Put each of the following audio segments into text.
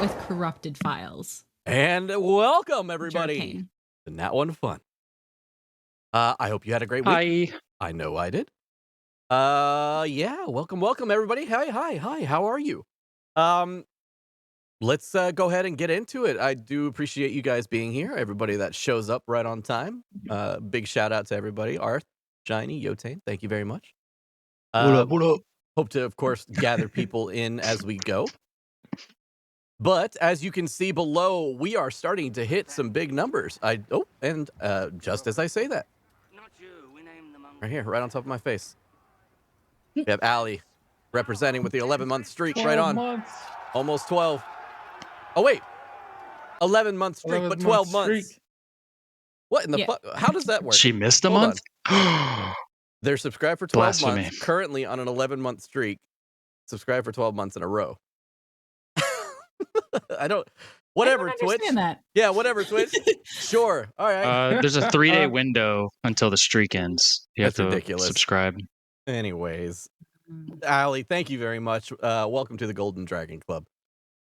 with corrupted files. And welcome, everybody, Pain. to Nat1Fun. I hope you had a great week. Hi. I know I did. Yeah, welcome, everybody. Hi, how are you? Let's go ahead and get into it. I do appreciate you guys being here, everybody that shows up right on time. Big shout out to everybody. Arth, Shiny, Yotane, thank you very much. What up? Hope to, of course, gather people in as we go. But as you can see below, we are starting to hit some big numbers. Just as I say that, right here, right on top of my face, we have Allie representing with the 11-month streak. Right on. Months. Almost 12. Oh, wait. 11-month streak, but 12 months. Streak. What in the fuck? How does that work? She missed a Hold month? They're subscribed for 12 Blasphemy. months, currently on an 11-month streak, subscribed for 12 months in a row. Whatever, I don't Twitch. understand that. Yeah, whatever, Twitch. Sure. All right. There's a 3-day window until the streak ends. You That's have to ridiculous. subscribe. Anyways, Allie, thank you very much. Welcome to the Golden Dragon Club.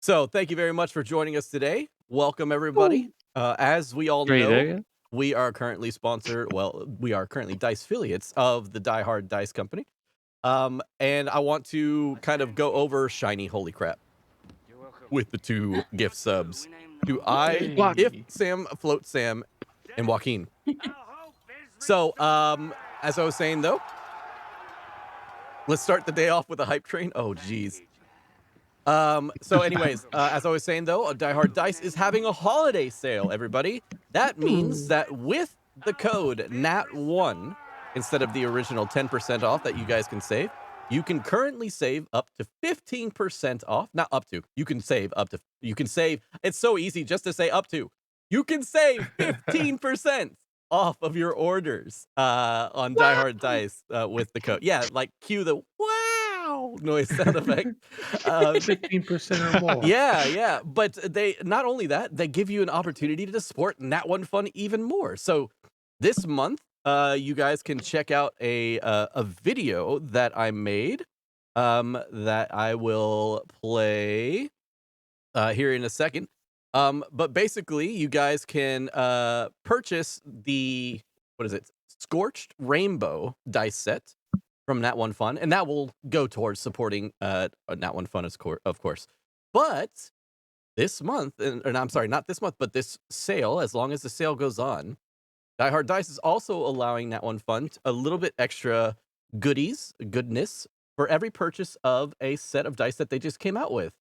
So thank you very much for joining us today. Welcome, everybody. As we all know, we are currently sponsored. Well, we are currently Dice affiliates of the Die Hard Dice Company. And I want to kind of go over Shiny Holy Crap with the 2 gift subs to If Sam, Float Sam, and Joaquin. So, as I was saying though, let's start the day off with a hype train. Oh, geez. So anyways, as I was saying though, Die Hard Dice is having a holiday sale, everybody. That means that with the code NAT1, instead of the original 10% off that you guys can save, you can currently save up to 15% off. Not up to. You can save up to. You can save. It's so easy just to say up to. You can save 15% off of your orders on Die Hard Dice with the code. Yeah, like cue the wow noise sound effect. 15% or more. Yeah. But they not only that, they give you an opportunity to support Nat1Fun even more. So this month, you guys can check out a video that I made that I will play here in a second. But basically, you guys can purchase the, what is it, Scorched Rainbow dice set from Nat1Fun, and that will go towards supporting Nat1Fun, of course. But this month, or I'm sorry, not this month, but this sale, as long as the sale goes on, Die Hard Dice is also allowing Nat1Fun a little bit extra goodness for every purchase of a set of dice that they just came out with,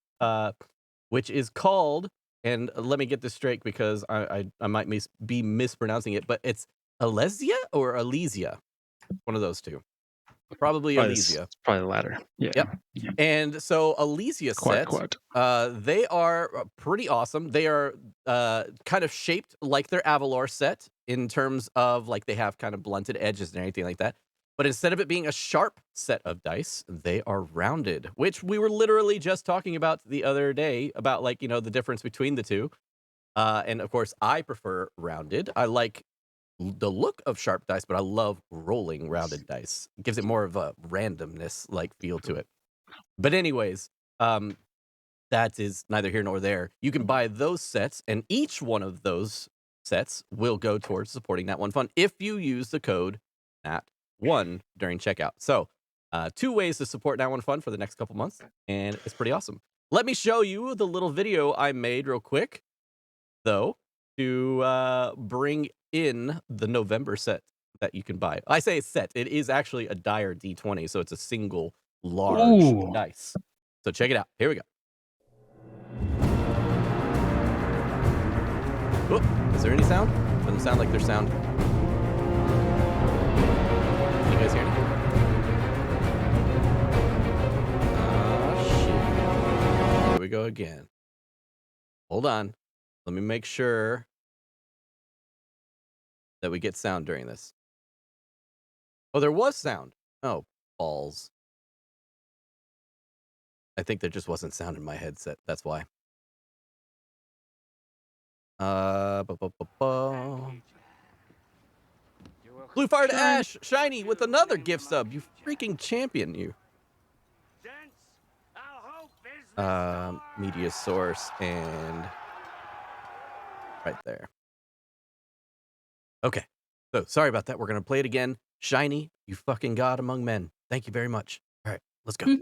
which is called, and let me get this straight because I might be mispronouncing it, but it's Alesia or Alesia, one of those two. Probably Alesia. It's probably the latter. Yeah. Yep. Yeah. And so Alesia set, they are pretty awesome. They are kind of shaped like their Avalor set in terms of like they have kind of blunted edges and everything like that. But instead of it being a sharp set of dice, they are rounded, which we were literally just talking about the other day about like, you know, the difference between the two. And of course, I prefer rounded. I like the look of sharp dice, but I love rolling rounded dice. It gives it more of a randomness like feel to it. But anyways, that is neither here nor there. You can buy those sets, and each one of those sets will go towards supporting Nat1Fun if you use the code NAT1 during checkout. So 2 ways to support Nat1Fun for the next couple months, and it's pretty awesome. Let me show you the little video I made real quick, though, to bring in the November set that you can buy. I say set. It is actually a Dire D20, so it's a single large dice. So check it out. Here we go. Oh, is there any sound? Doesn't sound like there's sound. Can you guys hear anything? Shit. Here we go again. Hold on. Let me make sure that we get sound during this. Oh, there was sound. Oh, balls. I think there just wasn't sound in my headset. That's why. Blue Fire to Ash, Shiny with another gift sub. You freaking champion, you. media source, and right there. Okay. So sorry about that. We're going to play it again. Shiny, you fucking god among men. Thank you very much. All right, let's go.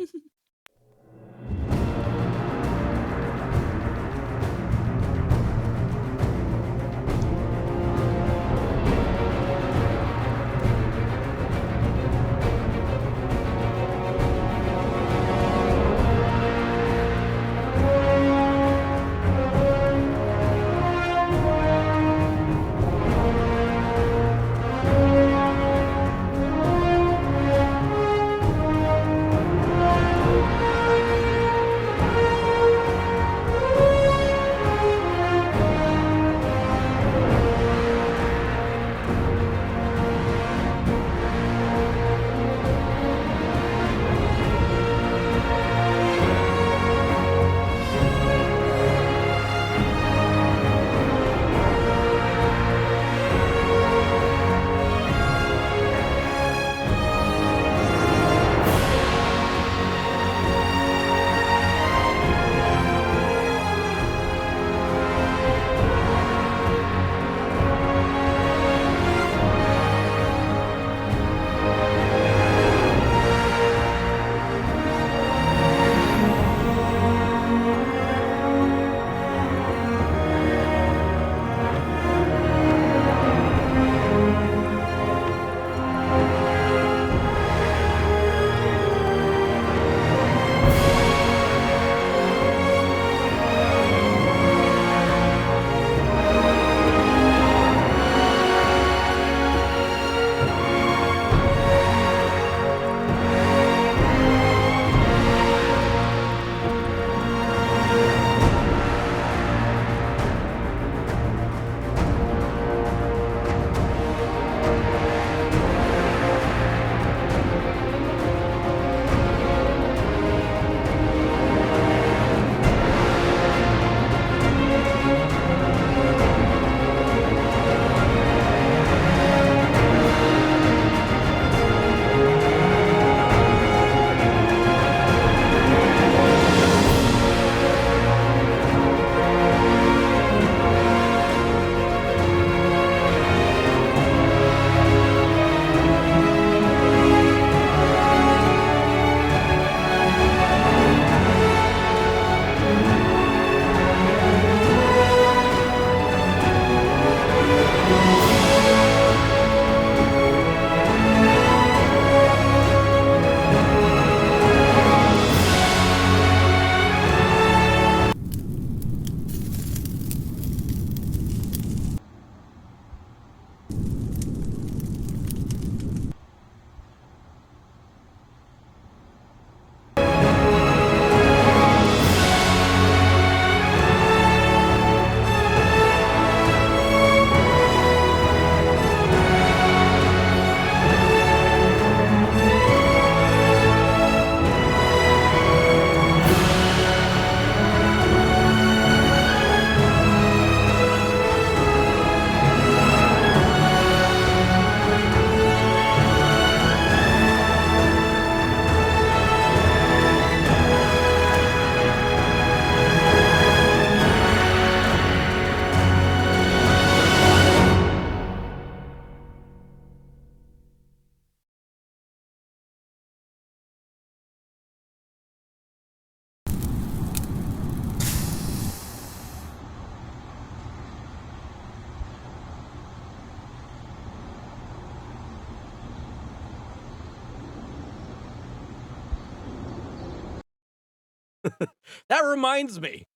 That reminds me.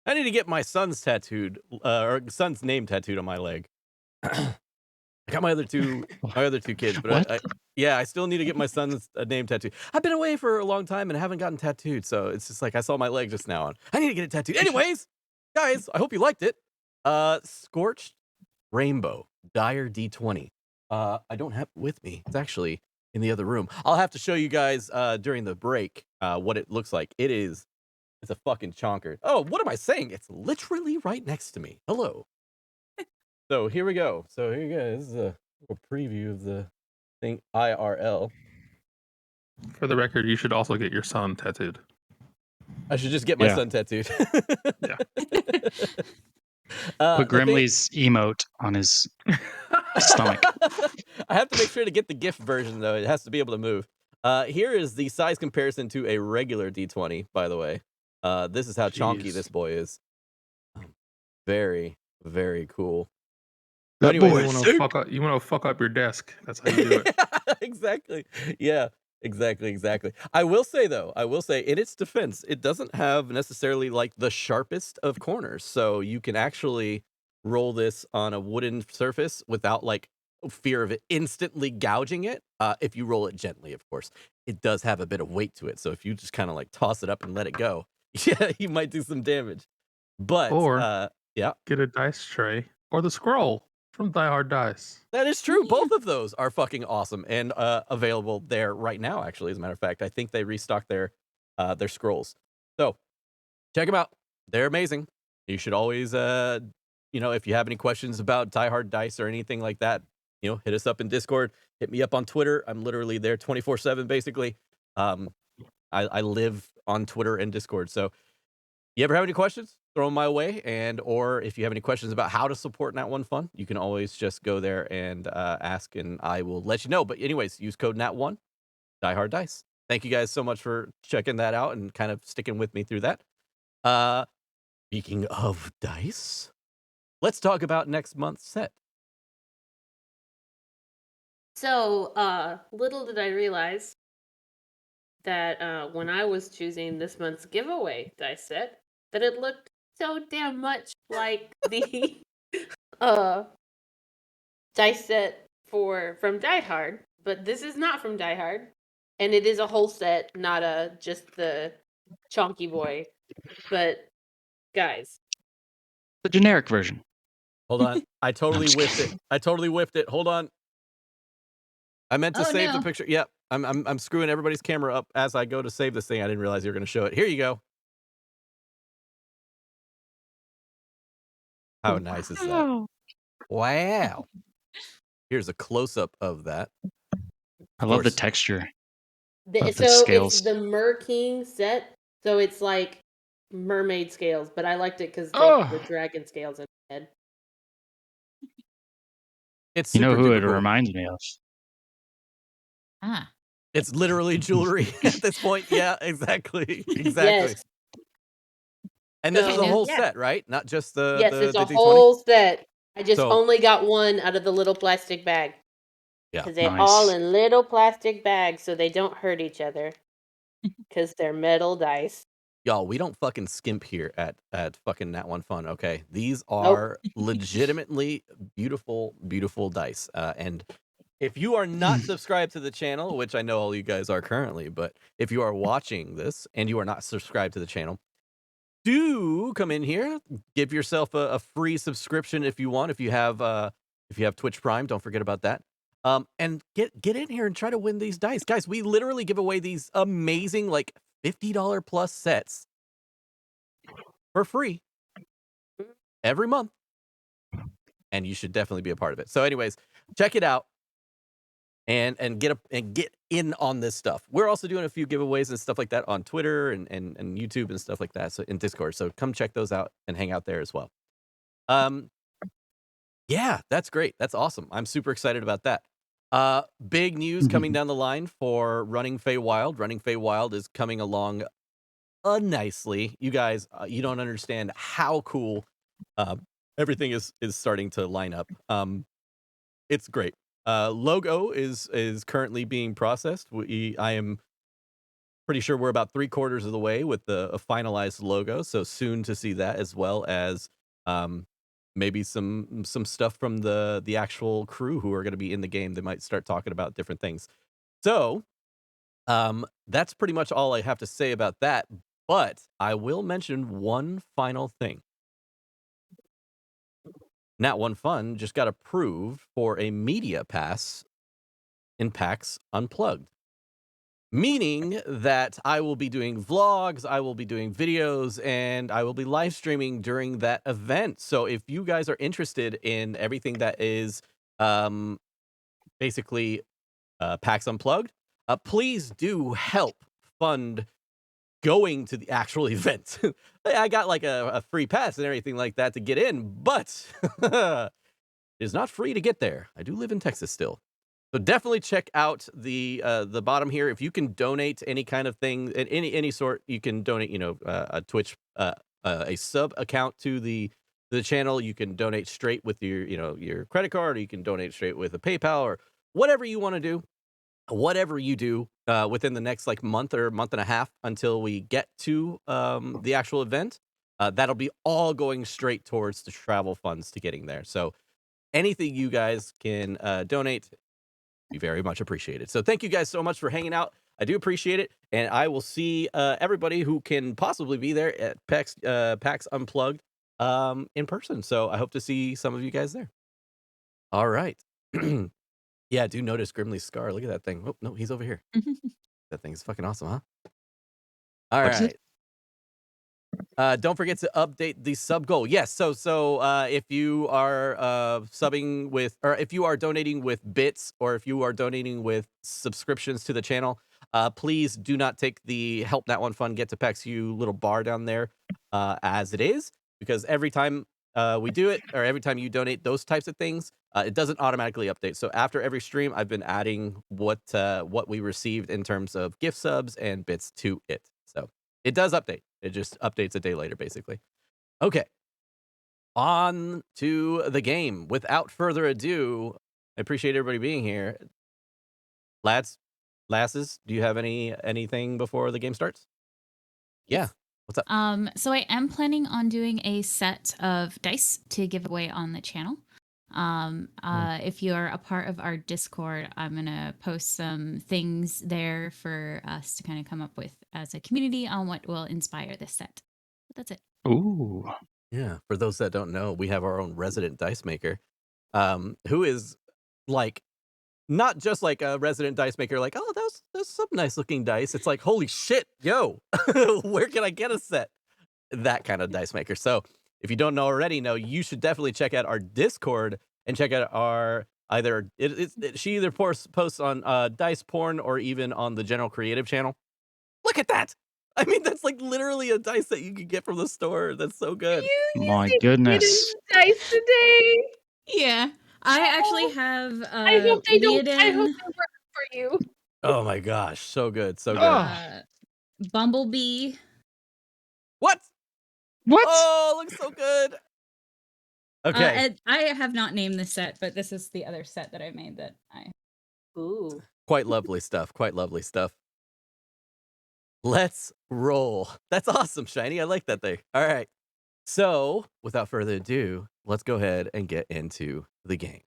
I need to get my son's tattooed, or son's name tattooed on my leg. I got my other two kids, but I still need to get my son's name tattooed. I've been away for a long time and haven't gotten tattooed, so it's just like I saw my leg just now. I need to get it tattooed. Anyways, guys, I hope you liked it. Scorched Rainbow, Dire D20. I don't have it with me. It's actually in the other room. I'll have to show you guys during the break what it looks like. It's a fucking chonker. Oh, what am I saying? It's literally right next to me. Hello. So here we go. This is a little preview of the thing IRL. For the record, you should also get your son tattooed. I should just get my son tattooed. Yeah. Put Grimley's emote on his stomach. I have to make sure to get the GIF version, though. It has to be able to move. Here is the size comparison to a regular D20, by the way. This is how chonky this boy is. Very, very cool. That Anyways, boy, you want to fuck up your desk. That's how you do it. Exactly. Yeah, exactly. I will say, in its defense, it doesn't have necessarily like the sharpest of corners. So you can actually roll this on a wooden surface without like fear of it instantly gouging it. If you roll it gently, of course. It does have a bit of weight to it. So if you just kind of like toss it up and let it go, yeah, you might do some damage. But Or yeah, get a dice tray or the scroll from Die Hard Dice. that is true. Both of those are fucking awesome and available there right now. Actually, as a matter of fact, I think they restocked their scrolls. So check them out. They're amazing. You should always, if you have any questions about Die Hard Dice or anything like that, hit us up in Discord. Hit me up on Twitter. I'm literally there 24/7, basically. I live on Twitter and Discord. So you ever have any questions, throw them my way. Or if you have any questions about how to support Nat1Fun, you can always just go there and ask, and I will let you know. But anyways, use code Nat1, Die Hard Dice. Thank you guys so much for checking that out and kind of sticking with me through that. Speaking of dice, let's talk about next month's set. So, little did I realize that when I was choosing this month's giveaway dice set, that it looked so damn much like the dice set from Die Hard, but this is not from Die Hard, and it is a whole set, not just the chonky boy. But guys, The generic version. Hold on, I totally just whiffed it. I totally whiffed it. Hold on. I meant to save the no. picture. Yep, I'm screwing everybody's camera up as I go to save this thing. I didn't realize you were going to show it. Here you go. How nice is that? Wow. Here's a close-up of that. I love the texture. so scales. it's the Mer King set, so it's like mermaid scales, but I liked it because they have the dragon scales in the head. It's You know super who duper it cool. reminds me of? It's literally jewelry at this point. Yeah, exactly. Yes. And this is a So, whole yeah. set, right? Not just the Yes, the it's a D20? whole set. I just So- only got one out of the little plastic bag. Yeah. Because they're Nice. all in little plastic bags so they don't hurt each other. Because they're metal dice. Y'all, we don't fucking skimp here at fucking Nat1Fun, okay? These are legitimately beautiful, beautiful dice. And if you are not subscribed to the channel, which I know all you guys are currently, but if you are watching this and you are not subscribed to the channel, do come in here, give yourself a free subscription if you want. If you have Twitch Prime, don't forget about that. And get in here and try to win these dice, guys. We literally give away these amazing like $50 plus sets for free every month, and you should definitely be a part of it. So, anyways, check it out and get in on this stuff. We're also doing a few giveaways and stuff like that on Twitter and YouTube and stuff like that. So in Discord. So come check those out and hang out there as well. Yeah, that's great. That's awesome. I'm super excited about that. Big news coming down the line for Running Feywild. Running Feywild is coming along nicely. You guys, you don't understand how cool everything is starting to line up. It's great. Logo is currently being processed. I am pretty sure we're about 3/4 of the way with a finalized logo. So soon to see that, as well as maybe some stuff from the actual crew who are going to be in the game. They might start talking about different things. So that's pretty much all I have to say about that. But I will mention one final thing. Nat1Fun just got approved for a media pass in PAX Unplugged, meaning that I will be doing vlogs, I will be doing videos, and I will be live streaming during that event. So if you guys are interested in everything that is basically PAX Unplugged, please do help fund going to the actual event. I got like a free pass and everything like that to get in, but it is not free to get there. I do live in Texas still. So definitely check out the bottom here. If you can donate any kind of thing, any sort, you can donate, a Twitch, a sub account to the channel. You can donate straight with your credit card, or you can donate straight with a PayPal, or whatever you want to do. Whatever you do within the next like month or month and a half until we get to the actual event, that'll be all going straight towards the travel funds to getting there. So anything you guys can donate, be very much appreciated. So thank you guys so much for hanging out. I do appreciate it, and I will see everybody who can possibly be there at PAX Unplugged in person. So I hope to see some of you guys there. All right. Yeah, I do notice Grimly's scar. Look at that thing. Oh, no, he's over here. That thing is fucking awesome, huh? All What is right. it? Don't forget to update the sub goal. Yes, so if you are subbing with, or if you are donating with bits, or if you are donating with subscriptions to the channel, please do not take the Help Nat1Fun Get to PAX U little bar down there as it is, because every time we do it, or every time you donate those types of things, it doesn't automatically update. So after every stream, I've been adding what we received in terms of gift subs and bits to it. So it does update. It just updates a day later, basically. Okay. On to the game. Without further ado, I appreciate everybody being here. Lasses, do you have anything before the game starts? Yeah. What's up? So I am planning on doing a set of dice to give away on the channel. If you're a part of our Discord, I'm gonna post some things there for us to kind of come up with as a community on what will inspire this set. But that's it. Ooh. Yeah. For those that don't know, we have our own resident dice maker, who is like not just like a resident dice maker, like, oh, those some nice looking dice. It's like, holy shit, yo, where can I get a set? That kind of dice maker. So if you don't know already, you should definitely check out our Discord and check out our she either posts on Dice Porn or even on the General Creative channel. Look at that. I mean, that's like literally a dice that you can get from the store. That's so good. My goodness. Dice today. Yeah, I actually have. I hope they don't. I Leoden, hope they work for you. Oh my gosh, so good, so good. Oh. Bumblebee. What? What? Oh, looks so good. Okay. And I have not named this set, but this is the other set that I made that I. Ooh. Quite lovely stuff. Quite lovely stuff. Let's roll. That's awesome, Shiny. I like that thing. All right. So, without further ado, let's go ahead and get into the game.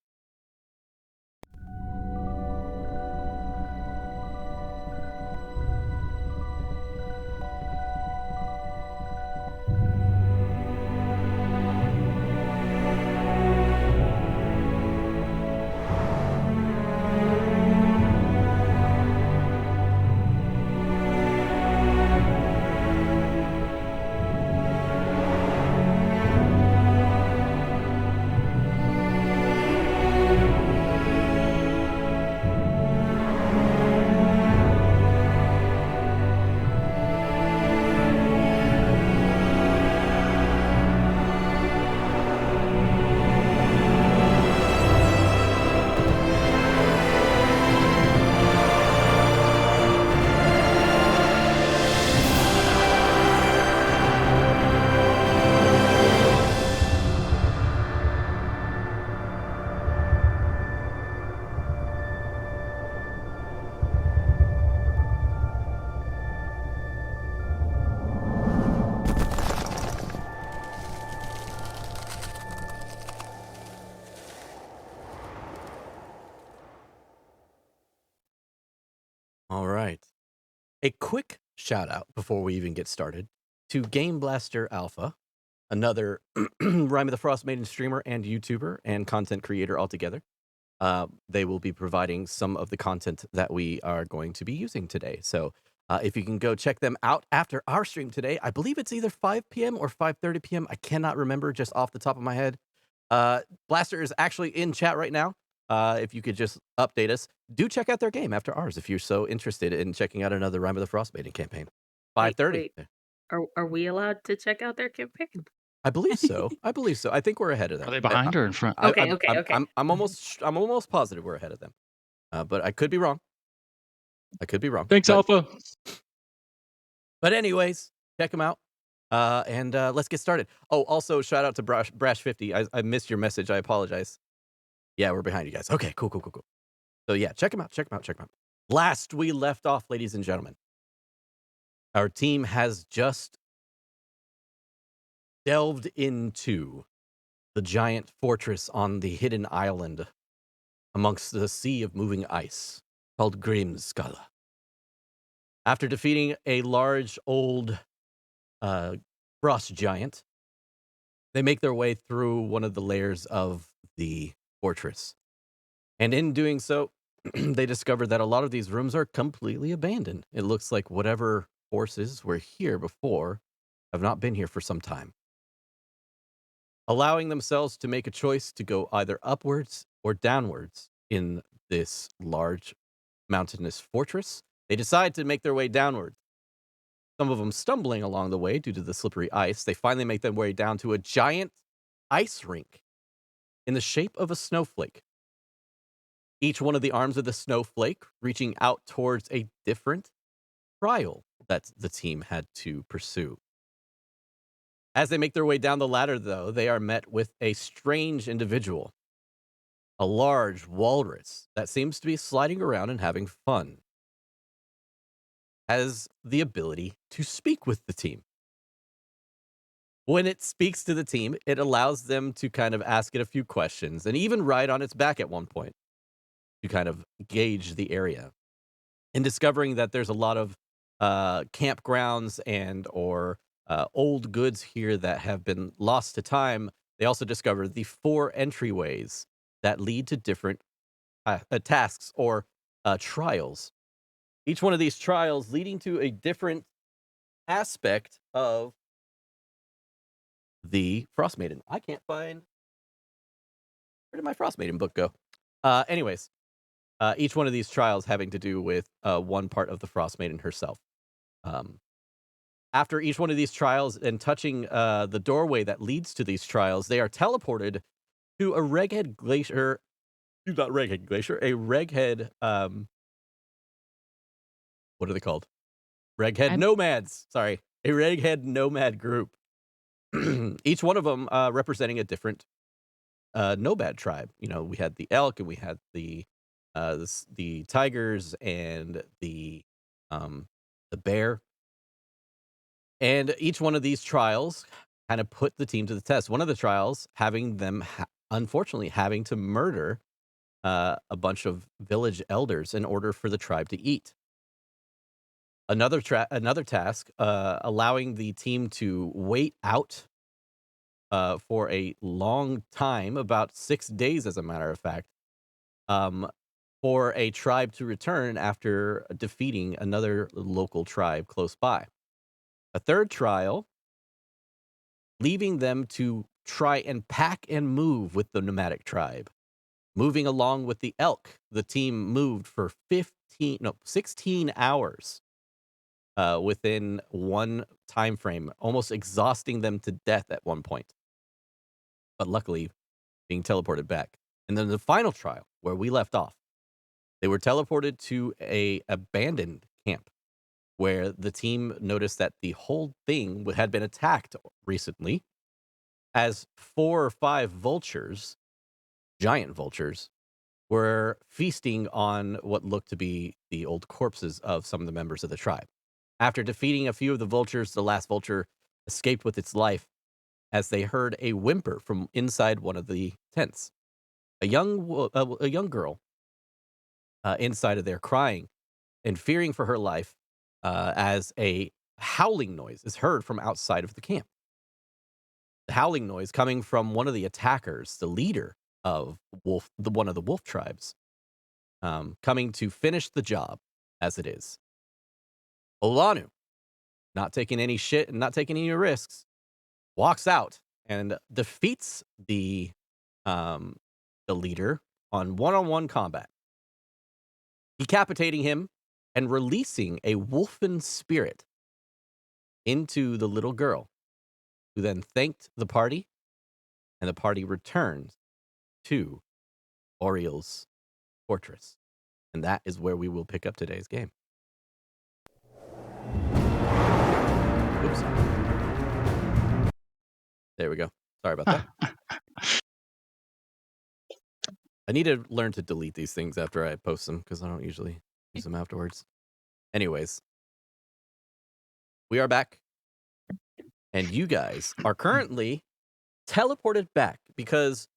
All right. A quick shout out before we even get started to Game Blaster Alpha, another Rime of the Frost Maiden streamer and YouTuber and content creator altogether. They will be providing some of the content that we are going to be using today. So if you can go check them out after our stream today, I believe it's either 5 p.m. or 5:30 p.m. I cannot remember just off the top of my head. Blaster is actually in chat right now. If you could just update us, do check out their game after ours if you're so interested in checking out another Rime of the Frost Maiden campaign. 5:30. wait. Are we allowed to check out their campaign? I believe so. I believe so. I think we're ahead of them. Are they behind or in front? Okay, okay. I'm almost positive we're ahead of them. But I could be wrong. Thanks, But, Alpha. but anyways, check them out. And let's get started. Oh, also shout out to Brash50. I missed your message. I apologize. Yeah, we're behind you guys. Okay, cool. So yeah, check them out. Last we left off, ladies and gentlemen, our team has just delved into the giant fortress on the hidden island amongst the sea of moving ice called Grimskalle. After defeating a large old frost giant, they make their way through one of the layers of the fortress. And in doing so, they discover that a lot of these rooms are completely abandoned. It looks like whatever forces were here before have not been here for some time. Allowing themselves to make a choice to go either upwards or downwards in this large mountainous fortress, they decide to make their way downwards. Some of them stumbling along the way due to the slippery ice. They finally make their way down to a giant ice rink in the shape of a snowflake. Each one of the arms of the snowflake reaching out towards a different trial that the team had to pursue. As they make their way down the ladder, though, they are met with a strange individual. A large walrus that seems to be sliding around and having fun. Has the ability to speak with the team. When it speaks to the team, it allows them to kind of ask it a few questions and even ride on its back at one point to kind of gauge the area. And discovering that there's a lot of campgrounds and or old goods here that have been lost to time, they also discover the 4 entryways that lead to different tasks or trials. Each one of these trials leading to a different aspect of the Frost Maiden. I can't find... Where did my Frost Maiden book go? Anyways, each one of these trials having to do with one part of the Frost Maiden herself. After each one of these trials and touching the doorway that leads to these trials, they are teleported to a Reghead Glacier. Not Reghead Glacier, a Reghead... what are they called? Reghead Nomads. Sorry. A Reghead Nomad group. Each one of them representing a different nomad tribe. You know, we had the elk and we had the tigers and the bear. And each one of these trials kind of put the team to the test. One of the trials having them, unfortunately, having to murder a bunch of village elders in order for the tribe to eat. Another task, allowing the team to wait out for a long time, about 6 days, as a matter of fact, for a tribe to return after defeating another local tribe close by. A third trial, leaving them to try and pack and move with the nomadic tribe. Moving along with the elk, the team moved for 16 hours. Within one time frame, almost exhausting them to death at one point. But luckily, being teleported back. And then the final trial, where we left off, they were teleported to a abandoned camp, where the team noticed that the whole thing had been attacked recently, as 4 or 5 vultures, giant vultures, were feasting on what looked to be the old corpses of some of the members of the tribe. After defeating a few of the vultures, the last vulture escaped with its life as they heard a whimper from inside one of the tents. A young girl inside of there crying and fearing for her life as a howling noise is heard from outside of the camp. The howling noise coming from one of the attackers, the leader of one of the wolf tribes, coming to finish the job as it is. Olanu, not taking any shit and not taking any risks, walks out and defeats the leader on one-on-one combat, decapitating him and releasing a wolfen spirit into the little girl, who then thanked the party, and the party returned to Auril's fortress. And that is where we will pick up today's game. Oops. There we go. Sorry about that. I need to learn to delete these things after I post them because I don't usually use them afterwards. Anyways, we are back. And you guys are currently teleported back because,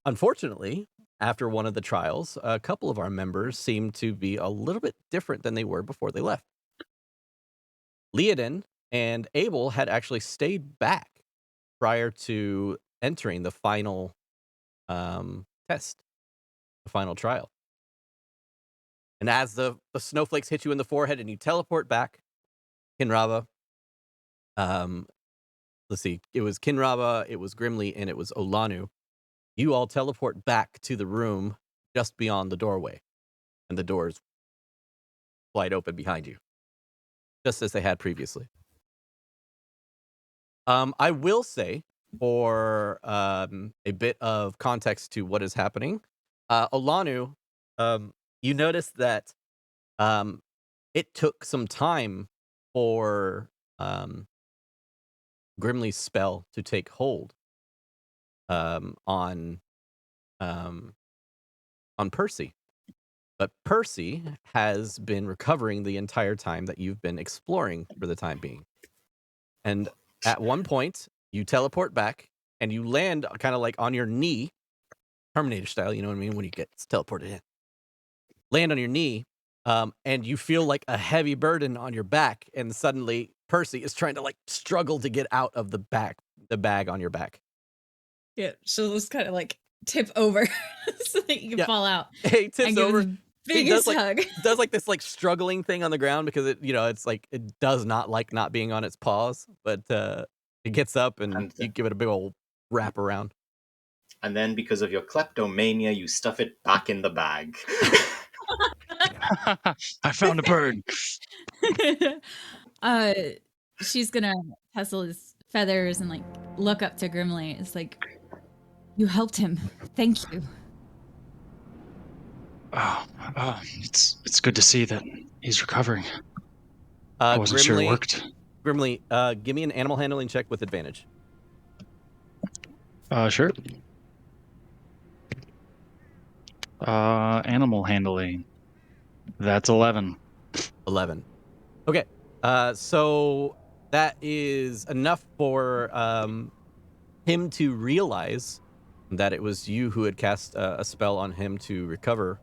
unfortunately, after one of the trials, a couple of our members seem to be a little bit different than they were before they left. Leodin and Abel had actually stayed back prior to entering the final test, the final trial. And as the snowflakes hit you in the forehead and you teleport back, Kinraba, let's see, it was Kinraba, it was Grimly, and it was Olanu. You all teleport back to the room just beyond the doorway, and the doors slide open behind you, just as they had previously. I will say, for a bit of context to what is happening, Olanu, you notice that it took some time for Grimly's spell to take hold on Percy. But Percy has been recovering the entire time that you've been exploring for the time being. And at one point, you teleport back and you land kind of like on your knee, Terminator style, you know what I mean? When you get teleported in. Land on your knee, and you feel like a heavy burden on your back, and suddenly Percy is trying to like struggle to get out of the bag on your back. Yeah, she'll just kind of like tip over so that you can fall out. He tips over. Biggest hug. Does like this like struggling thing on the ground because it's like it does not like not being on its paws, but it gets up and you give it a big old wrap around. And then because of your kleptomania, you stuff it back in the bag. I found a bird. She's gonna tussle his feathers and like look up to Grimly. It's like, you helped him. Thank you. It's good to see that he's recovering. I wasn't sure it worked. Grimly, give me an animal handling check with advantage. Sure. Animal handling. That's 11. 11. Okay. So that is enough for him to realize that it was you who had cast a spell on him to recover.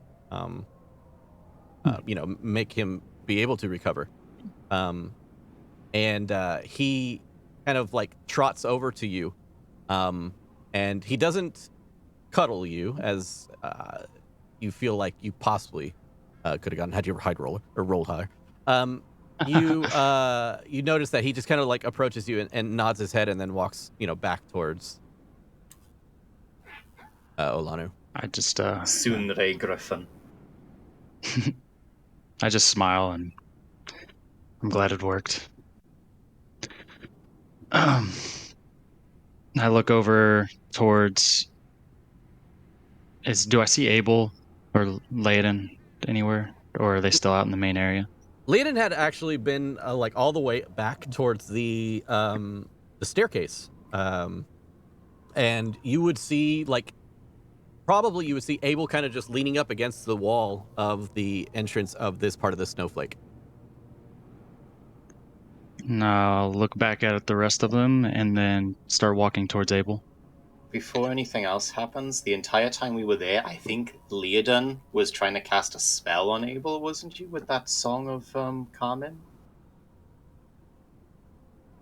Make him be able to recover. And he kind of like trots over to you. And he doesn't cuddle you as you feel like you possibly could have gotten had you rolled higher. You notice that he just kind of like approaches you and nods his head and then walks, back towards Olanu. I just Soonray Griffin. I just smile and I'm glad it worked. I look over towards. Do I see Abel or Leodin anywhere, or are they still out in the main area? Leodin had actually been like all the way back towards the staircase, and you would see probably you would see Abel kind of just leaning up against the wall of the entrance of this part of the snowflake. No, I'll look back at the rest of them and then start walking towards Abel. Before anything else happens, the entire time we were there, I think Leodin was trying to cast a spell on Abel, wasn't you, with that song of Carmen?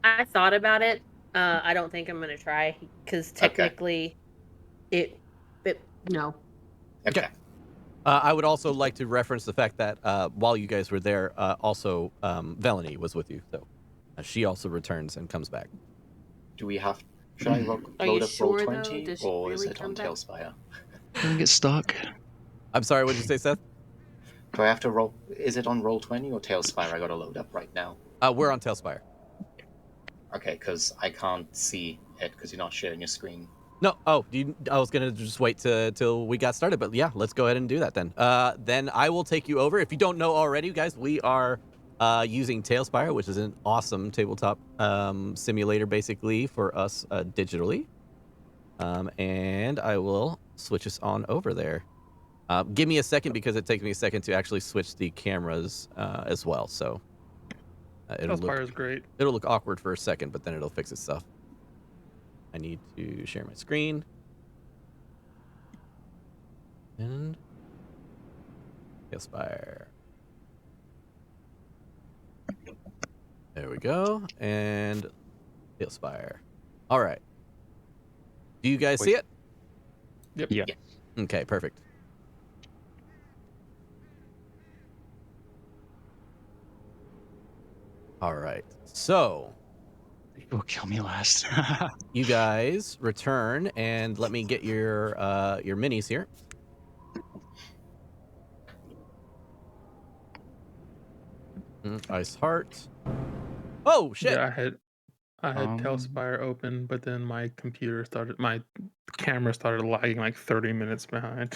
I thought about it. I don't think I'm going to try, because technically no. Okay. I would also like to reference the fact that while you guys were there, also Velany was with you, so she also returns and comes back. Do we have... Should I load up sure, Roll20, or is it on Tailspire? Don't get stuck. I'm sorry, what did you say, Seth? Do I have to roll... Is it on Roll20 or Tailspire I gotta load up right now? We're on Tailspire. Okay, because I can't see it because you're not sharing your screen. No. Oh, I was gonna just wait till we got started, but yeah, let's go ahead and do that then. Then I will take you over. If you don't know already, guys, we are using Tailspire, which is an awesome tabletop simulator, basically for us digitally. And I will switch us on over there. Give me a second because it takes me a second to actually switch the cameras as well. So Tailspire is great. It'll look awkward for a second, but then it'll fix itself. I need to share my screen. And Tailspire. There we go. And Tailspire. All right. Do you guys see it? Yep. Yeah. Okay, perfect. All right. So It will kill me last. you guys return and let me get your minis here. Ice heart. Oh shit! Yeah, I had Tailspire open, but then my camera started lagging like 30 minutes behind,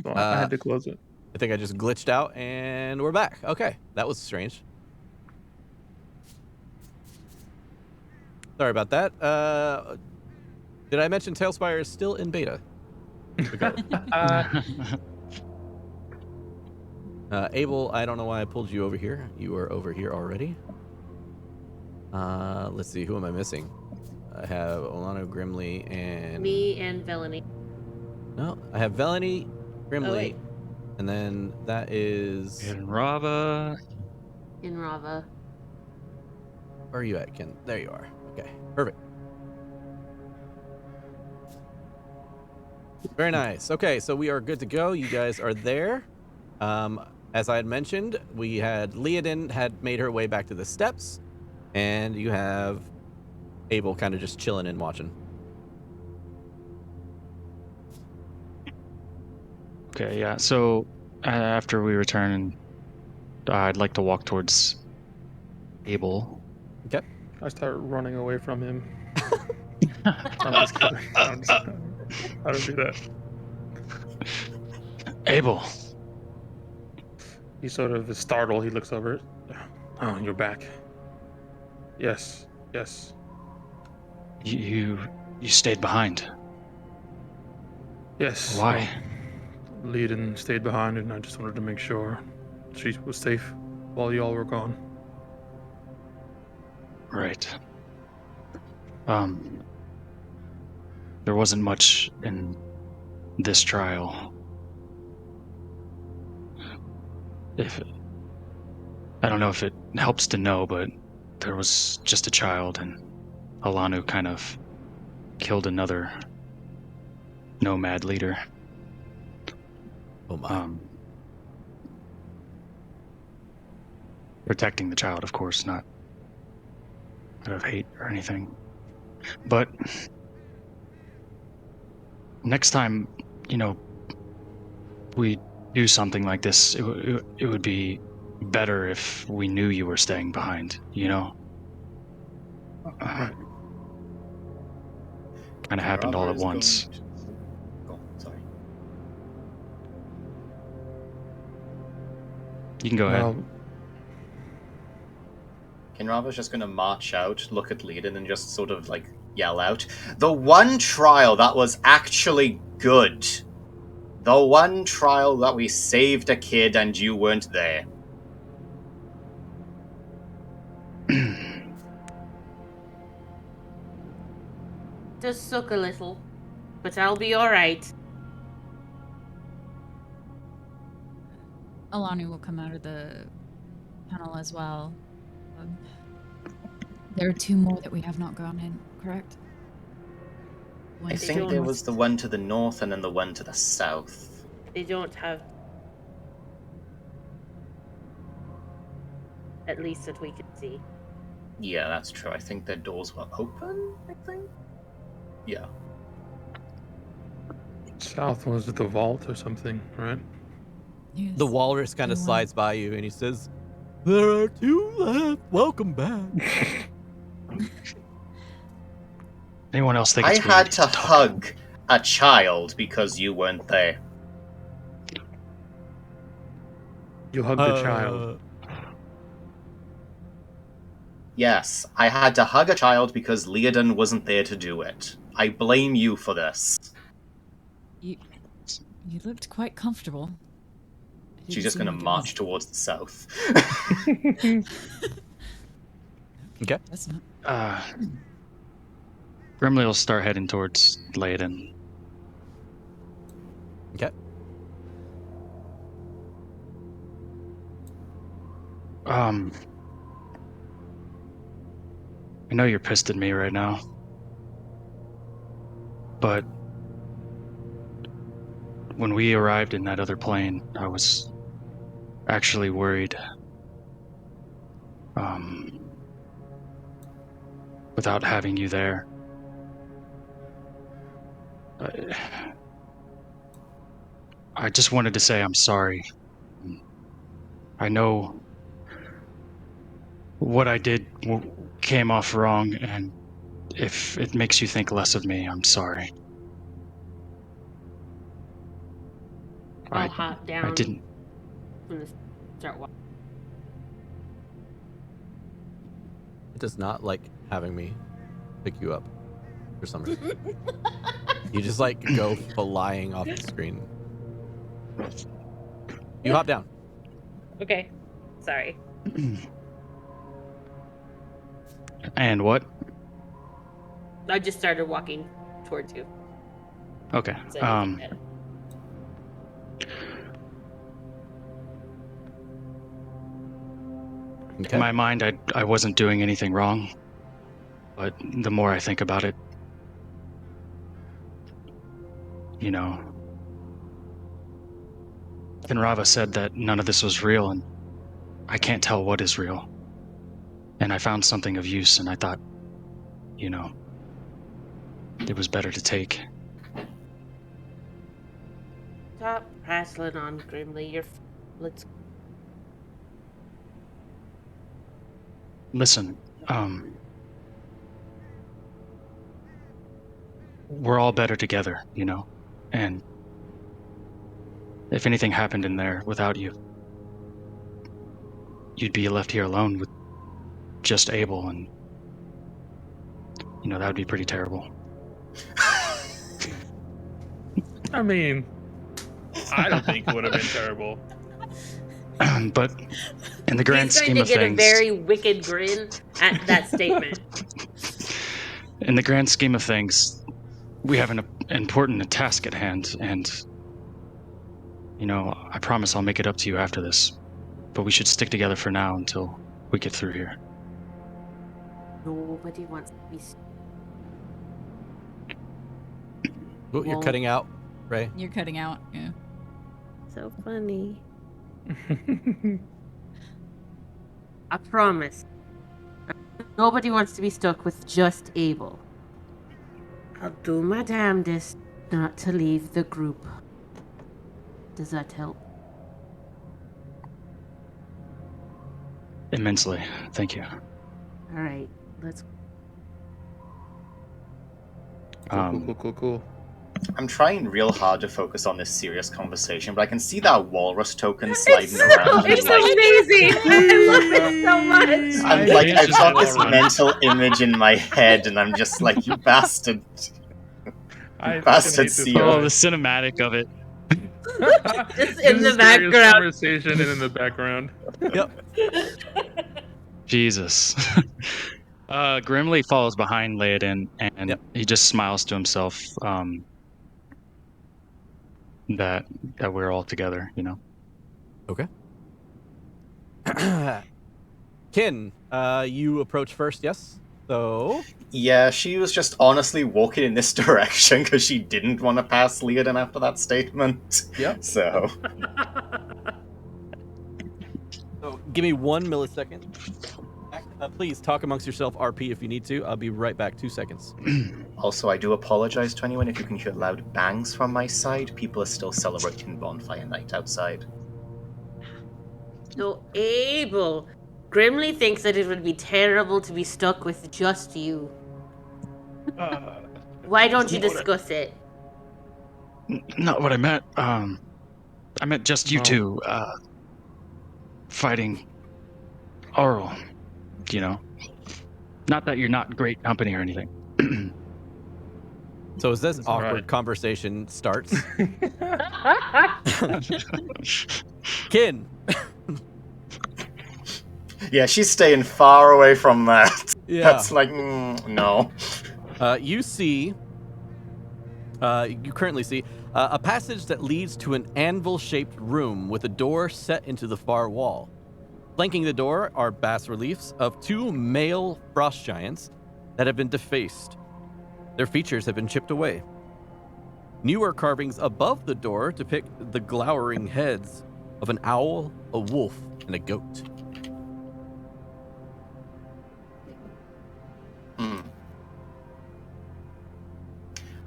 so I had to close it. I think I just glitched out and we're back. Okay, that was strange. Sorry about that. Did I mention Tailspire is still in beta? Abel, I don't know why I pulled you over here. You are over here already. Let's see, who am I missing? I have Olano, Grimly, and... Me and Velany. No, I have Velany, Grimly, wait. and then that is... And Rava. In Rava. Where are you at, Ken? There you are. Okay, perfect. Very nice. Okay, so we are good to go. You guys are there. As I had mentioned, we had Leodin had made her way back to the steps, and you have Abel kind of just chilling and watching. Okay, yeah. So after we return, I'd like to walk towards Abel. Okay. I start running away from him. I'm just kidding. I don't do that. Abel. He sort of is startled. He looks over. Oh, you're back. Yes. You stayed behind. Yes. Why? Leodin stayed behind, and I just wanted to make sure she was safe while y'all were gone. Right. There wasn't much in this trial. I don't know if it helps to know, but there was just a child, and Alanu kind of killed another nomad leader. Oh my. Protecting the child, of course, not out of hate or anything. But next time, we do something like this, it would be better if we knew you were staying behind, Kind of happened all at once. Oh, sorry. You can go ahead. Kinrava's just going to march out, look at Leodin, and just sort of yell out, "The one trial that was actually good! The one trial that we saved a kid and you weren't there." Just suck a little, but I'll be alright. Alani will come out of the tunnel as well. There are two more that we have not gone in, correct? I think there was the one to the north and then the one to the south. They don't have... At least that we can see. Yeah, that's true. I think their doors were open, I think? Yeah. South was the vault or something, right? Yes. The walrus kind of slides by you and he says, There are 2 left. Welcome back. Anyone else think I it's weird had he's to talking? hug a child because you weren't there. You hugged a child. Yes, I had to hug a child because Leodin wasn't there to do it. I blame you for this. You looked quite comfortable. She's just gonna march towards the south. Okay. That's not. Grimly will start heading towards Leodin. Okay. I know you're pissed at me right now, but when we arrived in that other plane, I was actually worried. Without having you there. I just wanted to say I'm sorry. I know what I did came off wrong, and if it makes you think less of me, I'm sorry. I'll hop down. I didn't. I'm gonna start walking. It does not like having me pick you up for some reason. You just like go flying off the screen. You hop down. Okay. Sorry. And what? I just started walking towards you. Okay. So I didn't get it. Okay. In my mind, I wasn't doing anything wrong, but the more I think about it, you know, Rava said that none of this was real, and I can't tell what is real. And I found something of use, and I thought, you know, it was better to take. Stop prattling on, Grimly. Let's. Listen, we're all better together, you know, and if anything happened in there without you, you'd be left here alone with just Abel, and, you know, that would be pretty terrible. I mean, I don't think it would have been terrible. But in the grand scheme of He's going to get things, a very wicked grin at that statement. in the grand scheme of things, we have an important task at hand, and, you know, I promise I'll make it up to you after this. But we should stick together for now until we get through here. Nobody wants to be. Oh, you're cutting out, Ray. You're cutting out. Yeah. So funny. I promise. Nobody wants to be stuck with just Abel. I'll do my damnedest not to leave the group. Does that help? Immensely. Thank you. All right, let's. Cool. I'm trying real hard to focus on this serious conversation, but I can see that walrus token sliding around. It's and, like, amazing! I love it so much! I'm like, I've got this mental image in my head, and I'm just like, you bastard. Bastard seal. Oh, the cinematic of it. Just in the Serious background. conversation and in the background. Yep. Jesus. Grimly follows behind Leodin, and he just smiles to himself that we're all together, you know. Okay. Kin, you approach first, yes? So... Yeah, she was just honestly walking in this direction because she didn't want to pass Leodin after that statement. Yep. So give me 1 millisecond. Please talk amongst yourself, RP, if you need to. I'll be right back. 2 seconds. Also, I do apologize to anyone if you can hear loud bangs from my side. People are still celebrating bonfire night outside. So, Abel, Grimly thinks that it would be terrible to be stuck with just you. Why don't you discuss it? Not what I meant. I meant just you No. two, fighting Auril, you know. Not that you're not great company or anything. So as this That's awkward right. conversation starts, Kin, Yeah, she's staying far away from that. yeah, That's like, no. you currently see a passage that leads to an anvil-shaped room with a door set into the far wall. Flanking the door are bas-reliefs of two male frost giants that have been defaced. Their features have been chipped away. Newer carvings above the door depict the glowering heads of an owl, a wolf, and a goat.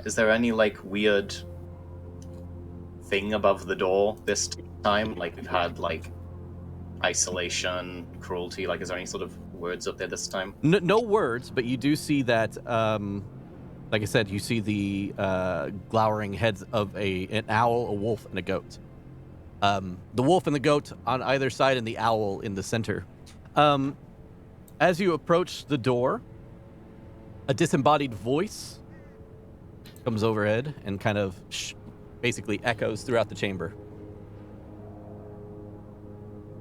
Is there any, like, weird thing above the door this time? Like, we've had, like, isolation, cruelty. Like, is there any sort of words up there this time? No words, but you do see that, like I said, you see the glowering heads of an owl, a wolf, and a goat. The wolf and the goat on either side and the owl in the center. As you approach the door, a disembodied voice comes overhead and kind of basically echoes throughout the chamber.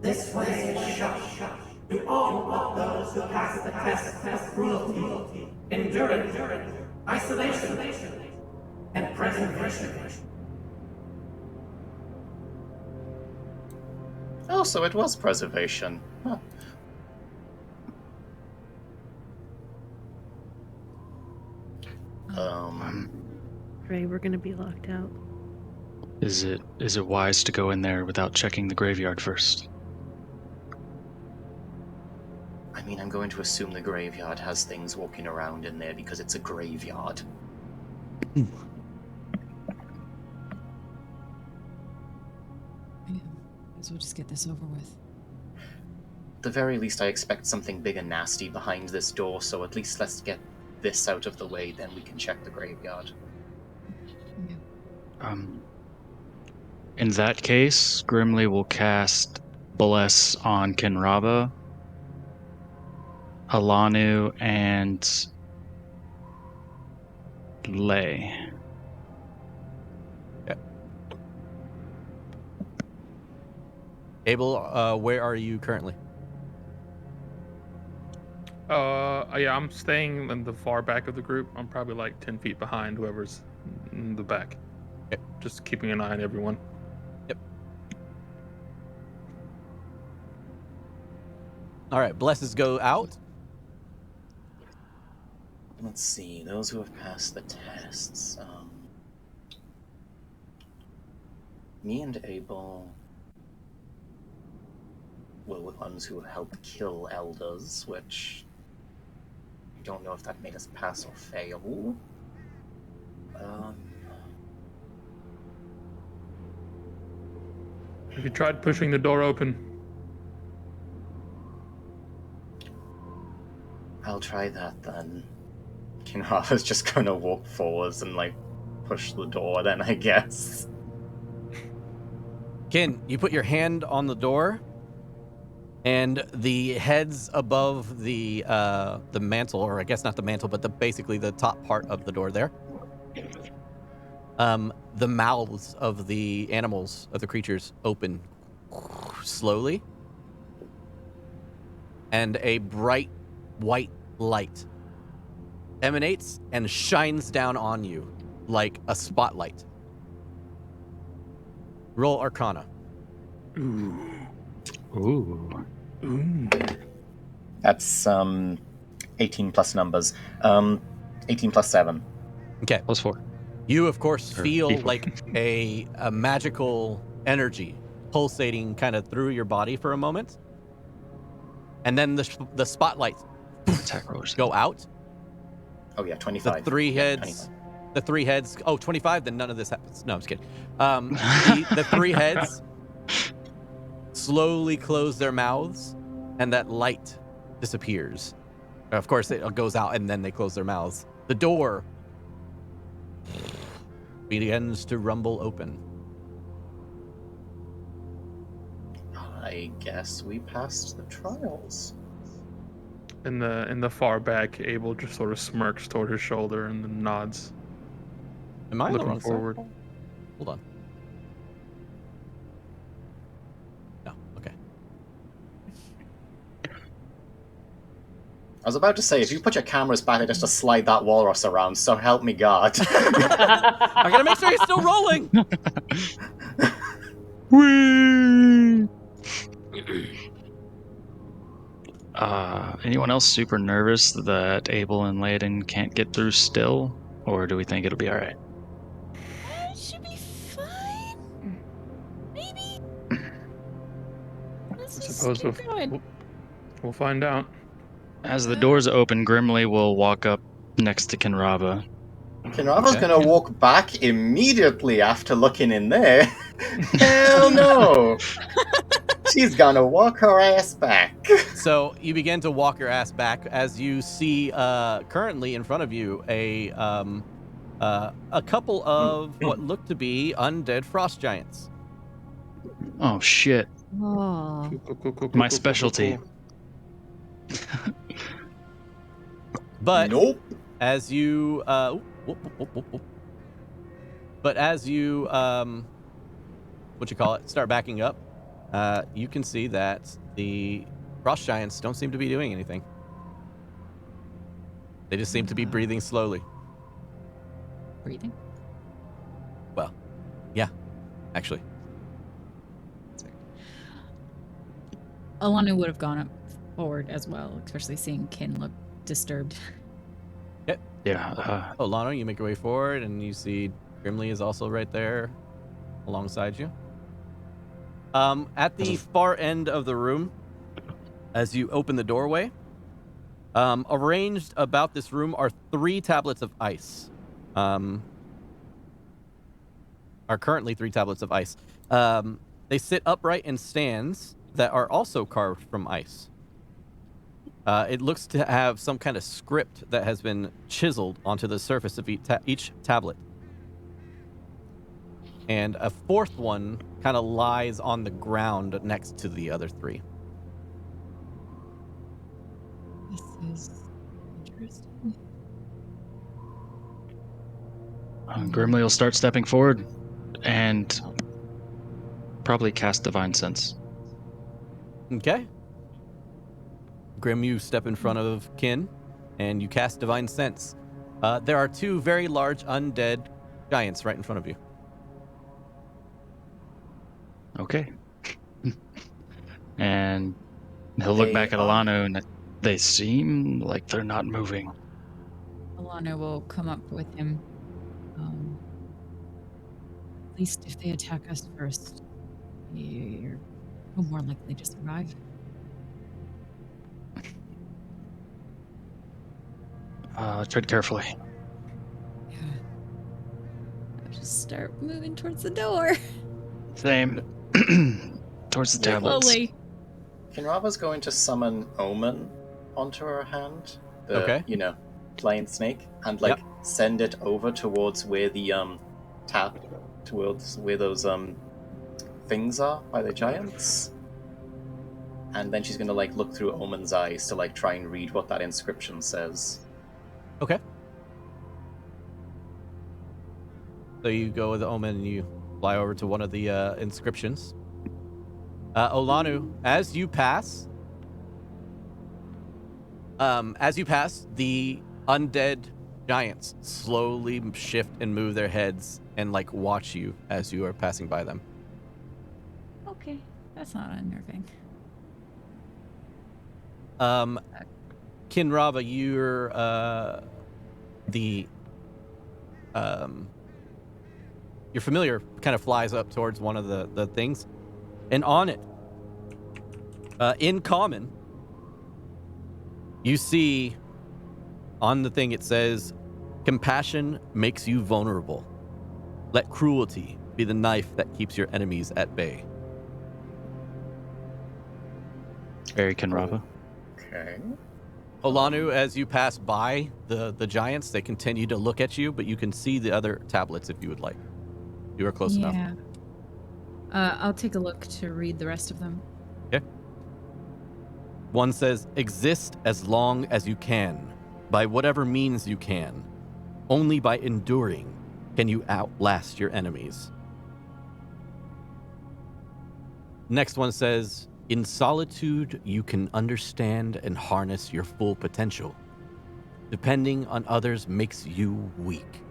This place is shut to all of those who pass the test of cruelty, endurance, isolation, and preservation. Oh, so it was preservation. Huh. Ray, we're gonna be locked out. Is it wise to go in there without checking the graveyard first? I mean, I'm going to assume the graveyard has things walking around in there because it's a graveyard. Yeah. So we'll just get this over with. At the very least, I expect something big and nasty behind this door, so at least let's get this out of the way, then we can check the graveyard. Yeah. In that case, Grimly will cast Bless on Kenraba, Alanu, and Lay. Abel, where are you currently? Yeah, I'm staying in the far back of the group. I'm probably like 10 feet behind whoever's in the back. Okay. Just keeping an eye on everyone. Yep. All right, blesses go out. Let's see, those who have passed the tests. Me and Abel were the ones who helped kill elders, which I don't know if that made us pass or fail. Have you tried pushing the door open? I'll try that then. Kinraba's just gonna walk forwards and, like, push the door then, I guess. Kin, you put your hand on the door, and the heads above the mantle, or I guess not the mantle, but basically the top part of the door there. The mouths of the animals, of the creatures, open slowly, and a bright white light emanates and shines down on you like a spotlight. Roll Arcana. Ooh. That's 18 plus numbers. 18 plus 7. Okay. Plus 4. You, of course, Or feel D4. like a magical energy pulsating kind of through your body for a moment. And then the spotlights Attack rollers. go out. Oh yeah, 25. The three Yeah, heads. 25. The three heads. Oh, 25, then none of this happens. No, I'm just kidding. The three heads slowly close their mouths, and that light disappears. Of course, it goes out, and then they close their mouths. The door begins to rumble open. I guess we passed the trials. In the far back, Abel just sort of smirks toward his shoulder and then nods. Am I on the Looking wrong forward. side? Hold on. No, okay. I was about to say, if you put your cameras back, just to slide that walrus around, so help me God. I gotta make sure he's still rolling! Whee! Anyone else super nervous that Abel and Layden can't get through still? Or do we think it'll be alright? It should be fine. Maybe. Let's I just suppose keep going. we'll find out. As the doors open, Grimly will walk up next to Kinrava. Kinrava's Okay. gonna walk back immediately after looking in there. Hell no! She's gonna walk her ass back. So you begin to walk your ass back as you see currently in front of you a couple of what look to be undead frost giants. Oh shit. Oh. My specialty. But Nope. as you start backing up, you can see that the frost giants don't seem to be doing anything. They just seem to be breathing slowly. Breathing? Well, yeah, actually. Alana would have gone up forward as well, especially seeing Kin look disturbed. Yeah. Lano, you make your way forward, and you see Grimly is also right there alongside you. At the far end of the room, as you open the doorway, arranged about this room are 3 tablets of ice. Are currently 3 tablets of ice. They sit upright in stands that are also carved from ice. It looks to have some kind of script that has been chiseled onto the surface of each tablet. And a 4th one kind of lies on the ground next to the other 3. This is interesting. Grimly will start stepping forward and probably cast Divine Sense. Okay. Grim, you step in front of Kin, and you cast Divine Sense. There are 2 very large undead giants right in front of you. Okay. And he'll look They back at are- Alano, and they seem like they're not moving. Alana will come up with him. At least if they attack us first, you're more likely to survive. Tread carefully. Yeah. I'll just start moving towards the door. Same. Towards the Yeah, tablets. Slowly. Kinrava's going to summon Omen onto her hand. The, Okay. Flying snake. And, send it over towards where the, towards where those, things are by the giants. And then she's gonna, look through Omen's eyes to, try and read what that inscription says. Okay. So you go with the Omen, and you fly over to one of the inscriptions. Olanu, as you pass, the undead giants slowly shift and move their heads and watch you as you are passing by them. Okay, that's not unnerving. Kinrava, you're your familiar kind of flies up towards one of the things, and on it, in common, you see on the thing it says, "Compassion makes you vulnerable. Let cruelty be the knife that keeps your enemies at bay." Very Kenrava. Okay. Olanu, as you pass by the giants, they continue to look at you, but you can see the other tablets if you would like. You are close enough. Yeah. I'll take a look to read the rest of them. Okay. One says, exist as long as you can, by whatever means you can. Only by enduring can you outlast your enemies. Next one says, in solitude, you can understand and harness your full potential. Depending on others makes you weak.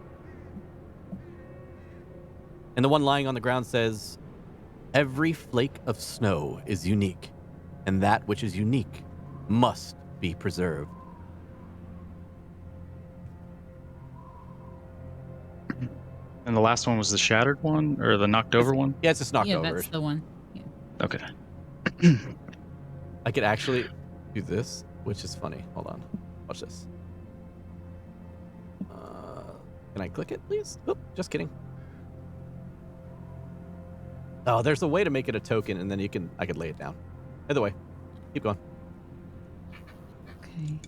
And the one lying on the ground says, every flake of snow is unique, and that which is unique must be preserved. And the last one was the shattered one, or the knocked over one? Yeah, it's just knocked over. Yeah, that's the one. Yeah. Okay. I could actually do this, which is funny. Hold on. Watch this. Can I click it, please? Oop, just kidding. Oh, there's a way to make it a token, and then I could lay it down. Either way, keep going. Okay.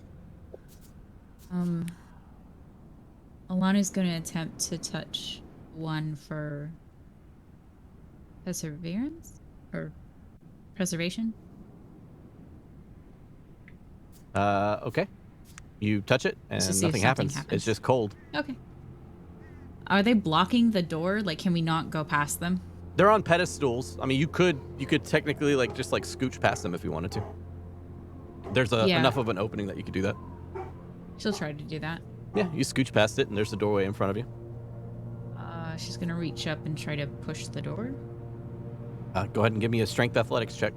Alanu's going to attempt to touch one for perseverance or preservation. Okay. You touch it, and Just to see if nothing something happens. happens. It's just cold. Okay. Are they blocking the door? Like, can we not go past them? They're on pedestals. I mean, you could technically just scooch past them if you wanted to. There's enough of an opening that you could do that. She'll try to do that. Yeah, you scooch past it, and there's the doorway in front of you. She's gonna reach up and try to push the door. Go ahead and give me a strength athletics check.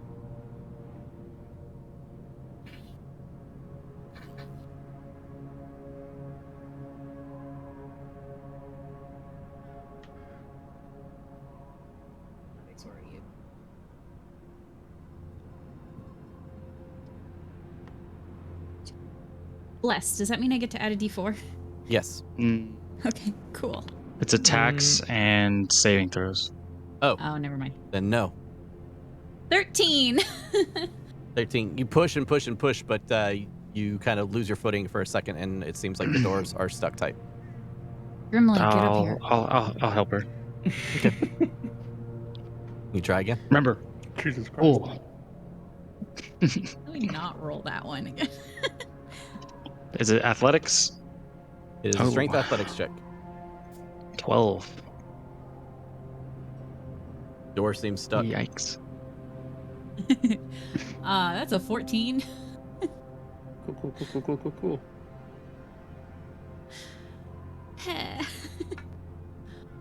Where are you? Blessed. Does that mean I get to add a D4? Yes. Okay, cool. It's attacks and saving throws. Oh, never mind. then no. 13. 13. You push and push and push, but you kind of lose your footing for a second, and it seems like the doors are stuck tight. Grimly, get up here. I'll help her. You try again. Remember. Jesus Christ. Oh. Let me not roll that one again. Is it athletics? It is a strength athletics check. 12. Door seems stuck. Yikes. That's a 14. Cool.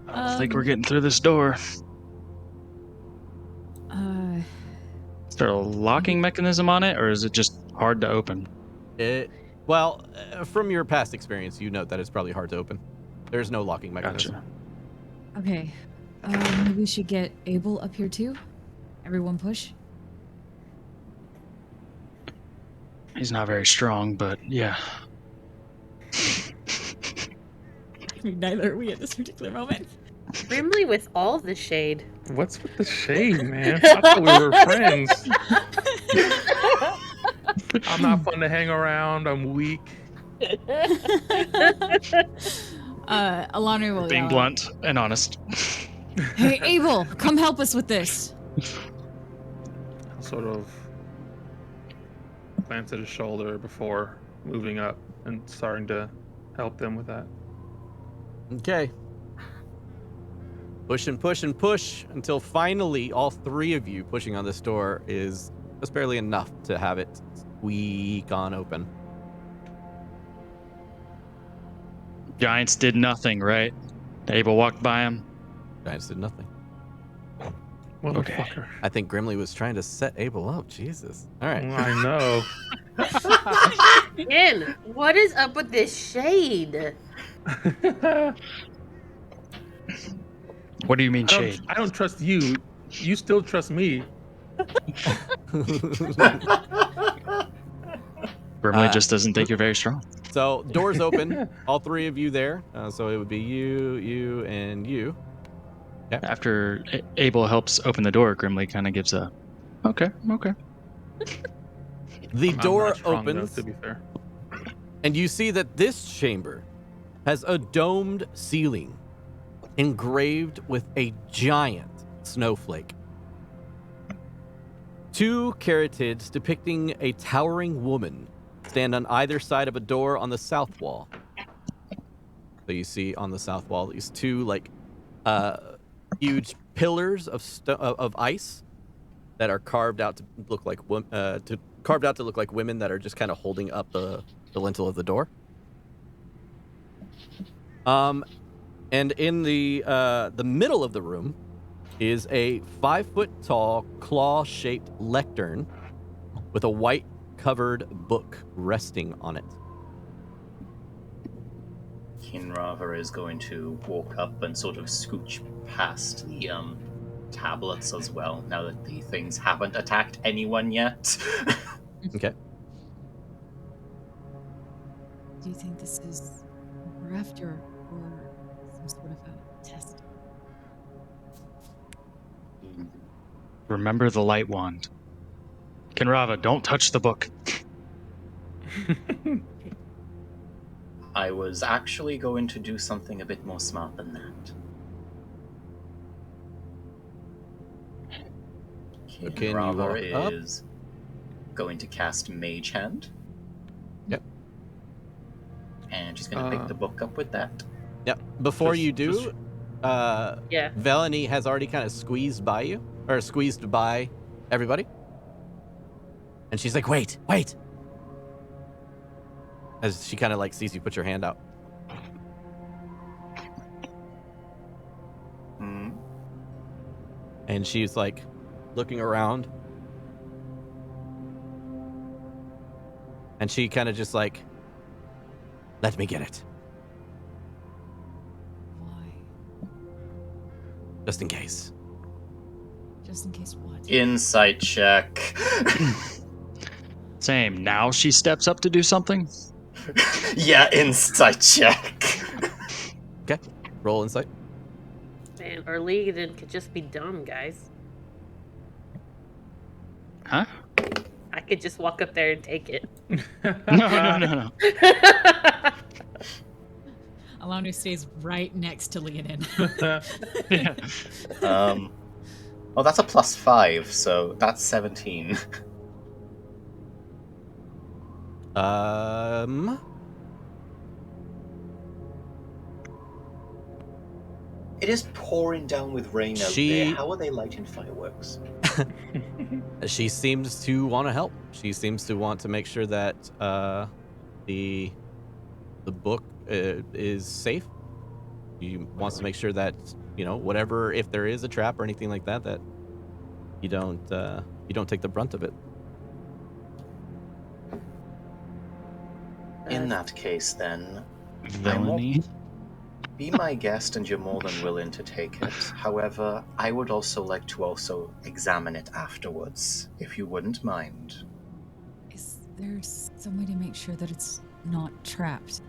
I think we're getting through this door. Is there a locking mechanism on it, or is it just hard to open? Well, from your past experience, you note that it's probably hard to open. There's no locking mechanism. Gotcha. Okay. Maybe we should get Abel up here too. Everyone push. He's not very strong, but yeah. Neither are we at this particular moment. Grimly with all the shade. What's with the shade, man? I thought we were friends. I'm not fun to hang around. I'm weak. Alanu will Being yell, blunt and honest. Hey, Abel, come help us with this. I'll sort of glance at his shoulder before moving up and starting to help them with that. Okay. Push and push and push until finally all three of you pushing on this door is just barely enough to have it squeak on open. Giants did nothing, right? Abel walked by him. Giants did nothing. Motherfucker. I think Grimly was trying to set Abel up. Jesus. All right. I know. Again, what is up with this shade? What do you mean shade? I don't trust you. You still trust me. Grimly just doesn't think you're very strong. So doors open, all three of you there. So it would be you, and you. Okay. After Abel helps open the door, Grimly kind of gives a, okay. The I'm door not strong opens, enough, to be fair. and you see that this chamber has a domed ceiling engraved with a giant snowflake. 2 caryatids depicting a towering woman stand on either side of a door on the south wall. So you see on the south wall these 2 like huge pillars of ice that are carved out to look like women that are just kind of holding up the lintel of the door. And in the middle of the room is a 5-foot-tall, claw-shaped lectern with a white-covered book resting on it. Kinrava is going to walk up and sort of scooch past the tablets as well, now that the things haven't attacked anyone yet. Okay. Do you think this is a raft or some sort of a test? Remember the light wand. Kinrava, don't touch the book. I was actually going to do something a bit more smart than that. Okay, and you walk up. Is going to cast Mage Hand. Yep. And she's going to pick the book up with that. Yep. Before you do, Yeah. Velany has already kind of squeezed by you, or squeezed by everybody. And she's like, wait. As she kind of like sees you put your hand out. And she's like looking around. And she kind of just like, let me get it. Why? Just in case. Just in case what? Insight check. Same. Now she steps up to do something? Yeah, insight check. Okay. Roll insight. Man, or Legion could just be dumb, guys. Huh? I could just walk up there and take it. No. Alanu stays right next to Leonin. Yeah. Well, that's a +5, so that's 17. It is pouring down with rain out there. How are they lighting fireworks? She seems to want to help. She seems to want to make sure that the book is safe. She wants to make sure that, you know, whatever, if there is a trap or anything like that, that you don't take the brunt of it. In that case, then, Villainy. be my guest and you're more than willing to take it. However, I would also like to examine it afterwards, if you wouldn't mind. Is there some way to make sure that it's not trapped?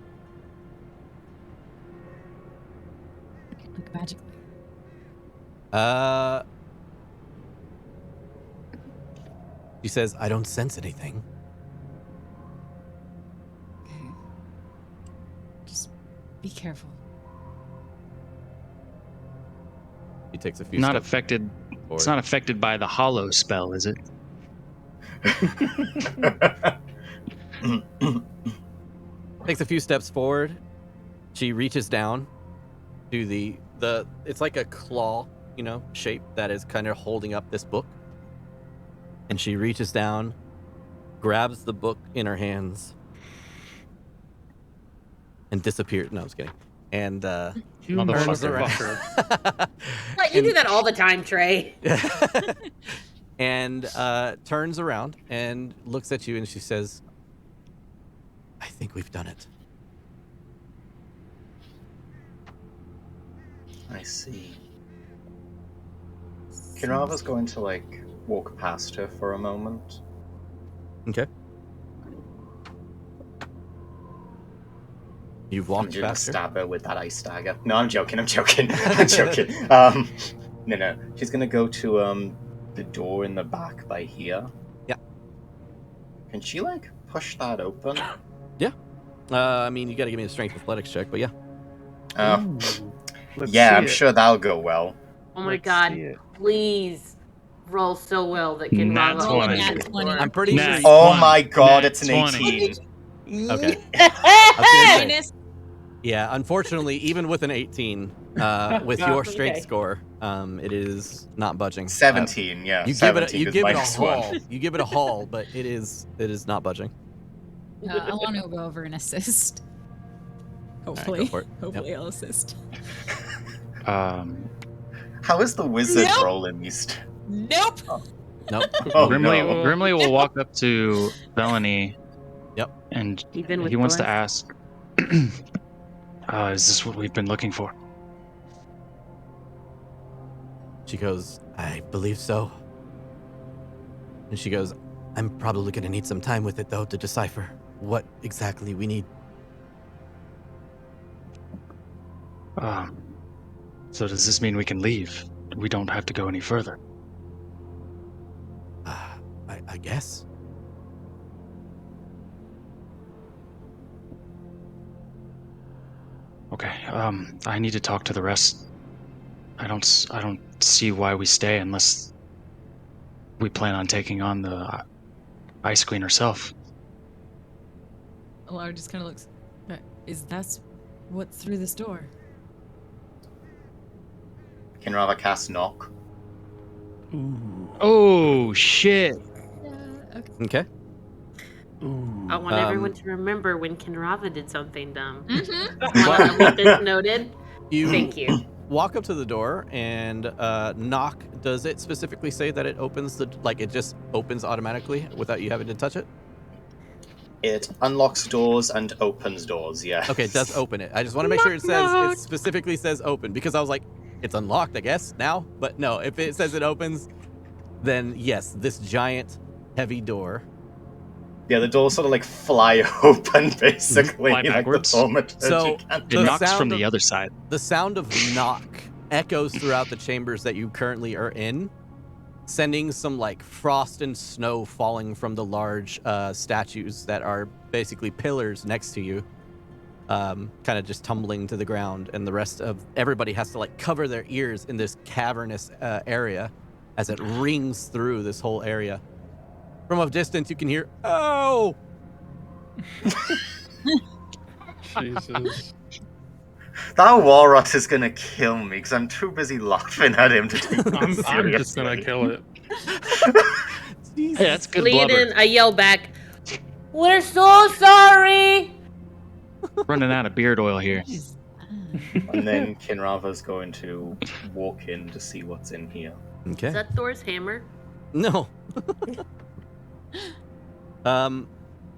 Like magically? She says, I don't sense anything. Okay. Just be careful. He takes a few Not steps affected. forward. It's not affected by the hollow spell, is it? Takes a few steps forward. She reaches down to the it's like a claw, you know, shape that is kind of holding up this book. And she reaches down, grabs the book in her hands, and disappears. No, I was kidding. And You turns around. motherfucker. You do that all the time, Trey. and turns around and looks at you, and she says, I think we've done it. I see. Kinrava's going to, walk past her for a moment. Okay. You've I'm walked just gonna past her? stab her with that ice dagger. No, I'm joking. I'm joking. No. She's gonna go to the door in the back by here. Yeah. Can she, like, push that open? Yeah. I mean, you got to give me a strength athletics check, but yeah. Oh. Let's Yeah, see I'm it. sure that'll go well. Oh my Let's god, see it. please roll so well that Nat Kinrava Roll a 20. nat opens the 20. door. I'm pretty sure. Nat You, Oh 20. my god, Nat it's an 20. 18. okay. I was gonna say. Minus. Yeah. Unfortunately, even with an 18, with your strength Okay. score, it is not budging. 17, yeah. You give it. 17 You is give it a minus 1. haul. You give it a haul, but it is not budging. I want to go over and assist. All right, Hopefully. go for it. Hopefully I'll assist. How is the wizard Nope. rolling these? Nope. Nope. Oh, Grimly, no. Grimly will walk up to Melanie. Yep. And Even with he wants to bless. ask, is this what we've been looking for? She goes, I believe so. And she goes, I'm probably going to need some time with it, though, to decipher what exactly we need. So does this mean we can leave? We don't have to go any further. I guess. Okay. I need to talk to the rest. I don't see why we stay unless we plan on taking on the Ice Queen herself. Alara just kind of looks. Is that what's through this door? Kinrava cast knock. Oh shit! Okay. I want everyone to remember when Kinrava did something dumb. Mm-hmm. I want this noted. You Thank you. walk up to the door and knock. Does it specifically say that it opens it just opens automatically without you having to touch it? It unlocks doors and opens doors, yeah. Okay, it does open it. I just want to make sure it specifically says open, because I was like, it's unlocked, I guess, now. But no, if it says it opens, then yes, this giant, heavy door. Yeah, the doors sort of like fly open, basically. Fly like backwards. the thaumaturgy So can. It knocks from the other side. The sound of knock echoes throughout the chambers that you currently are in, sending some like frost and snow falling from the large statues that are basically pillars next to you, kind of just tumbling to the ground, and the rest of everybody has to like cover their ears in this cavernous area as it rings through this whole area. From a distance, you can hear, "Oh!" Jesus. That Walrus is gonna kill me because I'm too busy laughing at him to take him I'm just seriously. gonna kill it. Hey, that's good Lead blubber. in, I yell back, "We're so sorry!" Running out of beard oil here. And then Kinrava's going to walk in to see what's in here. Okay. Is that Thor's hammer? No.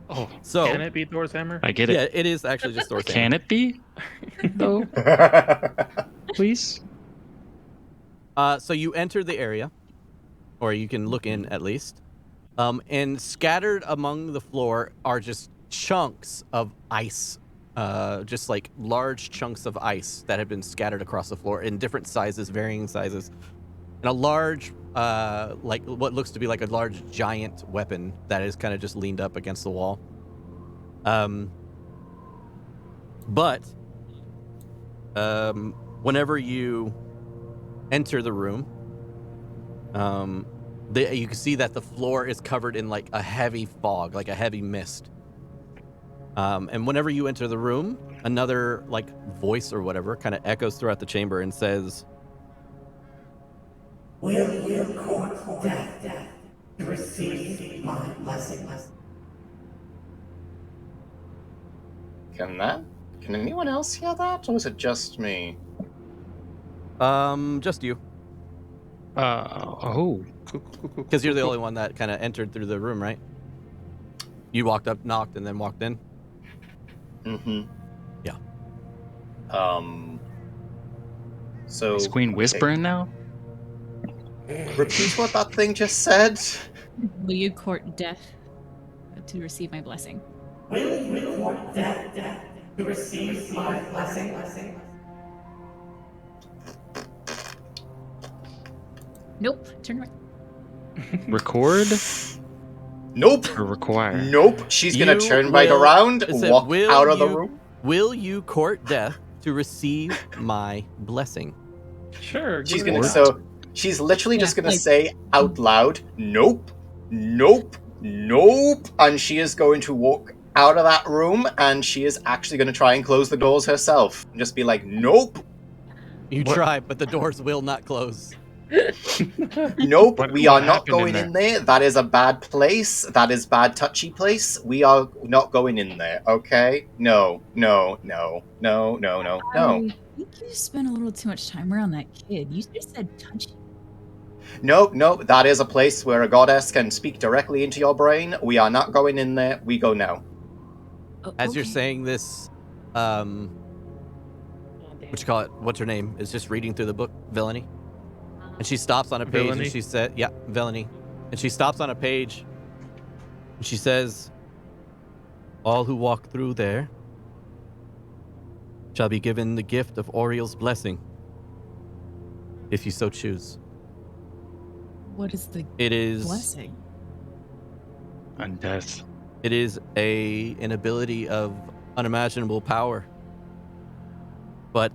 Oh, So can it be Thor's hammer? I get yeah, it. it is actually just Thor's Can it be? Though, please. So you enter the area, or you can look in at least, and scattered among the floor are just chunks of ice, just like large chunks of ice that have been scattered across the floor in different sizes, varying sizes, and a large, like what looks to be like a large giant weapon that is kind of just leaned up against the wall. But whenever you enter the room, you can see that the floor is covered in like a heavy fog, like a heavy mist. And whenever you enter the room, another like voice or whatever kind of echoes throughout the chamber and says, Will you court death to receive my blessing? Can anyone else hear that, or is it just me? just you, Oh. because you're the only one that kind of entered through the room, right? You walked up, knocked, and then walked in. Mm-hmm. Yeah. So Is Queen whispering now? repeat what that thing just said. Will you court death to receive my blessing? Will you court death to receive my blessing? Nope. Turn around. Record? Nope. or require? Nope. She's gonna You turn right will- around, it said, walk "Will out of the you- room. Will you court death to receive my blessing?" Sure. She's give it gonna a shot. so she's literally just Yeah, gonna like- say out loud, "Nope, nope, nope," and she is going to walk out of that room, and she is actually going to try and close the doors herself, and just be like, "Nope, You What- try, but the doors will not close. nope, What- we what are not happened in going in there. That is a bad place. That is bad touchy place. We are not going in there. Okay? No, no, no, no, no, no, no." I think you spent a little too much time around that kid. You just said touchy. Nope, nope. That is a place where a goddess can speak directly into your brain. We are not going in there. We go now. As you're Okay. saying this, what you call it? What's her name? Is just reading through the book, Villainy. And she stops on a page Villainy? and she said, "Yeah, Villainy." And she stops on a page and she says, "All who walk through there shall be given the gift of Auril's blessing, if you so choose." What is the It is blessing? On death. It is an ability of unimaginable power, but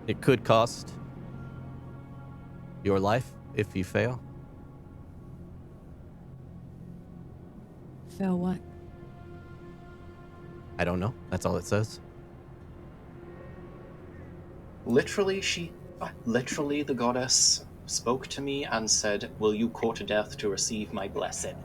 it could cost your life if you fail. Fail what? I don't know. That's all it says. Literally, the goddess spoke to me and said, "Will you court to death to receive my blessing?"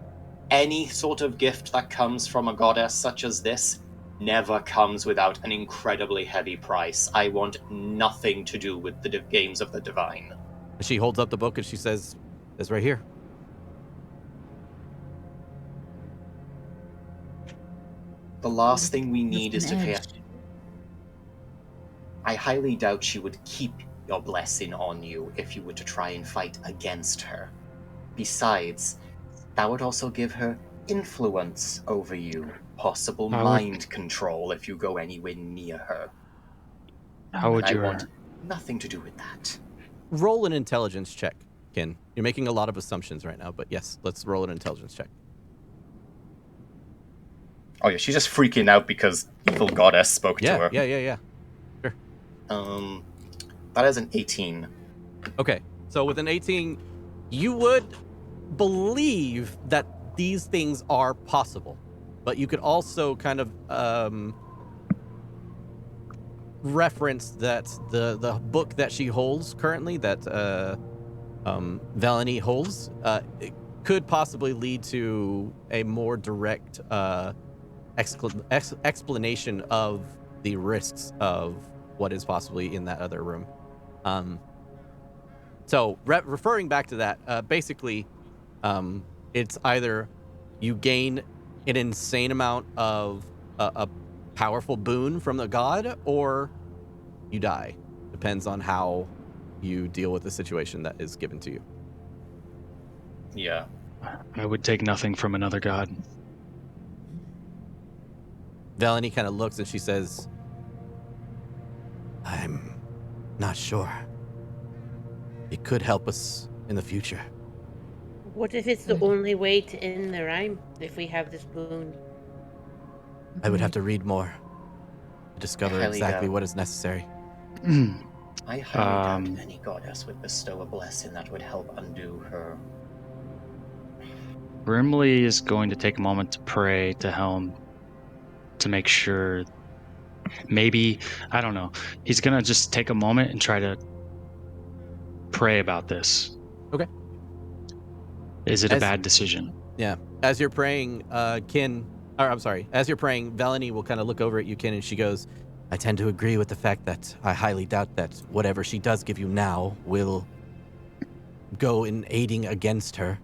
Any sort of gift that comes from a goddess such as this never comes without an incredibly heavy price. I want nothing to do with the games of the divine. She holds up the book and she says, "It's right here." The last thing we need is With to an pay. edge. I highly doubt she would keep your blessing on you if you were to try and fight against her. Besides, that would also give her influence over you, possible How would- mind control if you go anywhere near her. How would And I your want nothing to do with that. Roll an intelligence check, Kin. You're making a lot of assumptions right now, but yes, let's roll an intelligence check. Oh yeah, she's just freaking out because evil goddess spoke to her. Yeah. That is an 18. Okay, so with an 18, you would believe that these things are possible, but you could also kind of reference that the book that she holds currently, that Villainy holds, it could possibly lead to a more direct explanation of the risks of what is possibly in that other room. So referring back to that, basically, it's either you gain an insane amount of a powerful boon from the god, or you die. Depends on how you deal with the situation that is given to you. Yeah. I would take nothing from another god. Villainy kind of looks and she says, "I'm not sure. It could help us in the future." What if it's the only way to end the rhyme? If we have this boon, I would have to read more to discover Highly exactly doubt. what is necessary. I highly Um, doubt any goddess would bestow a blessing that would help undo her. Brimley is going to take a moment to pray to Helm to make sure. Maybe, I don't know. He's going to just take a moment and try to pray about this. Okay. Is it a As- bad decision? Yeah. As you're praying, as you're praying, Villainy will kind of look over at you, Kin, and she goes, "I tend to agree with the fact that I highly doubt that whatever she does give you now will go in aiding against her.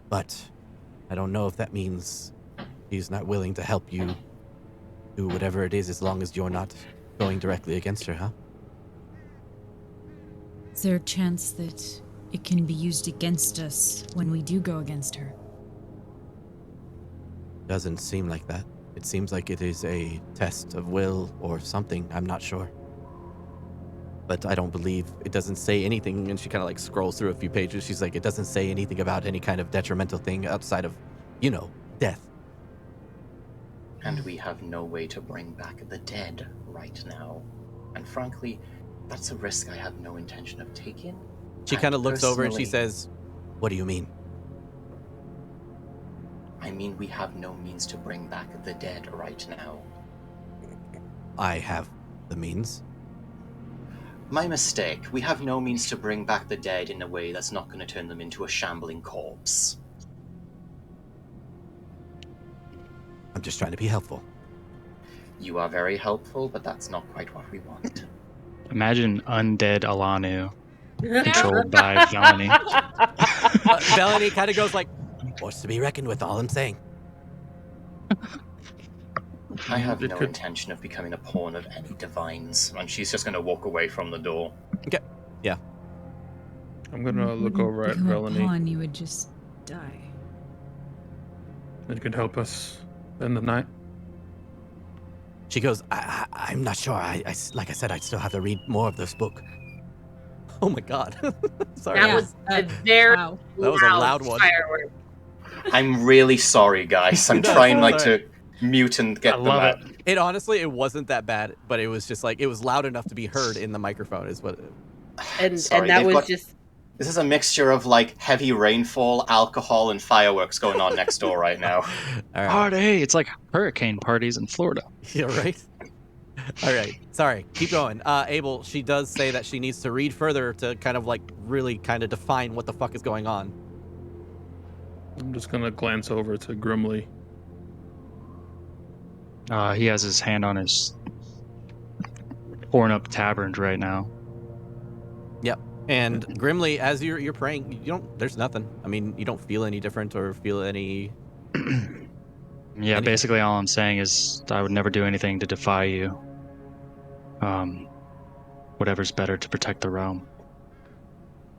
But I don't know if that means he's not willing to help you do whatever it is, as long as you're not going directly against her, huh?" Is there a chance that it can be used against us when we do go against her? Doesn't seem like that. It seems like it is a test of will or something. I'm not sure. But I don't believe it doesn't say anything. And she kind of like scrolls through a few pages. She's like, it doesn't say anything about any kind of detrimental thing outside of, death. And we have no way to bring back the dead right now. And frankly, that's a risk I have no intention of taking. She kind of looks over and she says, what do you mean? I mean, we have no means to bring back the dead right now. I have the means. My mistake. We have no means to bring back the dead in a way that's not going to turn them into a shambling corpse. I'm just trying to be helpful. You are very helpful, but that's not quite what we want. Imagine undead Alanu controlled by Felony. Felony kind of goes like, force to be reckoned with, all I'm saying. I have no intention of becoming a pawn of any divines, and she's just going to walk away from the door. Okay. Yeah. I'm going to look over at Felony. Pawn, you would just die. It could help us in the night. She goes, I'm not sure. Like I said, I still have to read more of this book. Oh my god. Sorry. That was a very Wow. That was a loud one. firework. I'm really sorry, guys. I'm trying to mute and get them out. It honestly, it wasn't that bad, but it was just like, it was loud enough to be heard in the microphone is what Sorry, that was this is a mixture of like heavy rainfall, alcohol, and fireworks going on next door right now. All right. Party! It's like hurricane parties in Florida. Yeah, right? All right. Sorry. Keep going. Abel, she does say that she needs to read further to kind of like really kind of define what the fuck is going on. I'm just going to glance over to Grimly. He has his hand on his torn up tabard right now. Yep. And Grimly, as you're praying, there's nothing. I mean, you don't feel any different or feel any... Yeah, basically all I'm saying is I would never do anything to defy you. Whatever's better to protect the realm.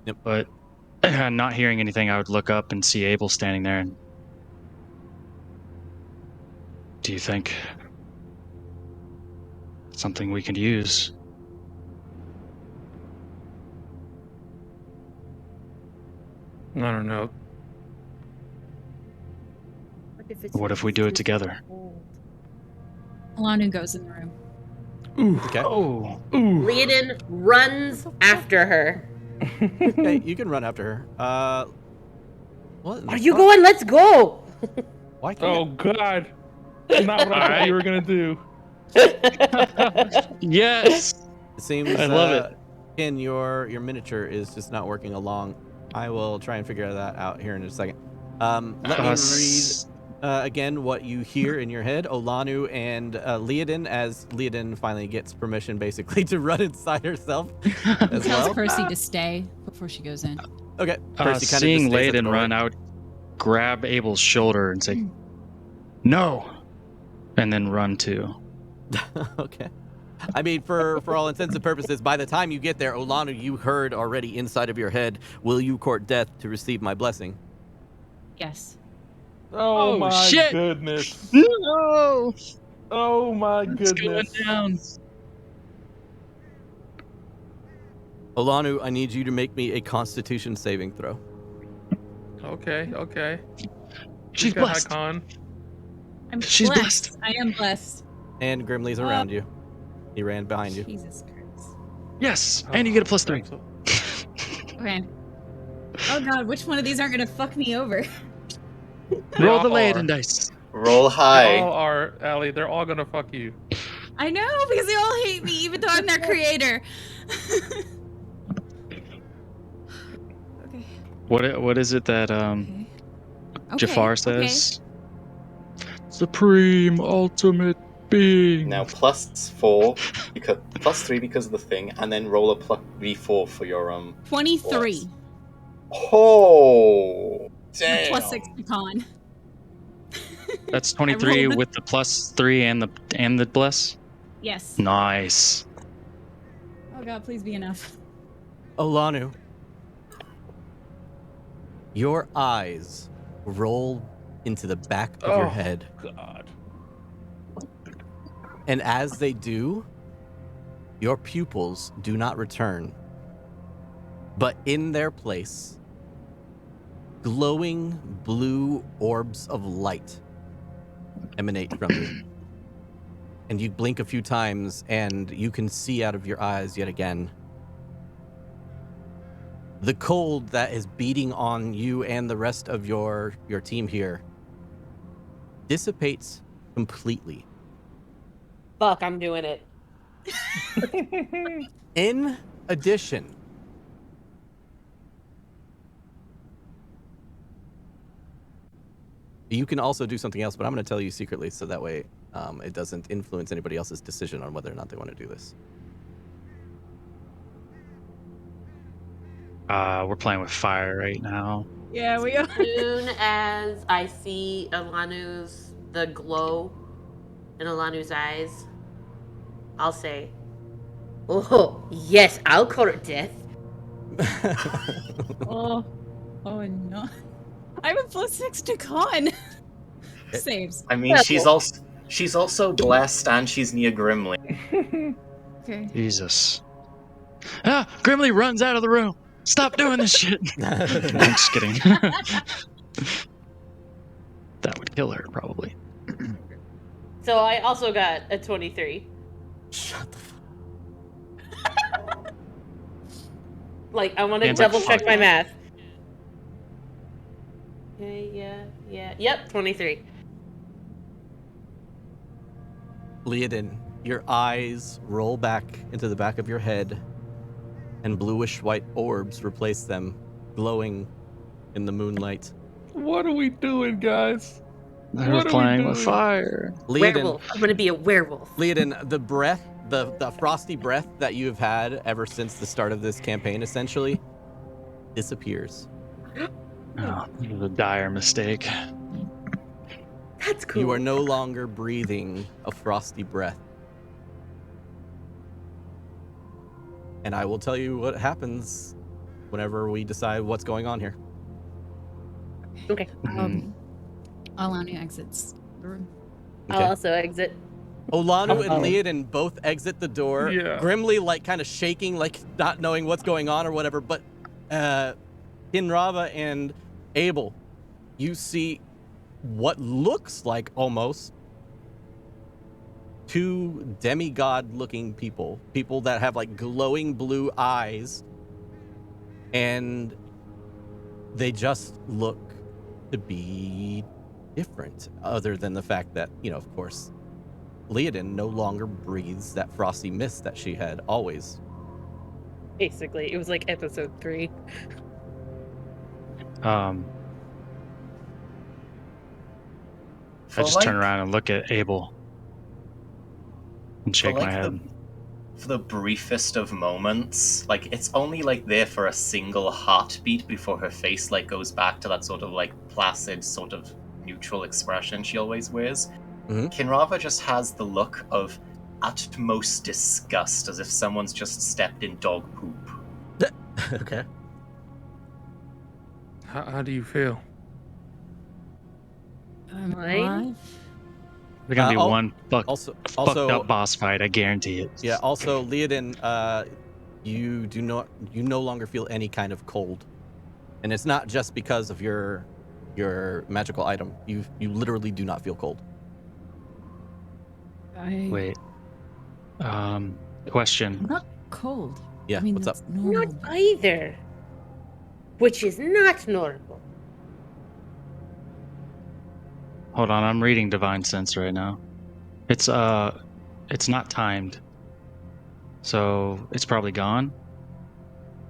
Yep. But not hearing anything, I would look up and see Abel standing there. And do you think something we could use? I don't know. What if we do it together? Alanu goes in the room. Ooh. Okay. Oh. Ooh. Leodin runs after her. Hey, you can run after her. What? Are you going? Let's go. Why can't Oh, God. That's not what I thought you were going to do. Yes! It seems I love it. Ken, your miniature is just not working along. I will try and figure that out here in a second. Let me read again what you hear in your head. Olanu and Leodin, as Leodin finally gets permission basically to run inside herself as Tells well. Percy to stay before she goes in. Okay. Percy kinda seeing just stays at the Leodin door. run, I would grab Abel's shoulder and say, no! And then run too. Okay. I mean, for all intents and purposes, by the time you get there, Olanu, you heard already inside of your head, will you court death to receive my blessing? Yes. Oh my shit. goodness. No! Oh my It's going goodness. down. Olanu, I need you to make me a Constitution saving throw. Okay. She's Got blessed. Icon. She's blessed. I am blessed. And Grimly's around you. He ran behind you. Jesus Christ. Yes, and you get a +3. Okay. Oh God, which one of these aren't gonna fuck me over? Roll the all Leodin are. dice. Roll They high. all are, Allie. They're all going to fuck you. I know, because they all hate me, even though I'm their creator. Okay. What is it that Okay. Jafar Okay. says? Supreme ultimate being. Now +4 because +3 because of the thing, and then roll a +V4 for your 23. Oh, damn. Plus 6 to con. That's I 23 rolled a- with the +3 and the bless. Yes. Nice. Oh God, please be enough. Olanu, your eyes roll into the back of your head. God. And as they do, your pupils do not return, but in their place, glowing blue orbs of light emanate from you. And you blink a few times, and you can see out of your eyes yet again. The cold that is beating on you and the rest of your team here dissipates completely. Fuck, I'm doing it. In addition, you can also do something else, but I'm going to tell you secretly so that way it doesn't influence anybody else's decision on whether or not they want to do this. We're playing with fire right now. Yeah, we are. As soon as I see the glow in Alanu's eyes, I'll say, "Oh, yes, I'll call it death." Oh no. I have a +6 to con. Saves. I mean, she's also blessed and she's near Grimly. Okay. Jesus. Ah! Grimly runs out of the room. Stop doing this shit. No, I'm just kidding. That would kill her, probably. So I also got a 23. Shut the fuck. Like, I want to Hands like double check fuck. my math. Okay, yeah. Yep, 23. Leodin, your eyes roll back into the back of your head, and bluish-white orbs replace them, glowing in the moonlight. What are we doing, guys? They're What are we playing with doing? fire. Leodin, Werewolf. I'm gonna be a werewolf. Leodin, the breath, the frosty breath that you've had ever since the start of this campaign, essentially, disappears. Oh, this is a dire mistake. That's cool. You are no longer breathing a frosty breath. And I will tell you what happens whenever we decide what's going on here. Okay. Alani exits the room. I'll also exit. Olanu and Leodin both exit the door, Yeah. grimly, like, kind of shaking, like, not knowing what's going on or whatever. But Kinrava and Abel, you see what looks like almost two demigod-looking people that have, like, glowing blue eyes, and they just look to be different, other than the fact that, you know, of course, Leodin no longer breathes that frosty mist that she had always. Basically, it was like episode 3. I just turn around and look at Abel and shake my head. For the briefest of moments, like, it's only like there for a single heartbeat before her face like goes back to that sort of like placid, sort of neutral expression she always wears. Kinrava just has the look of utmost disgust, as if someone's just stepped in dog poop. Okay. How do you feel? Fine. There's gonna be one fucked up boss fight, I guarantee it. Yeah, also, Leodin, you no longer feel any kind of cold. And it's not just because of your magical item. You literally do not feel cold. Wait. Question. I'm not cold. Yeah, I mean, what's up? that's normal. Not either. Which is not normal. Hold on, I'm reading Divine Sense right now. It's not timed. So it's probably gone.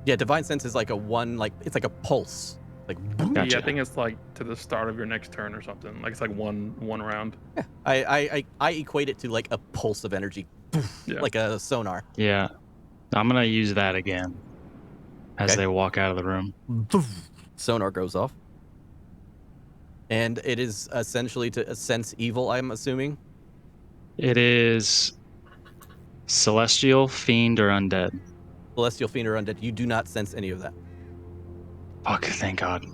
Yeah, Divine Sense is like it's like a pulse. Like, Gotcha. Yeah, I think it's like to the start of your next turn or something. Like it's like one round. yeah, I equate it to like a pulse of energy, Yeah. like a sonar. Yeah. I'm gonna use that again as they walk out of the room. Sonar goes off. And it is essentially to sense evil, I'm assuming. It is celestial, fiend, or undead. Celestial, fiend, or undead. You do not sense any of that. Fuck, thank God.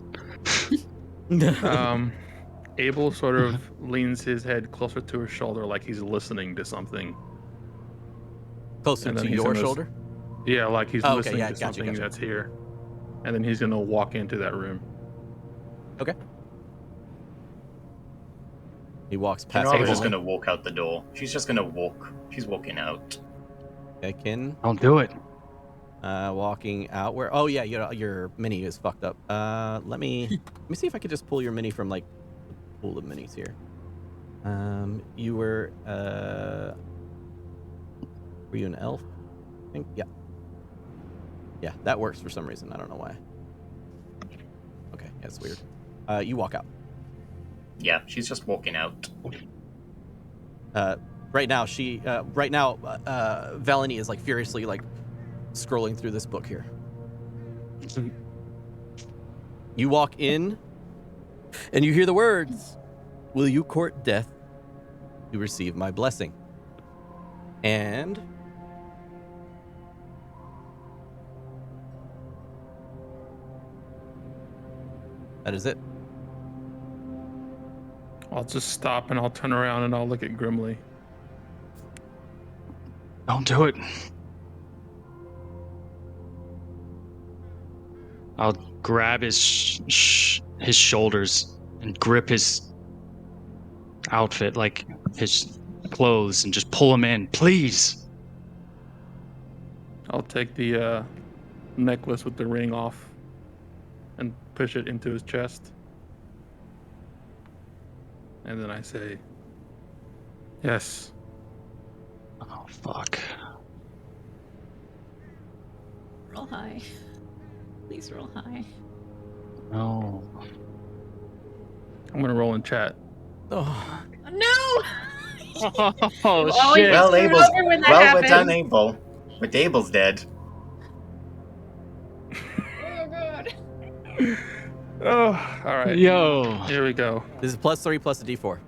Abel sort of leans his head closer to her shoulder like he's listening to something. Closer And then to he's your gonna shoulder? Yeah, like he's Oh, okay, listening yeah, to gotcha, something gotcha. that's here. And then he's gonna walk into that room. Okay. He walks past Kinrara's just Emily. gonna walk out the door. She's just gonna walk. She's walking out. Okay, Kin. Don't do it. Walking out where? Oh yeah, your mini is fucked up. Let me see if I could just pull your mini from like the pool of minis here. You were you an elf? I think yeah, that works for some reason. I don't know why. Okay, that's weird. You walk out. Yeah, she's just walking out. Right now Valenie is like furiously like scrolling through this book here. You walk in and you hear the words, "Will you court death to receive my blessing?" And that is it. I'll just stop and I'll turn around and I'll look at Grimly. Don't do it. I'll grab his shoulders and grip his outfit, like his clothes, and just pull him in, please. I'll take the necklace with the ring off and push it into his chest. And then I say, yes. Oh, fuck. Roll high. Please roll high. No. I'm going to roll in chat. Oh, No! Oh, always shit. Well, screw it Abel's over when that well, we're happens. done, Abel. But Abel's dead. Oh god. Oh, all right. Yo. Here we go. this is +3 plus a D4.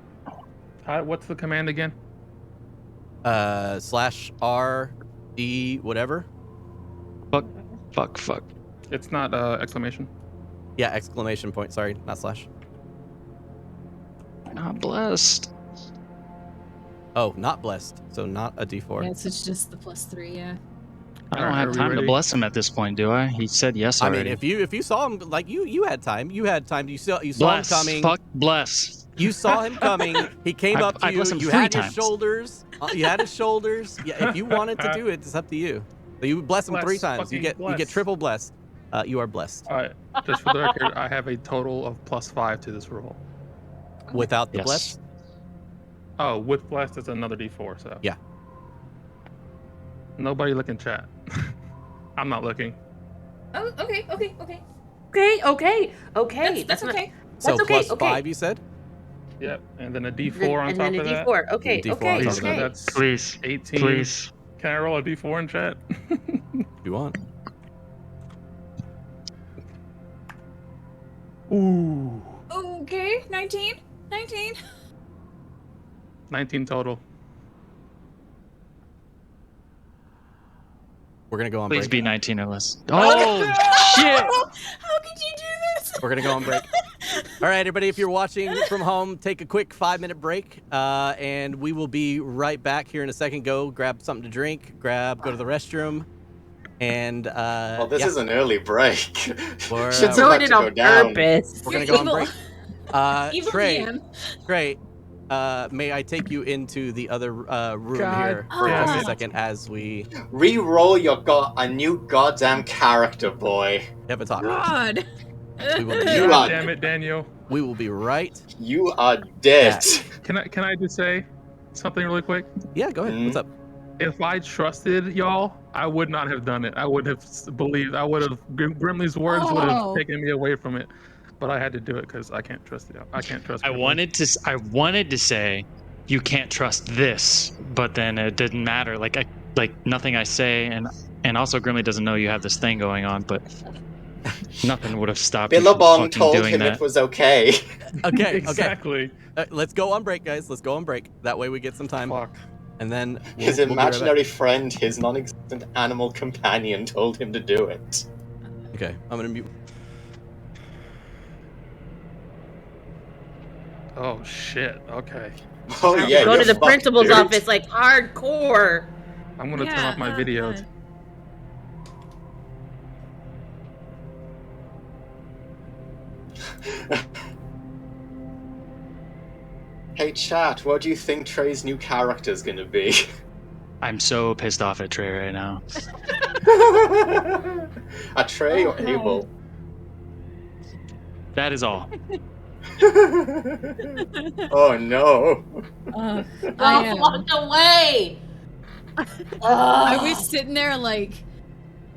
What's the command again? /RD whatever. Fuck. It's not exclamation. Yeah, exclamation point. Sorry, not slash. Not blessed. Oh, not blessed. So not a D4. Yeah, so it's just the +3, yeah. I don't Alright, have are we time to ready? bless him at this point, do I? He said yes I already. mean, if you saw him, like you had time. You had time. You saw bless. him coming. Fuck bless. You saw him coming. He came I- up to I you. blessed him You 3 had his times. shoulders. You had his shoulders. Yeah, if you wanted to do it, it's up to you. So you bless him 3 Bless, times. You fucking get bless. triple blessed. You are blessed. All right. Just for the record, I have a total of +5 to this roll. Without the Yes. bless. Oh, with blessed, it's another D4. So Yeah. Nobody look in chat. I'm not looking. Oh, okay. That's not- okay. So That's okay, +5, okay. you said. Yep. And then a D4 on and top then a of that. D4. Okay, D4 okay, on top of So okay. that's Please. 18. Please. Can I roll a D4 in chat? If you want. Ooh. Okay, 19. 19 total. We're gonna go on Please break. be 19 or less. Oh, shit. How could you do this? We're gonna go on break. All right, everybody, if you're watching from home, take a quick 5-minute break, and we will be right back here in a second. Go grab something to drink, go to the restroom, and Well, this yeah, is an early break. We're, Shit's uh, about Doing to it go on down. purpose. we're gonna go on Evil. break. Evil Trey, DM. may I take you into the other room God here for damn just a it. second as we Re-roll a new goddamn character, boy. have a talk. God. We will be, You God are- damn it, Daniel. we will be right. You are dead. Can I just say something really quick? Yeah, go ahead. What's up? If I trusted y'all, I would not have done it. I would have believed. I would have. Grimly's words would have Oh. taken me away from it. But I had to do it because I can't trust y'all. I can't trust. I Grimly. wanted to say you can't trust this, but then it didn't matter. Like nothing I say, and also Grimly doesn't know you have this thing going on, but nothing would have stopped you from Billabong fucking told doing him that. it was okay. Okay, Exactly. let's go on break, guys. Let's go on break. That way we get some time, Fuck. and then His we'll be right back. imaginary friend, his non-existent animal companion, told him to do it. Okay, I'm gonna mute. Oh shit. Okay. Oh yeah, Go to you're the fucked, principal's dude. office like hardcore. I'm gonna turn off my videos. Hey chat, what do you think Trey's new character's gonna be? I'm so pissed off at Trey right now. A Trey or Abel? That is all. Oh no. I walked away. I was sitting there like,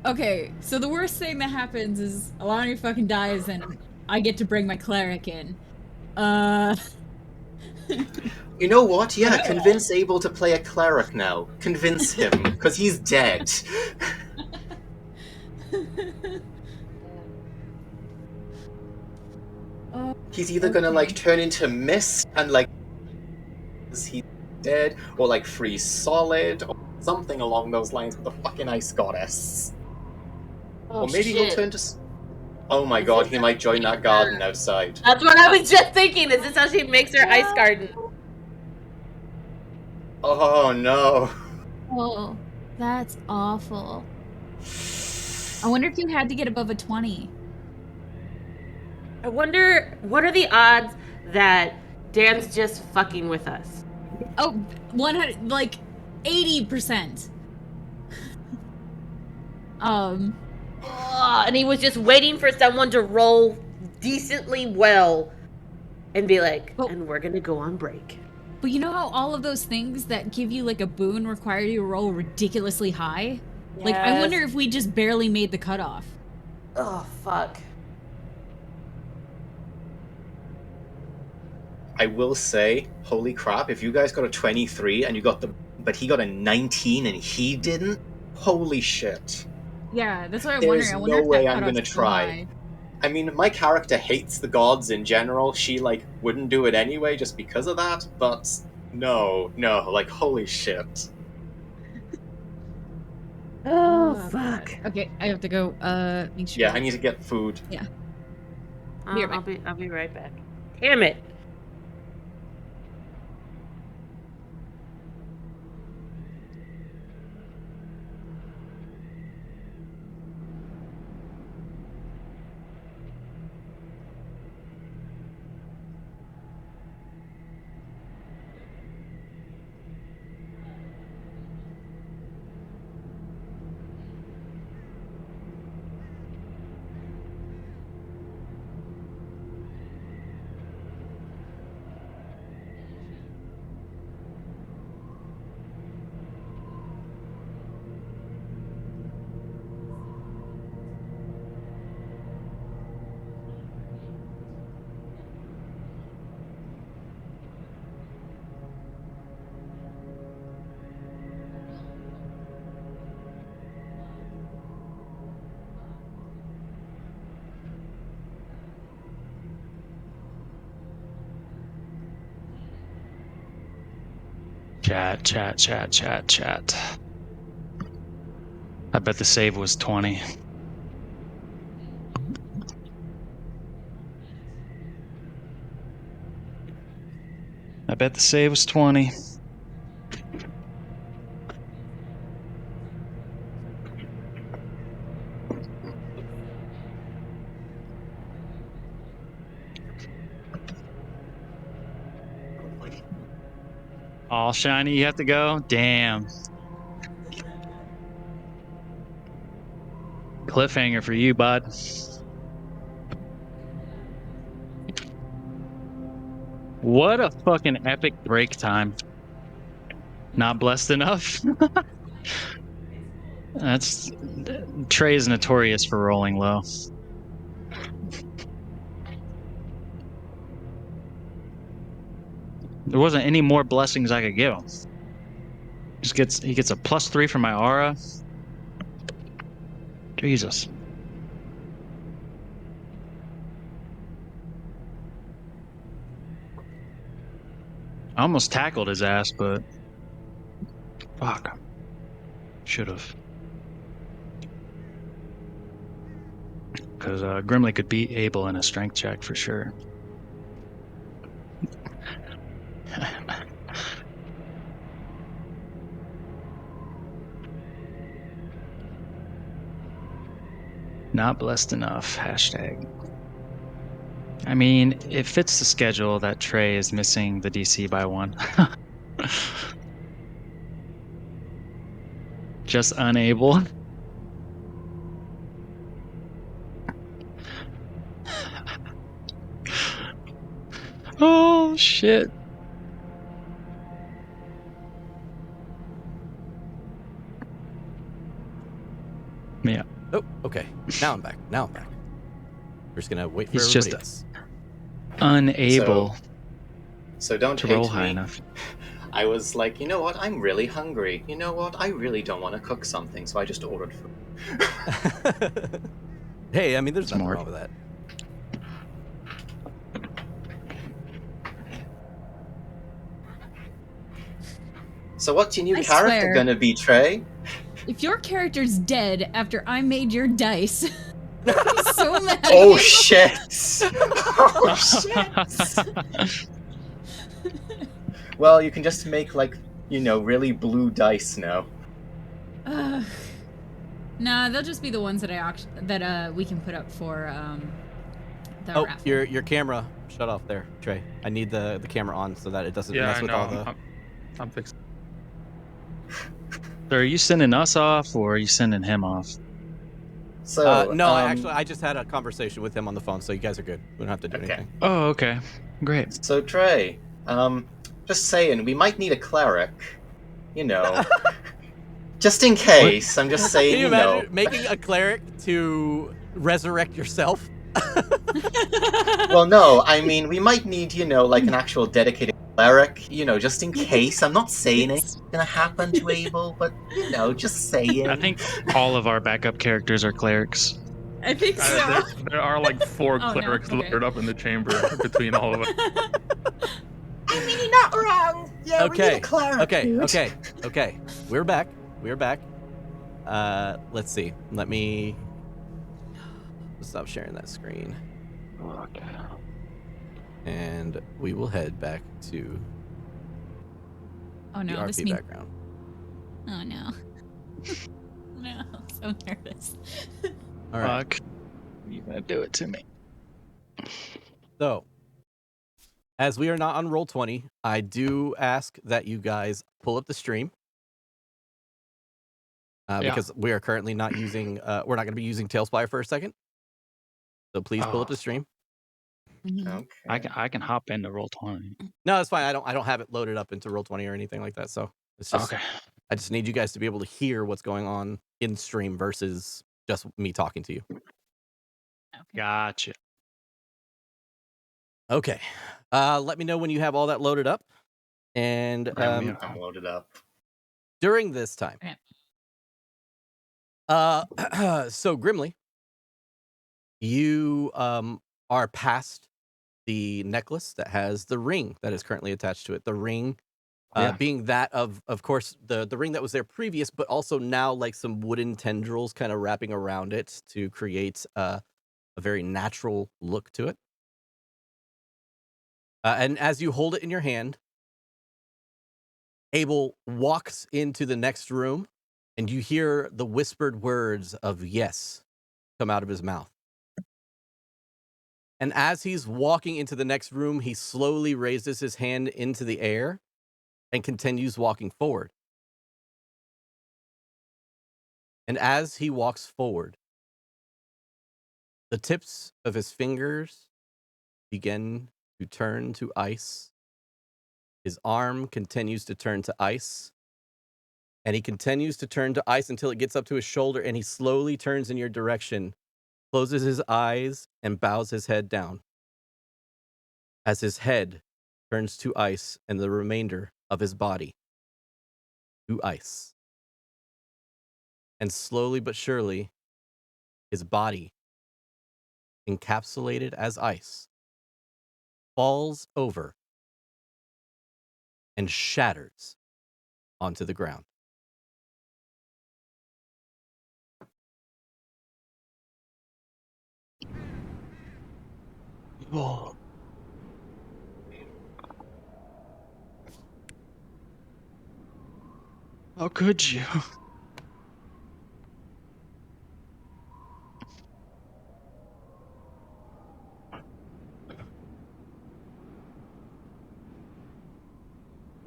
okay, so the worst thing that happens is Alani fucking dies and I get to bring my cleric in. You know what? Yeah, convince Abel to play a cleric now. Convince him, because he's dead. He's either gonna like turn into mist and like he's dead, or like freeze solid, or something along those lines with the fucking ice goddess. Or maybe he'll turn to. Oh my god, he might join that garden outside. That's what I was just thinking. Is this how she makes her ice garden? Oh no. Oh, that's awful. I wonder if you had to get above a 20. I wonder, what are the odds that Dan's just fucking with us? Oh, 100, like 80%. And he was just waiting for someone to roll decently well and be like, and we're gonna go on break. But you know how all of those things that give you like a boon require you to roll ridiculously high? Yes. Like, I wonder if we just barely made the cutoff. Oh, fuck. I will say, holy crap, if you guys got a 23 and you got but he got a 19 and he didn't, holy shit. Yeah, that's what I'm wondering. I wonder no if way that I'm gonna try. High. I mean, my character hates the gods in general. She, like, wouldn't do it anyway just because of that, but no, like, holy shit. Oh, fuck. Okay, I have to go, make sure. Yeah, I need to get food. Yeah. I'll be right back. Damn it. Chat. I bet the save was 20. I bet the save was 20. All shiny, you have to go? Damn. Cliffhanger for you, bud. What a fucking epic break time. Not blessed enough? That's... Trey is notorious for rolling low. There wasn't any more blessings I could give him. He gets a +3 from my aura. Jesus. I almost tackled his ass, but fuck. Should have. Because Grimly could beat Abel in a strength check for sure. Not blessed enough. Hashtag. I mean, it fits the schedule that Trey is missing the DC by 1. Just unable. Oh, shit. Yeah. Oh, okay. Now I'm back. We're just gonna wait for He's everybody just else. Unable So don't to hate roll me. high enough. I was like, you know what? I'm really hungry. You know what? I really don't want to cook something, so I just ordered food. Hey, I mean, there's nothing Smart. wrong with that. So what's your new I character swear. gonna be, Trey? If your character's dead after I made your dice, I'm so mad. at Oh you. shit! Oh shit! Well, you can just make like, really blue dice now. Nah, they'll just be the ones that we can put up for the Oh, raffle. your camera shut off there, Trey. I need the camera on so that it doesn't Yeah, mess I with know. all the. I'm fixing. So are you sending us off or are you sending him off? So No, I just had a conversation with him on the phone, so you guys are good. We don't have to do anything. Oh, okay. Great. So Trey, just saying, we might need a cleric. Just in case. I'm just saying, Can you imagine making a cleric to resurrect yourself? Well, no, I mean, we might need, like an actual dedicated cleric, just in case. I'm not saying it's gonna happen to Abel, but, just saying. I think all of our backup characters are clerics. I think so. There are like 4 Oh, no. clerics Okay. layered up in the chamber between all of us. I mean, you're not wrong. Yeah, we need a cleric. Okay. We're back. Let's see. Let me stop sharing that screen. Okay. And we will head back to Oh no, the this RP means. background. Oh no. No, I'm so nervous. All right. Fuck. You're gonna do it to me. So, as we are not on Roll20, I do ask that you guys pull up the stream. Because we are currently not using, we're not going to be using Tailspire for a second. So please pull up the stream. Okay. I can hop into Roll20. No, it's fine. I don't have it loaded up into Roll20 or anything like that. So it's just, Okay. I just need you guys to be able to hear what's going on in stream versus just me talking to you. Okay. Gotcha. Okay. Let me know when you have all that loaded up. And I'm loaded up. during this time, Okay. so Grimly, you are past the necklace that has the ring that is currently attached to it. The ring being that of course, the ring that was there previous, but also now like some wooden tendrils kind of wrapping around it to create a very natural look to it. And as you hold it in your hand, Abel walks into the next room, and you hear the whispered words of yes come out of his mouth. And as he's walking into the next room, he slowly raises his hand into the air and continues walking forward. And as he walks forward, the tips of his fingers begin to turn to ice. His arm continues to turn to ice. And he continues to turn to ice until it gets up to his shoulder, and he slowly turns in your direction, closes his eyes, and bows his head down. As his head turns to ice and the remainder of his body to ice. And slowly but surely, his body, encapsulated as ice, falls over and shatters onto the ground. Whoa. How could you?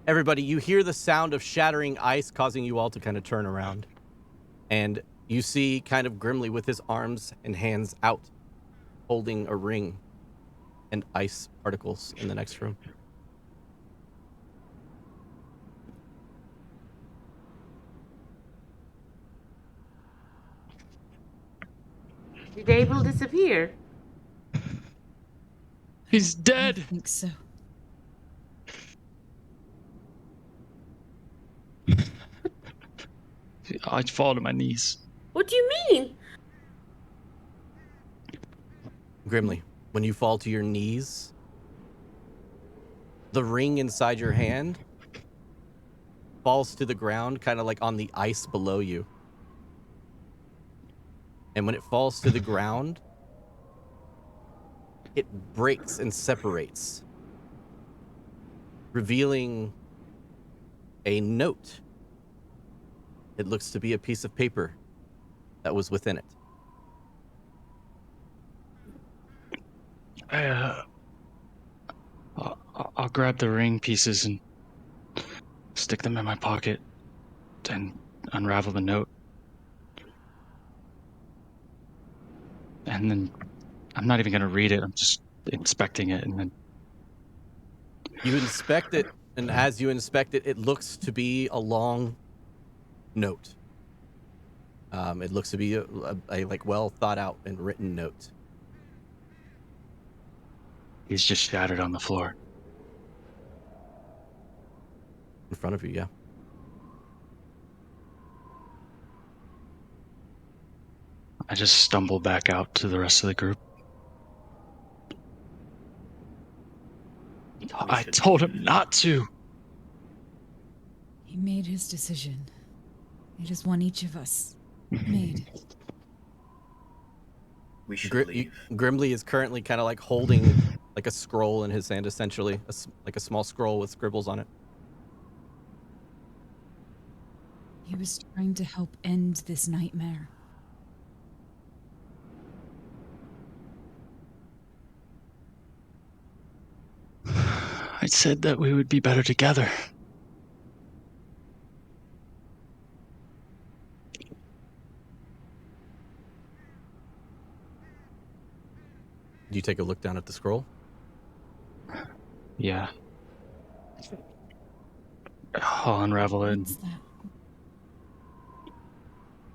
everybody, you hear the sound of shattering ice, causing you all to kind of turn around. And you see kind of Grimly with his arms and hands out, holding a ring and ice particles in the next room. Did Abel disappear? He's dead. I think so. I'd fall to my knees. What do you mean? Grimly, when you fall to your knees, the ring inside your hand falls to the ground, kind of like on the ice below you. And when it falls to the ground, it breaks and separates, revealing a note. It looks to be a piece of paper that was within it. I'll grab the ring pieces and stick them in my pocket and unravel the note. And then I'm not even going to read it. I'm just inspecting it. And then you inspect it, and as you inspect it, it looks to be a long note. It looks to be a like well thought out and written note. He's just shattered on the floor. In front of you, yeah. I just stumble back out to the rest of the group. I told him not to. He made his decision. It is one each of us made. We should leave. Grimly is currently kind of like holding like a scroll in his hand, essentially, like a small scroll with scribbles on it. He was trying to help end this nightmare. I said that we would be better together. Do you take a look down at the scroll? Yeah. I'll unravel it. What's that?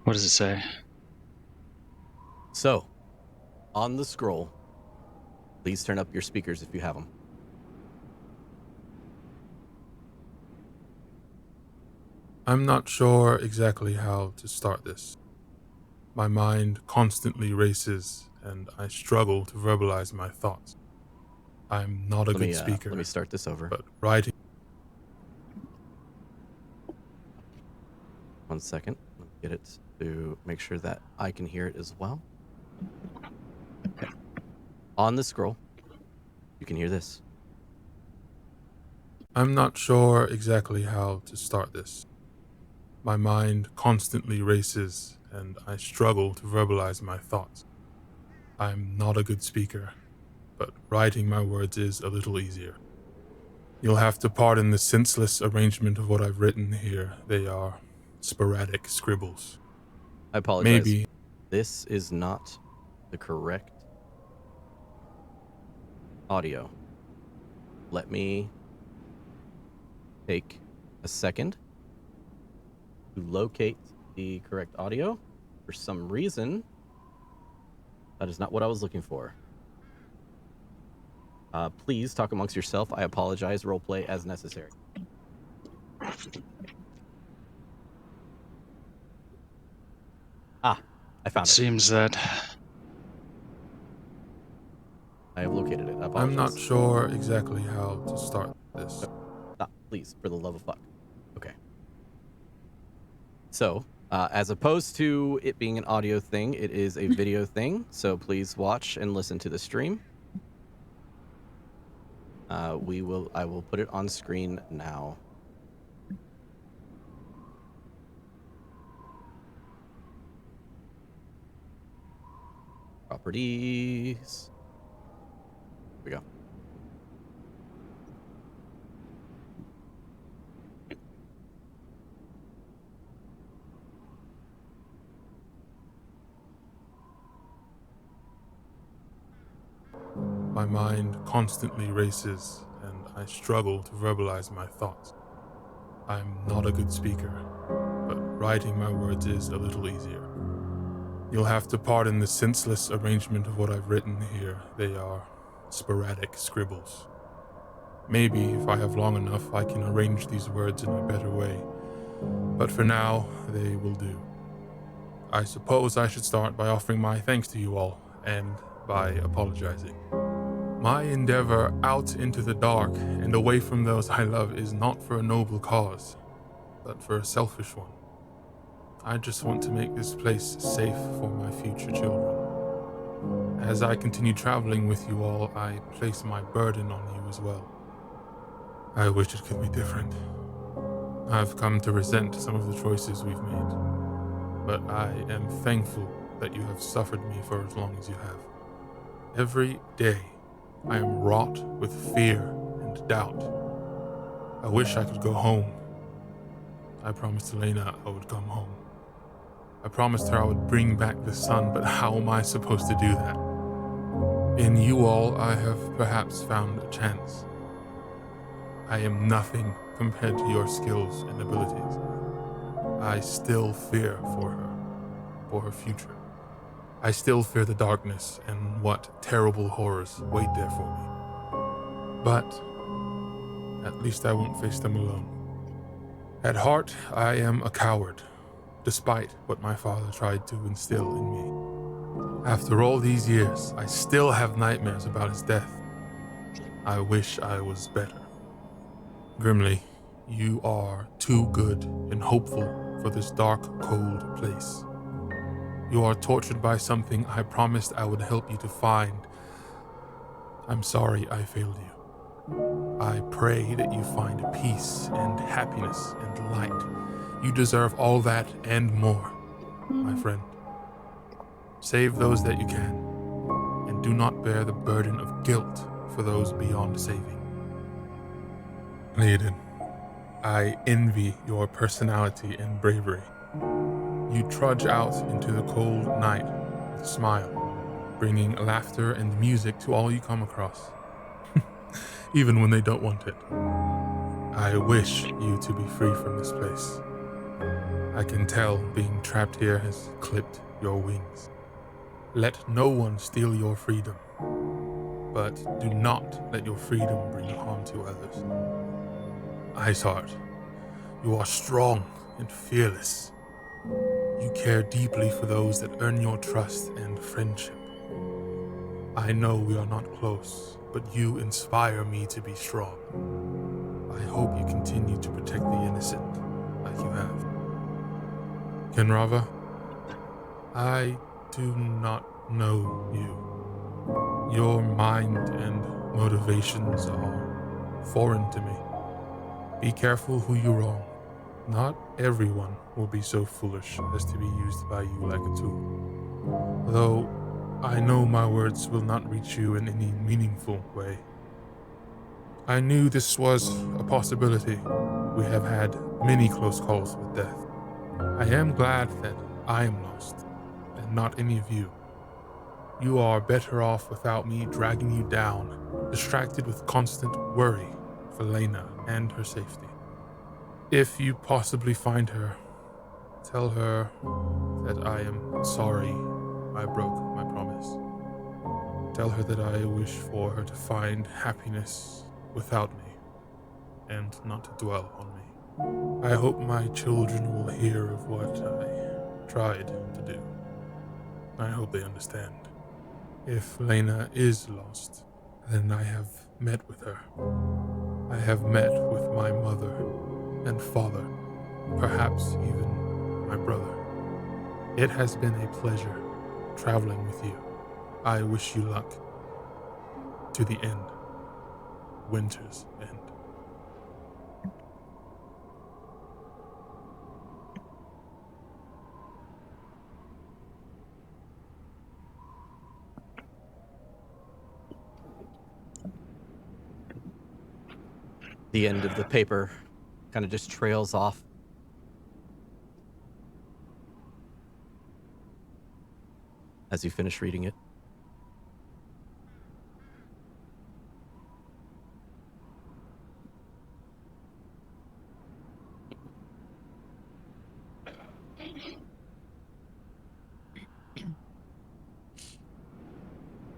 What does it say? So, on the scroll, please turn up your speakers if you have them. I'm not sure exactly how to start this. My mind constantly races, and I struggle to verbalize my thoughts. I'm not a good speaker. Let me start this over. But writing... One second. Let me get it to make sure that I can hear it as well. Okay. On the scroll, you can hear this. I'm not sure exactly how to start this. My mind constantly races, and I struggle to verbalize my thoughts. I'm not a good speaker, but writing my words is a little easier. You'll have to pardon the senseless arrangement of what I've written here. They are sporadic scribbles. I apologize. Maybe. This is not the correct audio. Let me take a second to locate the correct audio. For some reason, that is not what I was looking for. Please talk amongst yourself. I apologize. Roleplay as necessary. I found it. Seems that I have located it. I apologize. I'm not sure exactly how to start this. Stop, please, for the love of fuck. Okay. So, as opposed to it being an audio thing, it is a video thing. So please watch and listen to the stream. I will put it on screen now. Properties. Here we go. My mind constantly races, and I struggle to verbalize my thoughts. I'm not a good speaker, but writing my words is a little easier. You'll have to pardon the senseless arrangement of what I've written here. They are sporadic scribbles. Maybe, if I have long enough, I can arrange these words in a better way. But for now, they will do. I suppose I should start by offering my thanks to you all, and by apologizing. My endeavor out into the dark and away from those I love is not for a noble cause, but for a selfish one. I just want to make this place safe for my future children. As I continue traveling with you all, I place my burden on you as well. I wish it could be different. I've come to resent some of the choices we've made, but I am thankful that you have suffered me for as long as you have. Every day, I am wrought with fear and doubt. I wish I could go home. I promised Elena I would come home. I promised her I would bring back the sun, but how am I supposed to do that? In you all, I have perhaps found a chance. I am nothing compared to your skills and abilities. I still fear for her future. I still fear the darkness and what terrible horrors wait there for me. But at least I won't face them alone. At heart, I am a coward, despite what my father tried to instill in me. After all these years, I still have nightmares about his death. I wish I was better. Grimly, you are too good and hopeful for this dark, cold place. You are tortured by something I promised I would help you to find. I'm sorry I failed you. I pray that you find peace and happiness and light. You deserve all that and more, my friend. Save those that you can, and do not bear the burden of guilt for those beyond saving. Leiden, I envy your personality and bravery. You trudge out into the cold night with a smile, bringing laughter and music to all you come across, even when they don't want it. I wish you to be free from this place. I can tell being trapped here has clipped your wings. Let no one steal your freedom, but do not let your freedom bring harm to others. Iceheart, you are strong and fearless. You care deeply for those that earn your trust and friendship. I know we are not close, but you inspire me to be strong. I hope you continue to protect the innocent like you have. Kenrava, I do not know you. Your mind and motivations are foreign to me. Be careful who you wrong. Not everyone will be so foolish as to be used by you like a tool. Though I know my words will not reach you in any meaningful way. I knew this was a possibility. We have had many close calls with death. I am glad that I am lost, and not any of you. You are better off without me dragging you down, distracted with constant worry for Lena and her safety. If you possibly find her, tell her that I am sorry I broke my promise. Tell her that I wish for her to find happiness without me, and not to dwell on me. I hope my children will hear of what I tried to do. I hope they understand. If Lena is lost, then I have met with her. I have met with my mother and father, perhaps even my brother. It has been a pleasure traveling with you. I wish you luck. To the end. Winter's end. The end of the paper kind of just trails off. As you finish reading it.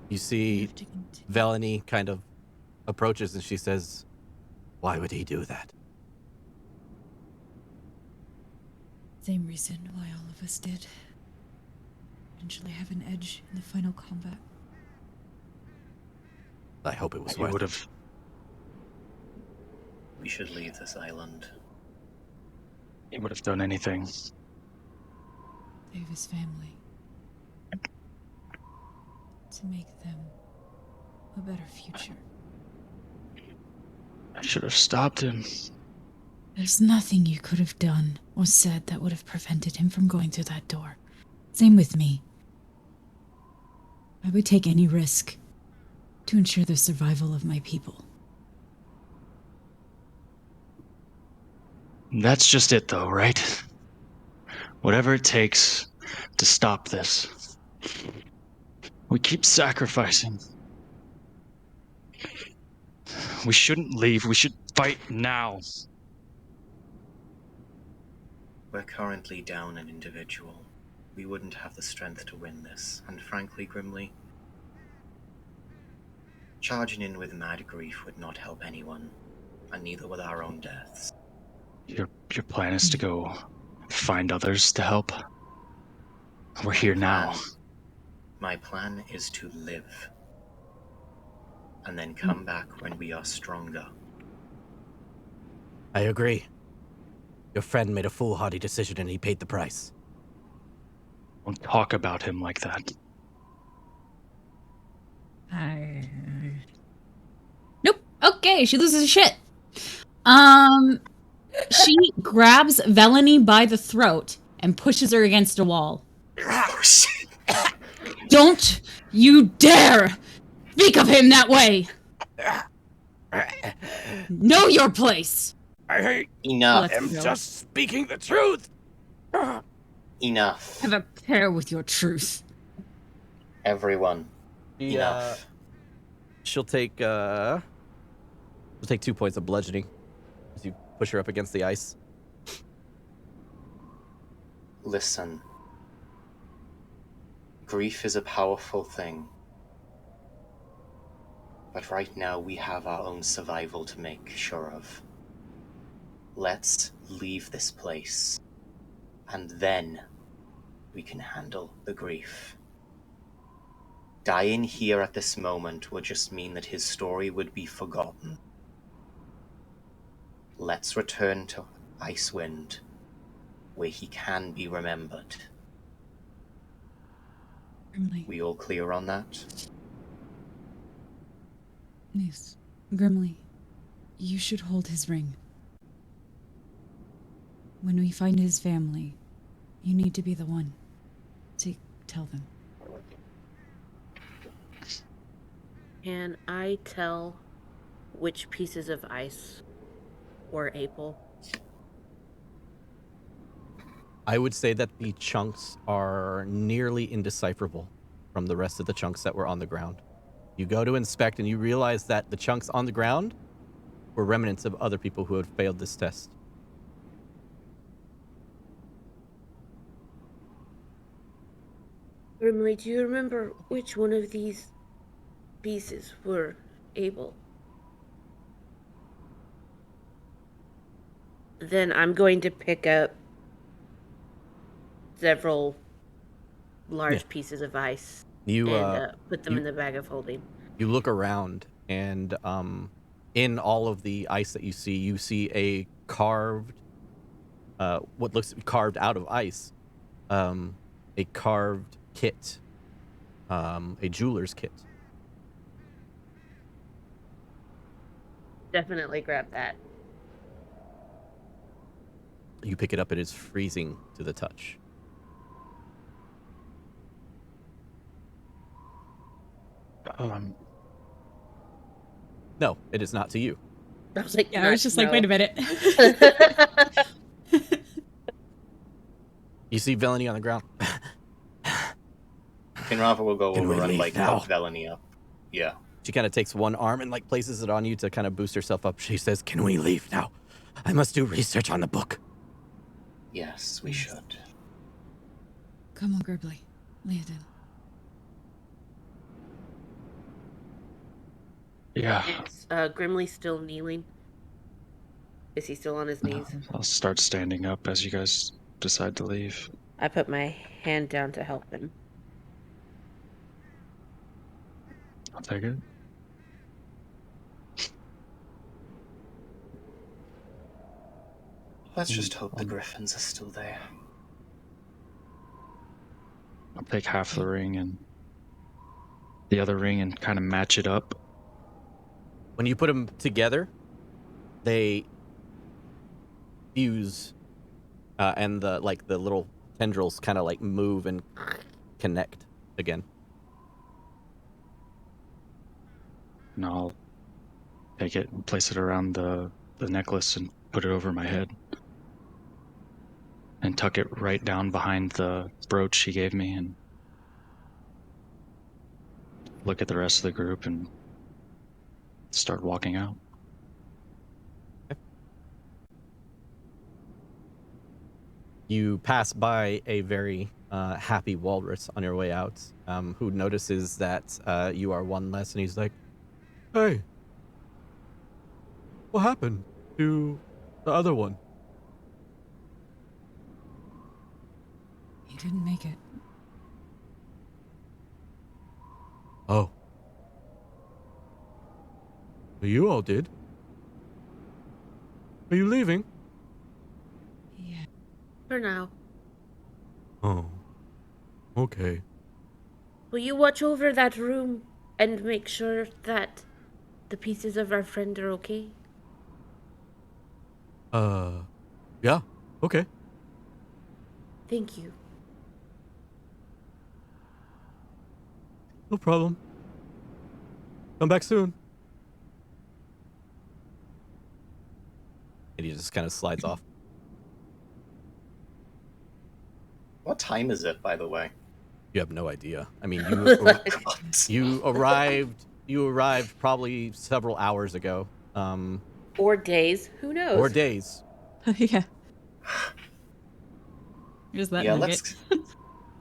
You see Velany kind of approaches and she says, "Why would he do that?" Same reason why all of us did. Potentially have an edge in the final combat. I hope it was He worth would it. have. We should leave this island. He would have done anything. Save his family. To make them a better future. I should have stopped him. There's nothing you could have done or said that would have prevented him from going through that door. Same with me. I would take any risk to ensure the survival of my people. That's just it, though, right? Whatever it takes to stop this. We keep sacrificing. We shouldn't leave. We should fight now. We're currently down an individual. We wouldn't have the strength to win this, and frankly, Grimly, charging in with mad grief would not help anyone, and neither would our own deaths. Your plan is to go find others to help? We're here now. My plan is to live, and then come back when we are stronger. I agree. Your friend made a foolhardy decision and he paid the price. Don't talk about him like that. Nope. Okay, she loses shit. She grabs Velany by the throat and pushes her against a wall. Don't you dare speak of him that way! Know your place! Enough. I'm just speaking the truth! Enough. Have a care with your truth. Everyone. Yeah. Enough. She'll take 2 points of bludgeoning as you push her up against the ice. Listen. Grief is a powerful thing. But right now we have our own survival to make sure of. Let's leave this place. And then we can handle the grief. Dying here at this moment would just mean that his story would be forgotten. Let's return to Icewind, where he can be remembered. Grimly. We all clear on that? Yes. Grimly, you should hold his ring. When we find his family, you need to be the one to tell them. Can I tell which pieces of ice were able? I would say that the chunks are nearly indecipherable from the rest of the chunks that were on the ground. You go to inspect and you realize that the chunks on the ground were remnants of other people who had failed this test. Grimly, do you remember which one of these pieces were able? Then I'm going to pick up several large pieces of ice and put them in the bag of holding. You look around and in all of the ice that you see a carved, what looks carved out of ice, a carved kit, a jeweler's kit. Definitely grab that. You pick it up, it is freezing to the touch. No, it is not to you. I was like, I was just like, wait a minute. You see Velany on the ground. Kinrafa will go Can over we and leave like now? help Velany up. Yeah. She kind of takes one arm and like places it on you to kind of boost herself up. She says, "Can we leave now? I must do research on the book." Yes, we should. Come on, Gribbly. Leodil. Yeah. Is Grimly still kneeling? Is he still on his knees? I'll start standing up as you guys decide to leave. I put my hand down to help him. I'll take it. Let's just hope the griffins are still there. I'll take half the ring and the other ring and kind of match it up. When you put them together, they fuse, and the little tendrils kind of like move and connect again. And I'll take it and place it around the necklace and put it over my head. And tuck it right down behind the brooch he gave me and look at the rest of the group and start walking out. You pass by a very happy walrus on your way out, who notices that you are one less, and he's like, "Hey, what happened to the other one?" He didn't make it. Oh. Well, you all did. Are you leaving? Yeah. For now. Oh. Okay. Will you watch over that room and make sure that the pieces of our friend are okay? Yeah. Okay. Thank you. No problem. Come back soon. And he just kind of slides off. What time is it, by the way? You have no idea. I mean, you arrived probably several hours ago. Or days. Who knows? Or days. Yeah. Is that nugget?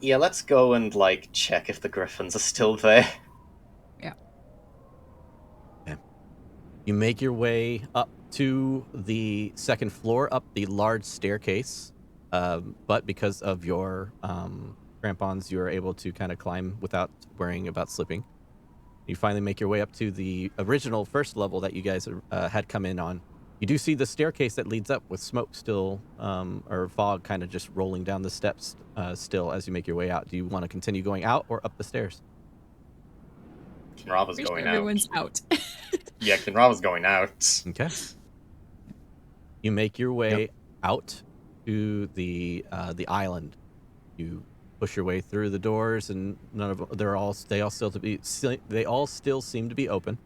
Let's go and check if the griffins are still there. Yeah. Okay. You make your way up to the second floor, up the large staircase. But because of your crampons, you are able to kind of climb without worrying about slipping. You finally make your way up to the original first level that you guys had come in on. You do see the staircase that leads up with smoke still, or fog kind of just rolling down the steps still as you make your way out. Do you want to continue going out or up the stairs? Kinrava's going out. Everyone's out. Yeah, Kinrava's going out. Okay. You make your way out to the island. You push your way through the doors, and they all still seem to be open.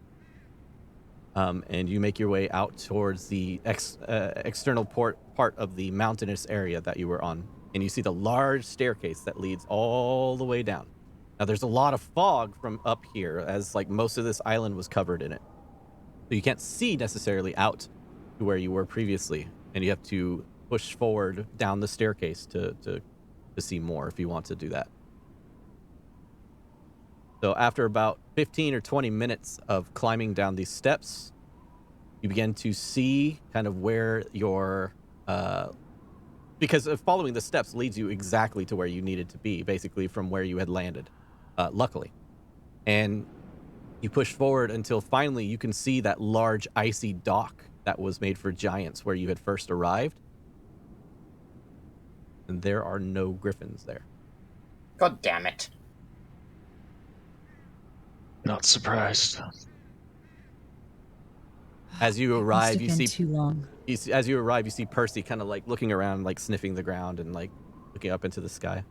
And you make your way out towards the external part of the mountainous area that you were on, and you see the large staircase that leads all the way down. Now, there's a lot of fog from up here, as most of this island was covered in it, so you can't see necessarily out to where you were previously, and you have to push forward down the staircase to see more if you want to do that. So after about 15 or 20 minutes of climbing down these steps, you begin to see kind of where your because following the steps leads you exactly to where you needed to be, basically from where you had landed, luckily. And you push forward until finally you can see that large icy dock that was made for giants where you had first arrived. And there are no griffins there. God damn it. Not surprised. As you arrive, you see too long. As you arrive, you see Percy kind of looking around, sniffing the ground and looking up into the sky.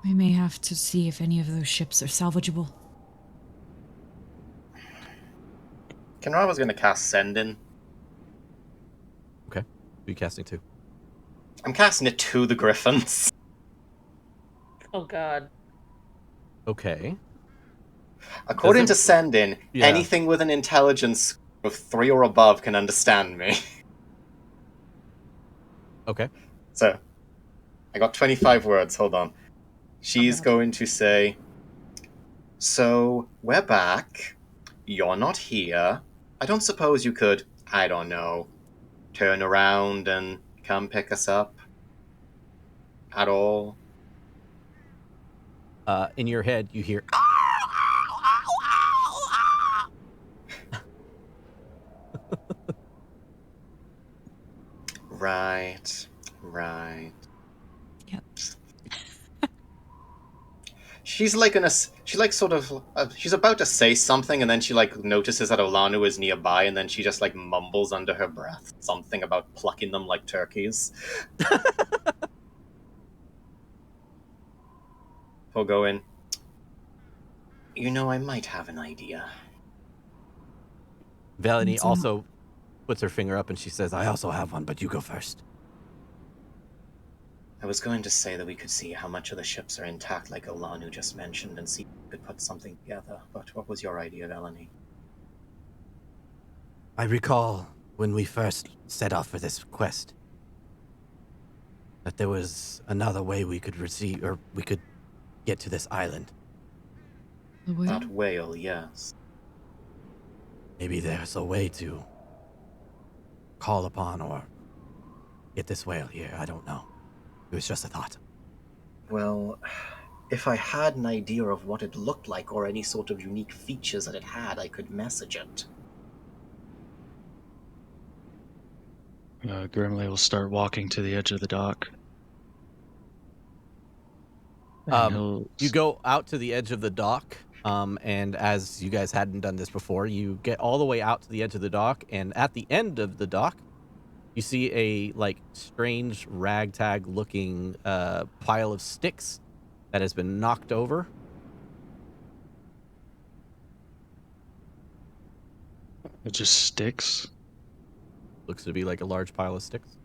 We may have to see if any of those ships are salvageable. Kinrava's going to cast Send In. Okay. Who are you casting to? I'm casting it to the griffins. Oh, God. Okay. According to Send In, anything with an intelligence of 3 or above can understand me. Okay. So, I got 25 words. Hold on. She's going to say, so, we're back. You're not here. I don't suppose you could, I don't know, turn around and come pick us up? At all? In your head, you hear... Right. Yep. She's about to say something, and then she like notices that Olanu is nearby, and then she just like mumbles under her breath something about plucking them like turkeys. He'll go in. You know, I might have an idea. Valenie also puts her finger up and she says, I also have one, but you go first. I was going to say that we could see how much of the ships are intact, like Olanu just mentioned, and see if we could put something together. But what was your idea, Valenie? I recall when we first set off for this quest that there was another way we could get to this island. The whale? That whale, yes. Maybe there's a way to call upon or get this whale here. I don't know. It was just a thought. Well, if I had an idea of what it looked like or any sort of unique features that it had, I could message it. Grimley will start walking to the edge of the dock. You go out to the edge of the dock, and as you guys hadn't done this before, you get all the way out to the edge of the dock, and at the end of the dock, you see a strange ragtag looking pile of sticks that has been knocked over. It just sticks. Looks to be like a large pile of sticks.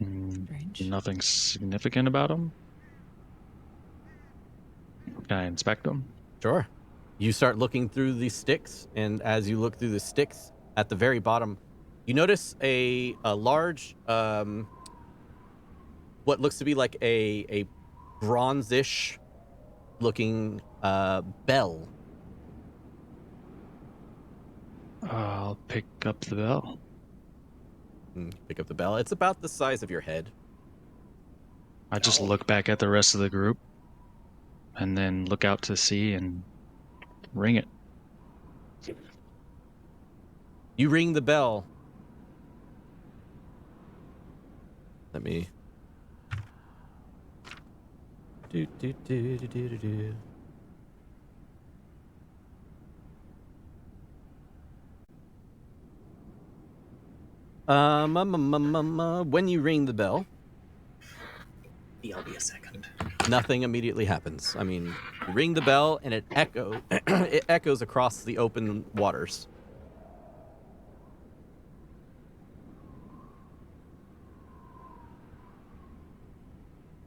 Strange. Nothing significant about them. Can I inspect them? Sure. You start looking through these sticks, and as you look through the sticks, at the very bottom, you notice a large, what looks to be like a bronze-ish looking bell. I'll pick up the bell. Pick up the bell. It's about the size of your head. I just look back at the rest of the group, and then look out to sea and ring it. You ring the bell. Let me... When you ring the bell... I'll be a second. Nothing immediately happens. I mean, you ring the bell and it echoes across the open waters.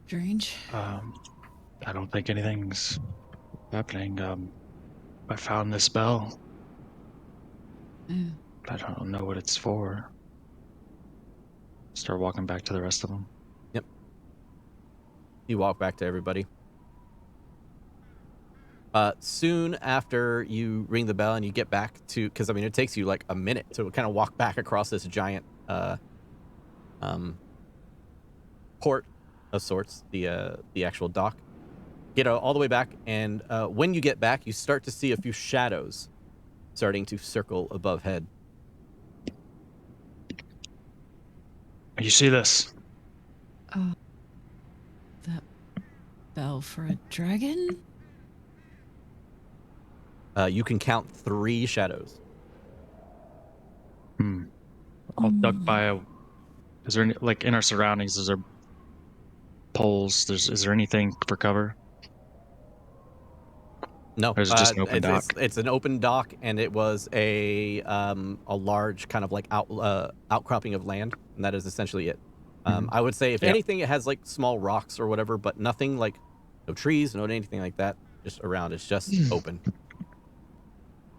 Strange. I don't think anything's happening. I found this bell. Yeah. I don't know what it's for. Start walking back to the rest of them. Yep. You walk back to everybody. Soon after you ring the bell and you get back to, because I mean it takes you like a minute to kind of walk back across this giant port of sorts, the actual dock. Get all the way back, and when you get back, you start to see a few shadows starting to circle above head. You see this? That bell for a dragon? You can count 3 shadows. I'll duck by a... Is there any, like, in our surroundings, is there poles? Is there anything for cover? No. Or is it just an open dock? It's an open dock, and it was a large kind of like outcropping of land, and that is essentially it. I would say, if anything, it has like small rocks or whatever, but nothing like, no trees, no anything like that. Just around, it's just open.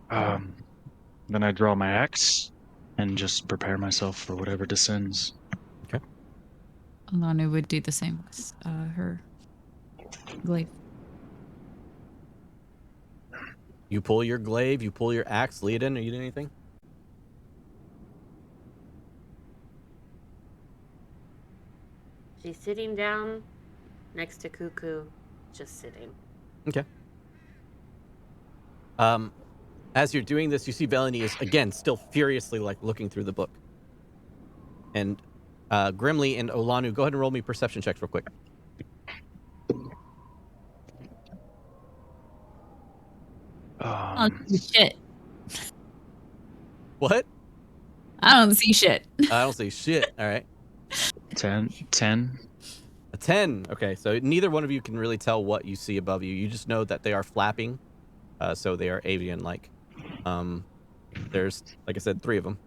Then I draw my axe and just prepare myself for whatever descends. Okay. Alana would do the same with her glaive. You pull your glaive, you pull your axe, Leodin, are you doing anything? She's sitting down next to Cuckoo, just sitting. Okay. As you're doing this, you see Velany is again still furiously like looking through the book. And Grimly and Olanu, go ahead and roll me perception checks real quick. I don't see shit. What? I don't see shit. I don't see shit. All right. 10. A 10. Okay, so neither one of you can really tell what you see above you. You just know that they are flapping, so they are avian-like. There's, like I said, 3 of them.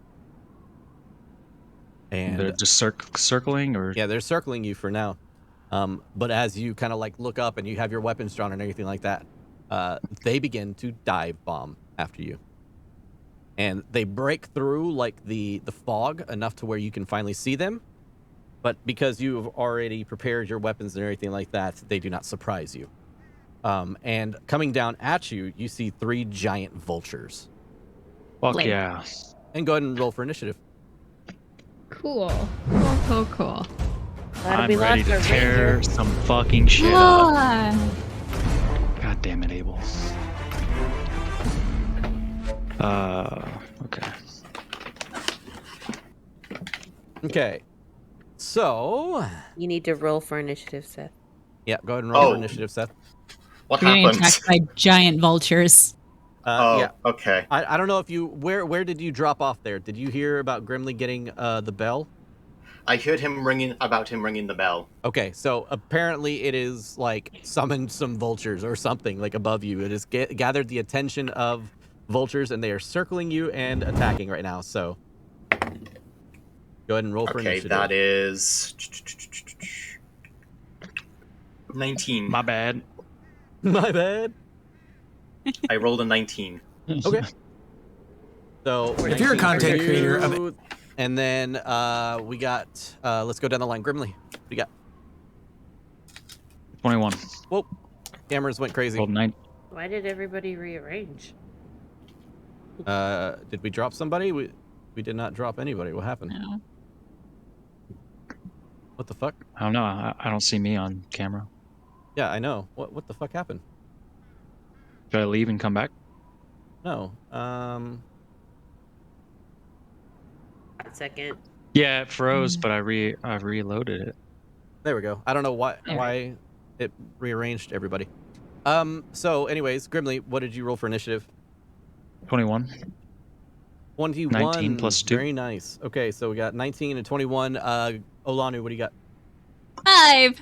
And they're just circling, or yeah, they're circling you for now. But as you kind of like look up and you have your weapons drawn and everything like that, they begin to dive bomb after you. And they break through like the fog enough to where you can finally see them. But because you have already prepared your weapons and everything like that, they do not surprise you. And coming down at you, you see 3 giant vultures. Fuck yeah. And go ahead and roll for initiative. Cool. Cool. I'm ready to tear some fucking shit up. God damn it, Abel. Okay. Okay. So you need to roll for initiative, Seth. Yeah, go ahead and roll for initiative, Seth. What We're getting happened? attacked by giant vultures. Yeah. Okay. I don't know if you where did you drop off there? Did you hear about Grimly getting the bell? I heard him ringing the bell. Okay, so apparently it is like summoned some vultures or something like above you. It has gathered the attention of vultures and they are circling you and attacking right now. So go ahead and roll for initiative. Okay, that is 19. My bad. My bad. I rolled a 19. Okay. So if you're a content creator of it. And then we got let's go down the line. Grimly, we got 21. Whoa, cameras went crazy. Rolled 9. Why did everybody rearrange? Did we drop somebody? We did not drop anybody. What happened? No. What the fuck? I don't know. I don't see me on camera. Yeah, I know. What the fuck happened? Should I leave and come back? No. Second. Yeah, it froze, but I reloaded it. There we go. I don't know why it rearranged everybody. So anyways, Grimly, what did you roll for initiative? 21. 21. 19 plus 2. Very nice. Okay, so we got 19 and 21. Olanu, what do you got? 5.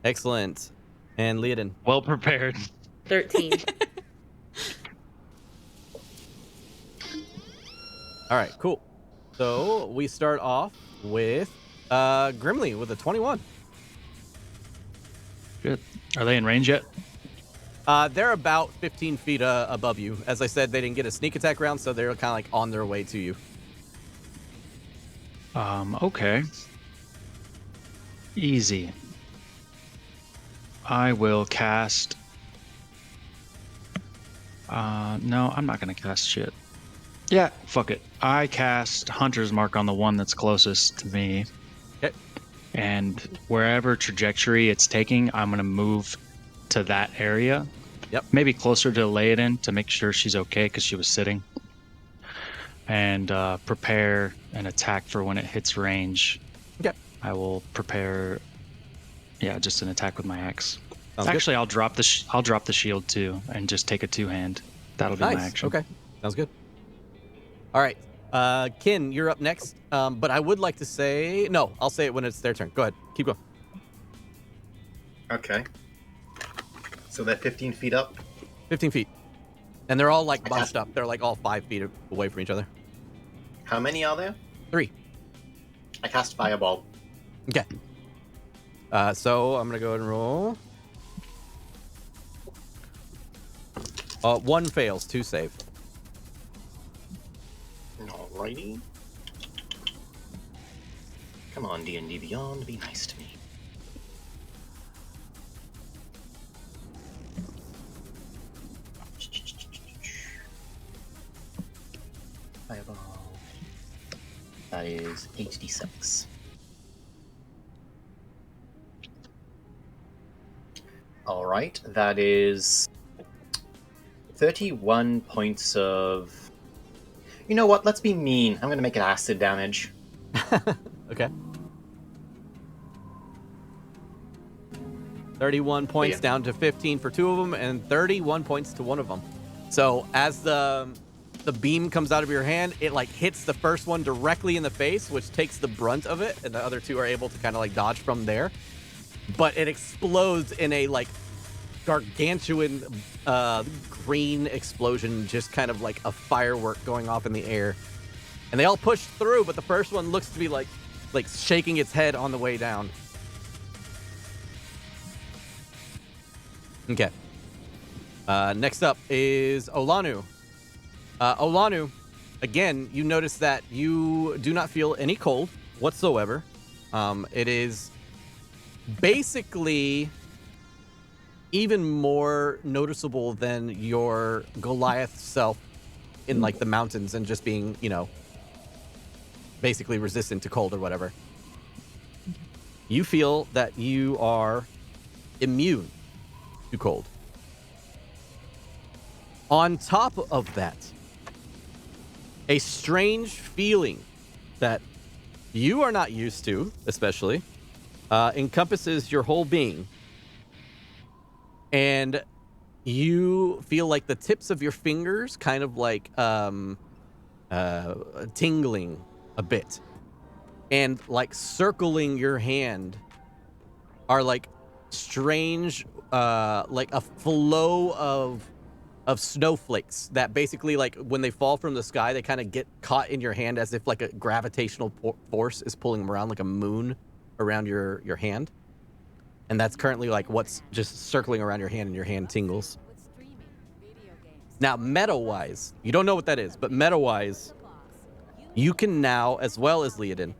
Excellent. And Leodin? Well prepared. 13. All right, cool. So we start off with Grimly with a 21. Good. Are they in range yet? They're about 15 feet above you. As I said, they didn't get a sneak attack round, so they're kind of like on their way to you. Okay. Easy. I will cast... no, I'm not going to cast shit. Yeah, fuck it. I cast Hunter's Mark on the one that's closest to me. Okay. And wherever trajectory it's taking, I'm going to move to that area. Yep. Maybe closer to Laodin to make sure she's okay because she was sitting. And prepare an attack for when it hits range. Okay. I will prepare, just an attack with my axe. Sounds Actually, I'll drop the shield too and just take a 2-hand. That'll be my action. Okay. Sounds good. All right. Kin, you're up next. But I would like to say... No, I'll say it when it's their turn. Go ahead. Keep going. Okay. So they're 15 feet up? 15 feet. And they're all like bunched up. They're like all 5 feet away from each other. How many are there? 3. I cast Fireball. Okay. So I'm going to go ahead and roll. 1 fails, 2 save. Alrighty. Come on, D&D Beyond, be nice to me. is 8d6. Alright, that is 31 points of... You know what, let's be mean. I'm gonna make it acid damage. Okay. 31 points down to 15 for 2 of them, and 31 points to 1 of them. So as the beam comes out of your hand, it like hits the first one directly in the face, which takes the brunt of it, and the other 2 are able to kind of like dodge from there. But it explodes in a like gargantuan green explosion, just kind of like a firework going off in the air. And they all push through, but the first one looks to be like shaking its head on the way down. Okay. Next up is Olanu. Olanu, again, you notice that you do not feel any cold whatsoever. It is basically even more noticeable than your Goliath self in like the mountains and just being, you know, basically resistant to cold or whatever. You feel that you are immune to cold. On top of that, a strange feeling that you are not used to, especially, encompasses your whole being. And you feel like the tips of your fingers kind of like tingling a bit. And like circling your hand are like strange, like a flow of snowflakes that basically, like when they fall from the sky, they kind of get caught in your hand as if like a gravitational force is pulling them around, like a moon around your hand. And that's currently like what's just circling around your hand, and your hand tingles. Now, meta-wise, you don't know what that is, but meta-wise, you can now, as well as Leodin,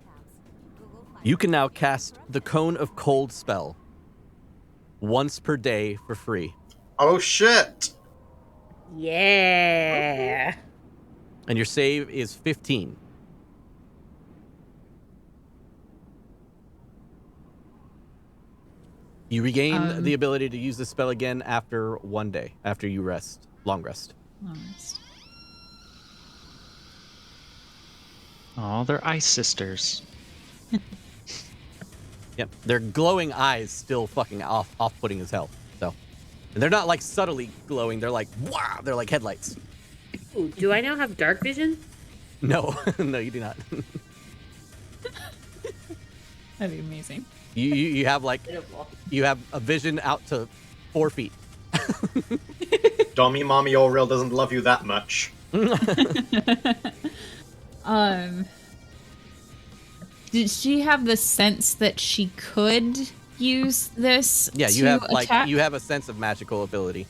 you can now cast the Cone of Cold spell once per day for free. Oh shit! Yeah. And your save is 15. You regain the ability to use the spell again after 1 day, after you rest. Long rest. Oh, they're ice sisters. Yep. Their glowing eyes still fucking off-putting as hell. So, and they're not like subtly glowing. They're like, wow, they're like headlights. Ooh, do I now have dark vision? No, no, you do not. That'd be amazing. You have like, you have a vision out to 4 feet. Dummy mommy Auril doesn't love you that much. Did she have the sense that she could use this? Yeah, you to have like attack? you have a sense of magical ability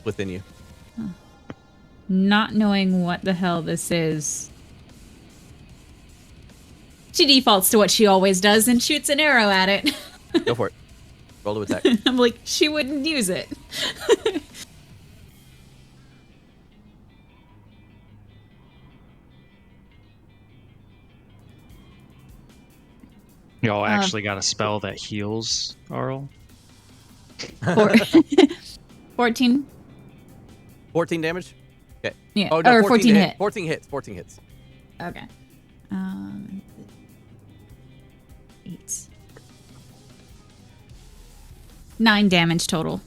within you. Not knowing what the hell this is, she defaults to what she always does and shoots an arrow at it. Go for it. Roll to attack. I'm like, she wouldn't use it. Y'all actually got a spell that heals, Auril? 14. 14 damage? Okay. Yeah. Oh, no, Or 14 to hit. 14 hits. 14 hits. Okay. 8. 9 damage total.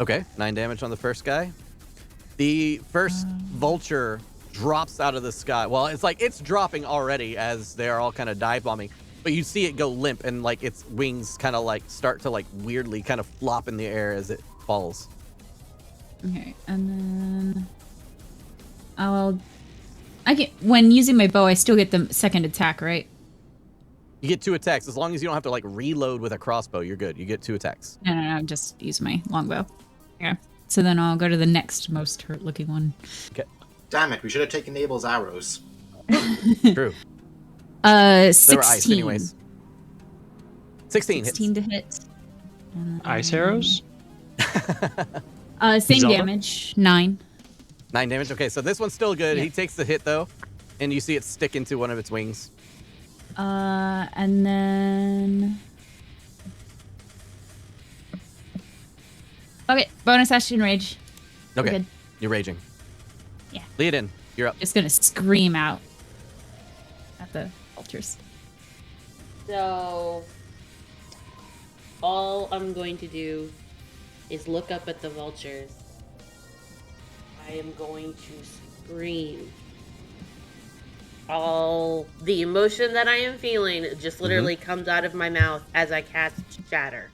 Okay, 9 damage on the first guy. The first vulture drops out of the sky. Well, it's like it's dropping already as they're all kind of dive bombing, but you see it go limp and like its wings kind of like start to like weirdly kind of flop in the air as it falls. Okay, and then when using my bow, I still get the second attack, right? You get 2 attacks as long as you don't have to like reload with a crossbow. You're good. You get 2 attacks. No, just use my longbow. Okay, so then I'll go to the next most hurt-looking one. Okay. Damn it, we should have taken Abel's arrows. True. 16. They were ice anyways. 16 hits. 16 to hit. Ice arrows? Same Zelda? damage. 9. 9 damage. Okay, so this one's still good. Yeah. He takes the hit though, and you see it stick into one of its wings. And then... Okay, bonus action rage. Okay, good. you're raging. Yeah. Leodin, you're up. Just gonna scream out at the vultures. So, all I'm going to do is look up at the vultures. I am going to scream. All the emotion that I am feeling just literally comes out of my mouth as I cast Shatter.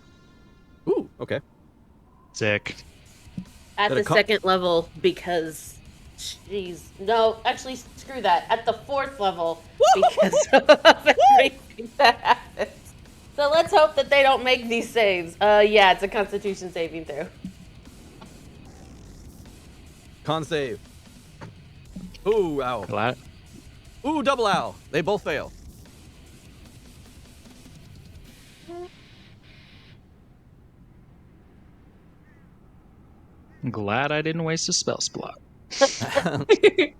Ooh, okay. Sick. At the second level, because no, actually screw that. At the 4th level, because of everything that happens. So let's hope that they don't make these saves. Yeah, it's a Constitution saving throw. Con save. Ooh, ow. Glad. Ooh, double ow. They both fail. I'm glad I didn't waste a spell slot. I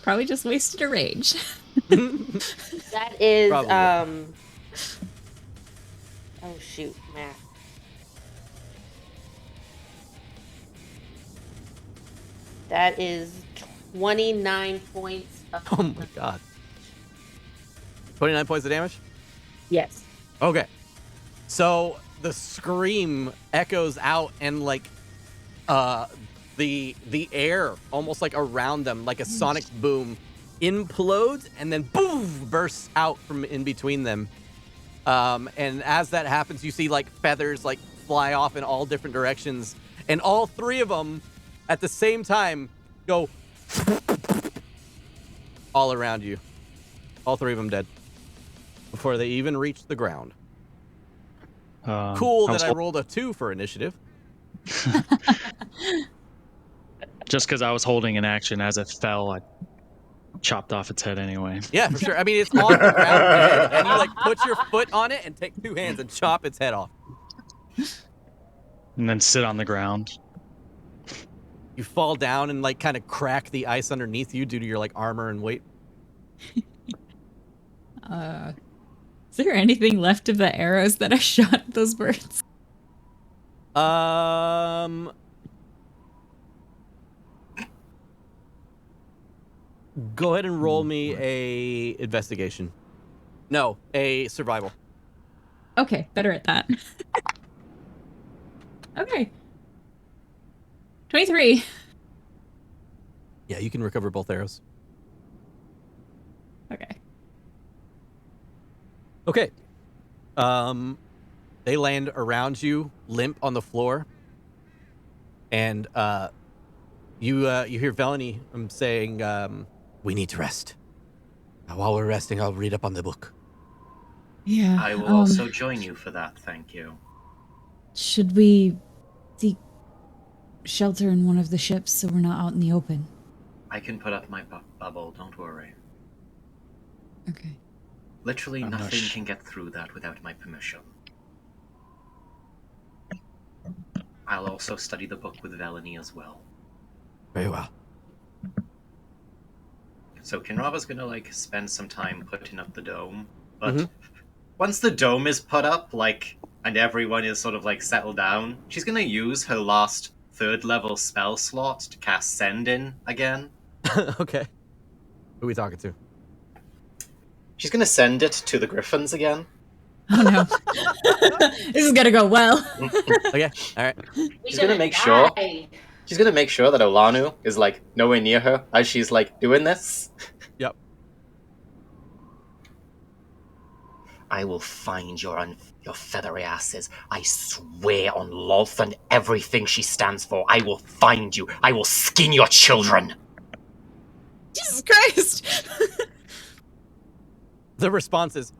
probably just wasted a rage. That is, Probably. oh shoot, math. That is 29 points of Oh my god. 29 points of damage? Yes. Okay. So the scream echoes out and like the air almost like around them like a sonic boom implodes and then boom bursts out from in between them. And as that happens, you see like feathers like fly off in all different directions, and all 3 of them at the same time go all around you. All 3 of them dead before they even reach the ground. Cool that I rolled a 2 for initiative. Just because I was holding an action as it fell, I chopped off its head anyway. Yeah, for sure. I mean, it's on the ground dead, and you like put your foot on it and take 2 hands and chop its head off. And then sit on the ground. You fall down and like kind of crack the ice underneath you due to your like armor and weight. Is there anything left of the arrows that I shot at those birds? Go ahead and roll me a investigation. No, a survival. Okay, better at that. Okay. 23. Yeah, you can recover both arrows. Okay. Okay. They land around you, limp on the floor, and you hear Velany saying, "We need to rest. While we're resting, I'll read up on the book." Yeah. I will also join you for that, thank you. Should we seek shelter in one of the ships so we're not out in the open? I can put up my bubble, don't worry. Okay. Literally nothing can get through that without my permission. I'll also study the book with Velany as well. Very well. So Kinrava's gonna like spend some time putting up the dome, but once the dome is put up, like, and everyone is sort of like settled down, she's gonna use her last 3rd level spell slot to cast Send in again. Okay. Who are we talking to? She's gonna send it to the Griffins again. Oh no. This is gonna go well. Okay, alright. She's gonna make sure that Olanu is like nowhere near her as she's like doing this. Yep. I will find your feathery asses. I swear on Lolth and everything she stands for. I will find you. I will skin your children. Jesus Christ. The response is,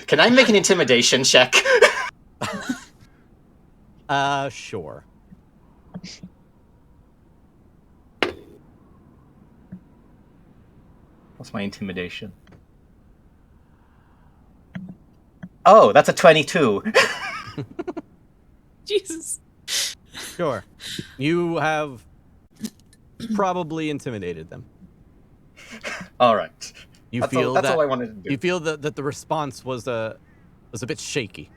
Can I make an intimidation check? Sure. What's my intimidation? Oh, that's a 22. Jesus. Sure. You have probably intimidated them. All right. You That's feel all, that's that all I wanted to do. you feel that the response was a bit shaky.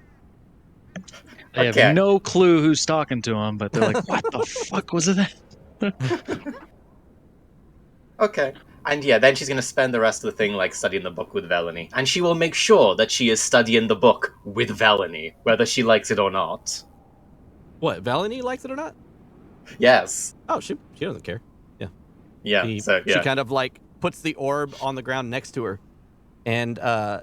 They Okay. have no clue who's talking to them, but they're like, "What the fuck was it?" Okay. And yeah, then she's going to spend the rest of the thing like studying the book with Velany. And she will make sure that she is studying the book with Velany, whether she likes it or not. What, Velany likes it or not? Yes. Oh, she doesn't care. Yeah. Yeah. She kind of like puts the orb on the ground next to her. And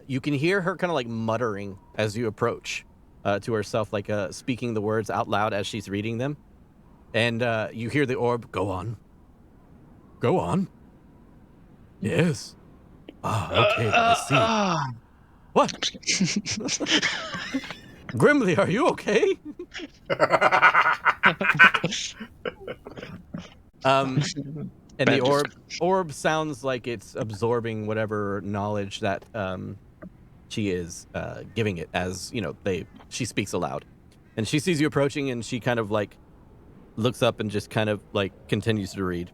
you can hear her kind of like muttering as you approach to herself, like speaking the words out loud as she's reading them. And you hear the orb, go on. Go on. Yes. Okay, I see. What? Grimly, are you okay? And the orb sounds like it's absorbing whatever knowledge that she is giving it as, she speaks aloud. And she sees you approaching and she kind of like looks up and just kind of like continues to read.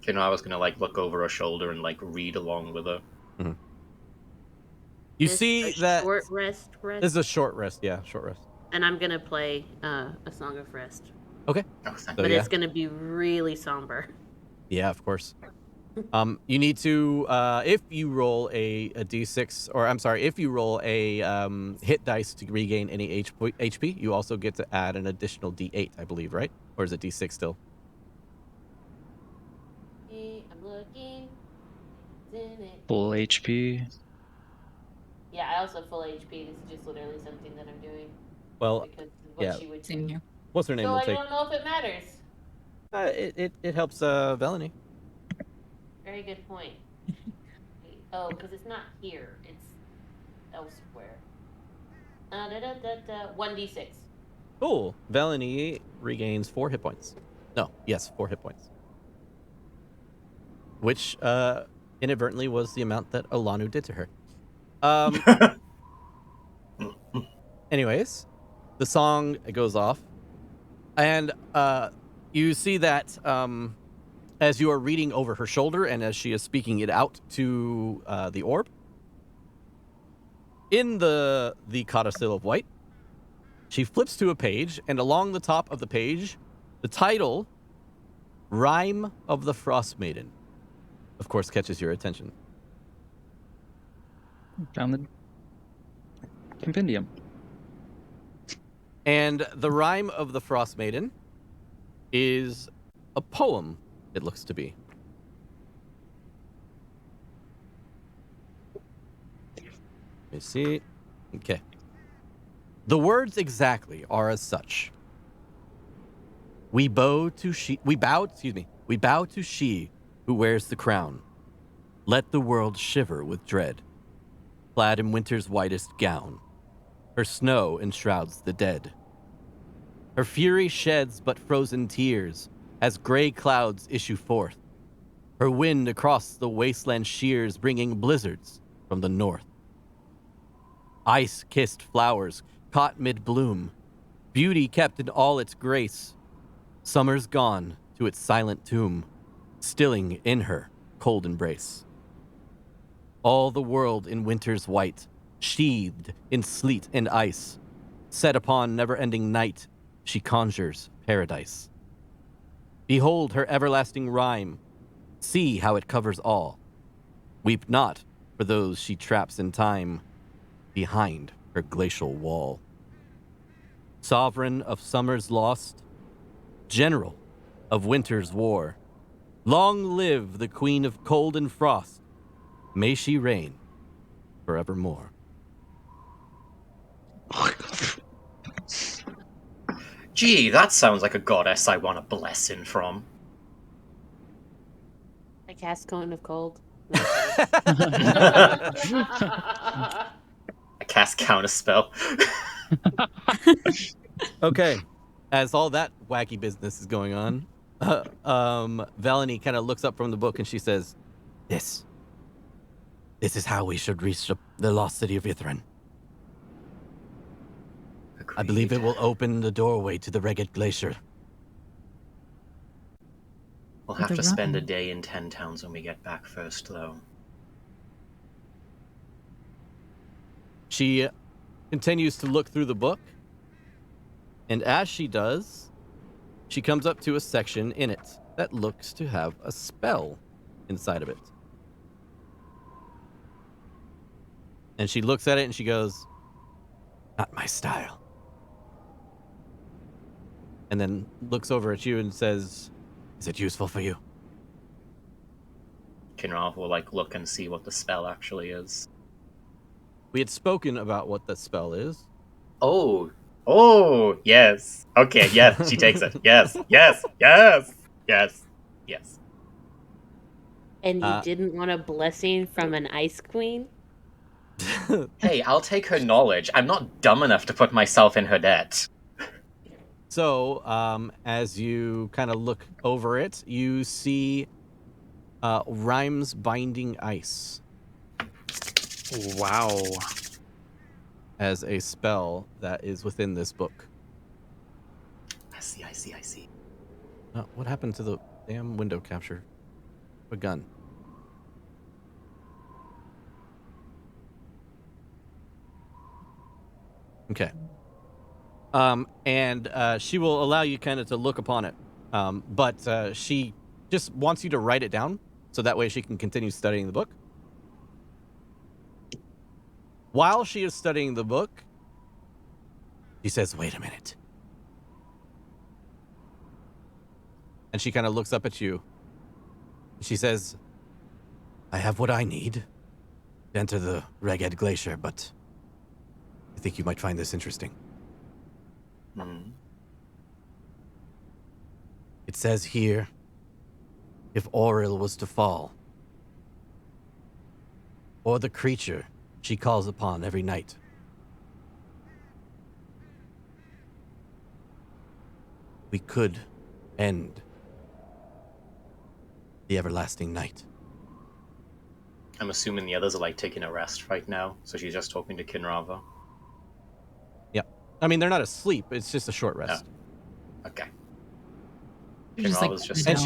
I was gonna like look over her shoulder and like read along with her. Mm-hmm. You see that short rest. This is a short rest, yeah, short rest. And I'm gonna play a Song of Rest. Okay. But it's gonna be really somber. Yeah, of course. You need to if you roll a d6, or I'm sorry, if you roll a hit dice to regain any HP, you also get to add an additional d8, I believe, right? Or is it d6 still? I'm looking. Full HP. Yeah, I also have full HP. This is just literally something that I'm doing. Well, because of what she would do. here. What's her name? So We'll I take. don't know if it matters. It helps Velany. Very good point. Oh, because it's not here. It's elsewhere. 1d6. Cool. Velany regains 4 hit points. No, yes, 4 hit points. Which inadvertently was the amount that Alanu did to her. Anyways, the song goes off, and you see that as you are reading over her shoulder and as she is speaking it out to the orb, in the codicil of white, she flips to a page, and along the top of the page, the title, Rime of the Frost Maiden, of course, catches your attention. Found the compendium. And the Rime of the Frost Maiden is a poem, it looks to be. Let me see. Okay. The words exactly are as such. We bow to she who wears the crown. Let the world shiver with dread. Clad in winter's whitest gown, her snow enshrouds the dead. Her fury sheds but frozen tears as gray clouds issue forth. Her wind across the wasteland shears, bringing blizzards from the north. Ice-kissed flowers caught mid-bloom, beauty kept in all its grace. Summer's gone to its silent tomb, stilling in her cold embrace. All the world in winter's white, sheathed in sleet and ice, set upon never-ending night, she conjures paradise. Behold her everlasting rhyme, see how it covers all. Weep not for those she traps in time, behind her glacial wall. Sovereign of summer's lost, general of winter's war, long live the queen of cold and frost, may she reign forevermore. Gee, that sounds like a goddess I want a blessing from. I cast Cone of Cold. I cast Counterspell. Okay, as all that wacky business is going on, Velany kind of looks up from the book and she says, This is how we should reach the lost city of Ithran. I believe it will open the doorway to the Ragged Glacier. We'll have to spend a day in 10 towns when we get back first, though. She continues to look through the book, and as she does, she comes up to a section in it that looks to have a spell inside of it. And she looks at it and she goes, "Not my style." And then looks over at you and says, "Is it useful for you?" Kinrav will look and see what the spell actually is. We had spoken about what the spell is. Oh, yes. Okay, yes, she takes it. Yes. And you didn't want a blessing from an ice queen? Hey, I'll take her knowledge. I'm not dumb enough to put myself in her debt. So, as you kind of look over it, you see Rime's Binding Ice. Wow. As a spell that is within this book. I see. What happened to the damn window capture? A gun. Okay. And she will allow you kind of to look upon it. But she just wants you to write it down so that way she can continue studying the book. While she is studying the book, she says, "Wait a minute." And she kind of looks up at you. She says, "I have what I need to enter the Reged Glacier, but I think you might find this interesting." It says here, if Auril was to fall, or the creature she calls upon every night, we could end the everlasting night. I'm assuming the others are taking a rest right now, so she's just talking to Kinrava. Yeah. I mean, they're not asleep, it's just a short rest. Oh. Okay. And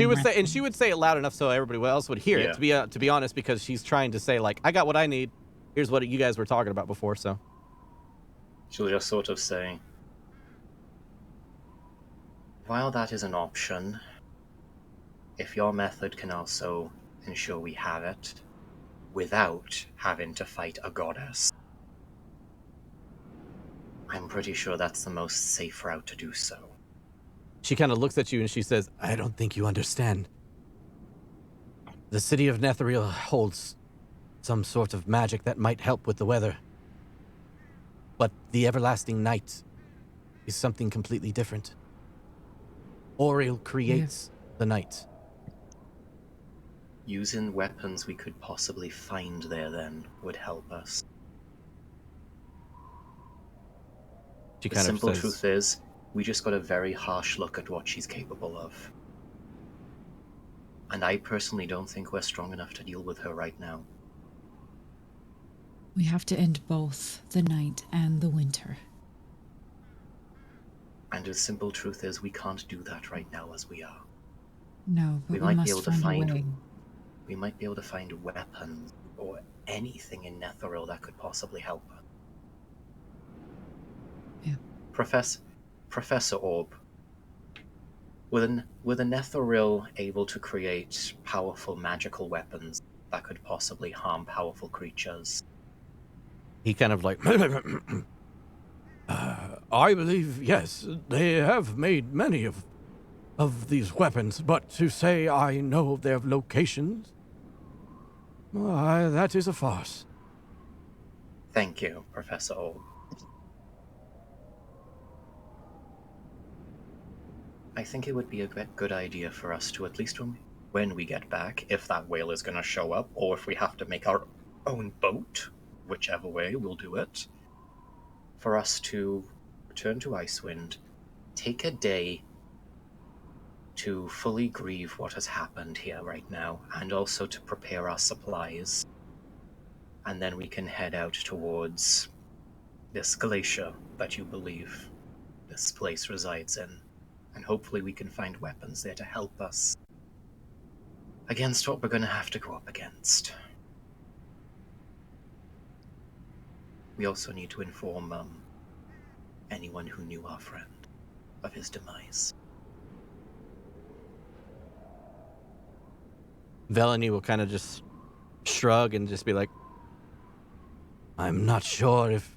she would say it loud enough so everybody else would hear it, to be honest, because she's trying to say, I got what I need. Here's what you guys were talking about before, so. She'll just sort of say, while that is an option, if your method can also ensure we have it without having to fight a goddess, I'm pretty sure that's the most safe route to do so. She kind of looks at you and she says, "I don't think you understand. The city of Netheril holds some sort of magic that might help with the weather. But the everlasting night is something completely different. Auril creates the night." Using weapons we could possibly find there then would help us. The simple truth is, we just got a very harsh look at what she's capable of. And I personally don't think we're strong enough to deal with her right now. We have to end both the night and the winter. And the simple truth is, we can't do that right now as we are. No, but we must find a way. We might be able to find weapons or anything in Netheril that could possibly help us. Yeah. Professor Orb, were the Netheril able to create powerful magical weapons that could possibly harm powerful creatures? He kind of I believe, yes, they have made many of these weapons, but to say I know their locations, that is a farce. Thank you, Professor Orb. I think it would be a good idea for us to, at least when we get back, if that whale is going to show up, or if we have to make our own boat, whichever way, we'll do it, for us to return to Icewind, take a day to fully grieve what has happened here right now, and also to prepare our supplies. And then we can head out towards this glacier that you believe this place resides in. And hopefully we can find weapons there to help us against what we're going to have to go up against. We also need to inform anyone who knew our friend of his demise. Velany will kind of just shrug and just be like, I'm not sure if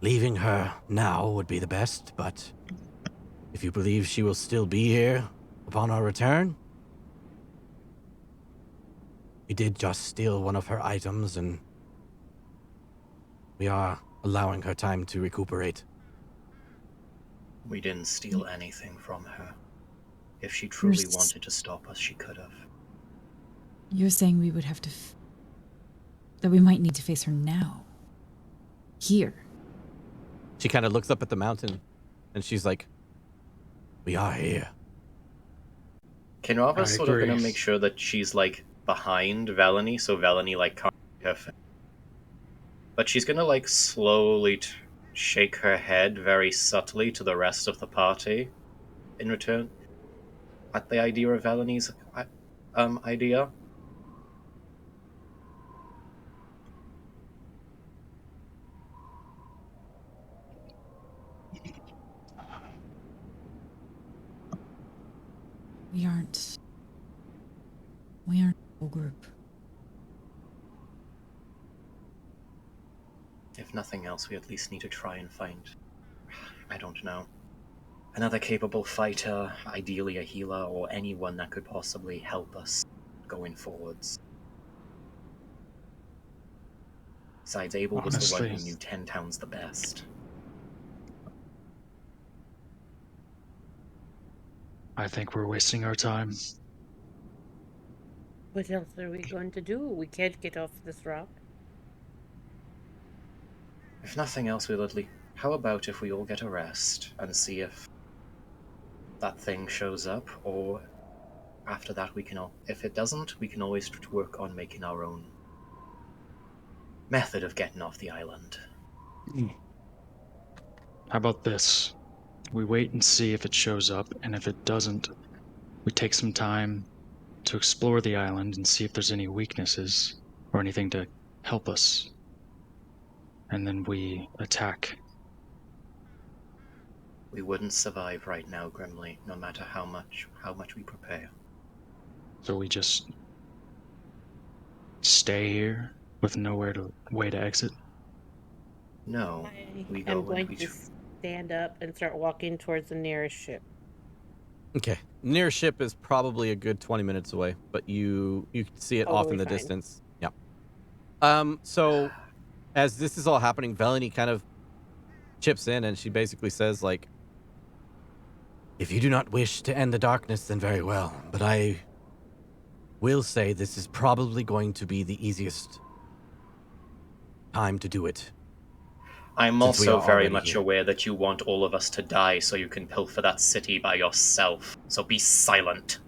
leaving her now would be the best, but if you believe she will still be here upon our return, we did just steal one of her items and we are allowing her time to recuperate. We didn't steal anything from her. If she truly wanted to stop us, she could have. You're saying we would have to... that we might need to face her now. Here. She kind of looks up at the mountain and she's like, we are here. Kinrava's sort of going to make sure that she's, like, behind Velany, so Velany, like, can't see her face. But she's going to, like, slowly shake her head very subtly to the rest of the party in return at the idea of Velany's idea. We aren't a whole group. If nothing else, we at least need to try and find, I don't know, another capable fighter, ideally a healer, or anyone that could possibly help us going forwards. Besides, Abel was the one who knew 10 towns the best. I think we're wasting our time. What else are we going to do? We can't get off this rock. If nothing else, how about if we all get a rest and see if that thing shows up, or after that if it doesn't, we can always work on making our own method of getting off the island. How about this? We wait and see if it shows up, and if it doesn't, we take some time to explore the island and see if there's any weaknesses or anything to help us. And then we attack. We wouldn't survive right now, Grimly, no matter how much we prepare. So we just stay here with nowhere way to exit? No, we go I'm going to stand up and start walking towards the nearest ship. Okay. Nearest ship is probably a good 20 minutes away, but you can see it off in the distance. Yeah. So as this is all happening, Velany kind of chips in and she basically says, like, if you do not wish to end the darkness, then very well. But I will say this is probably going to be the easiest time to do it. I'm also very much aware that you want all of us to die so you can pilfer that city by yourself. So be silent.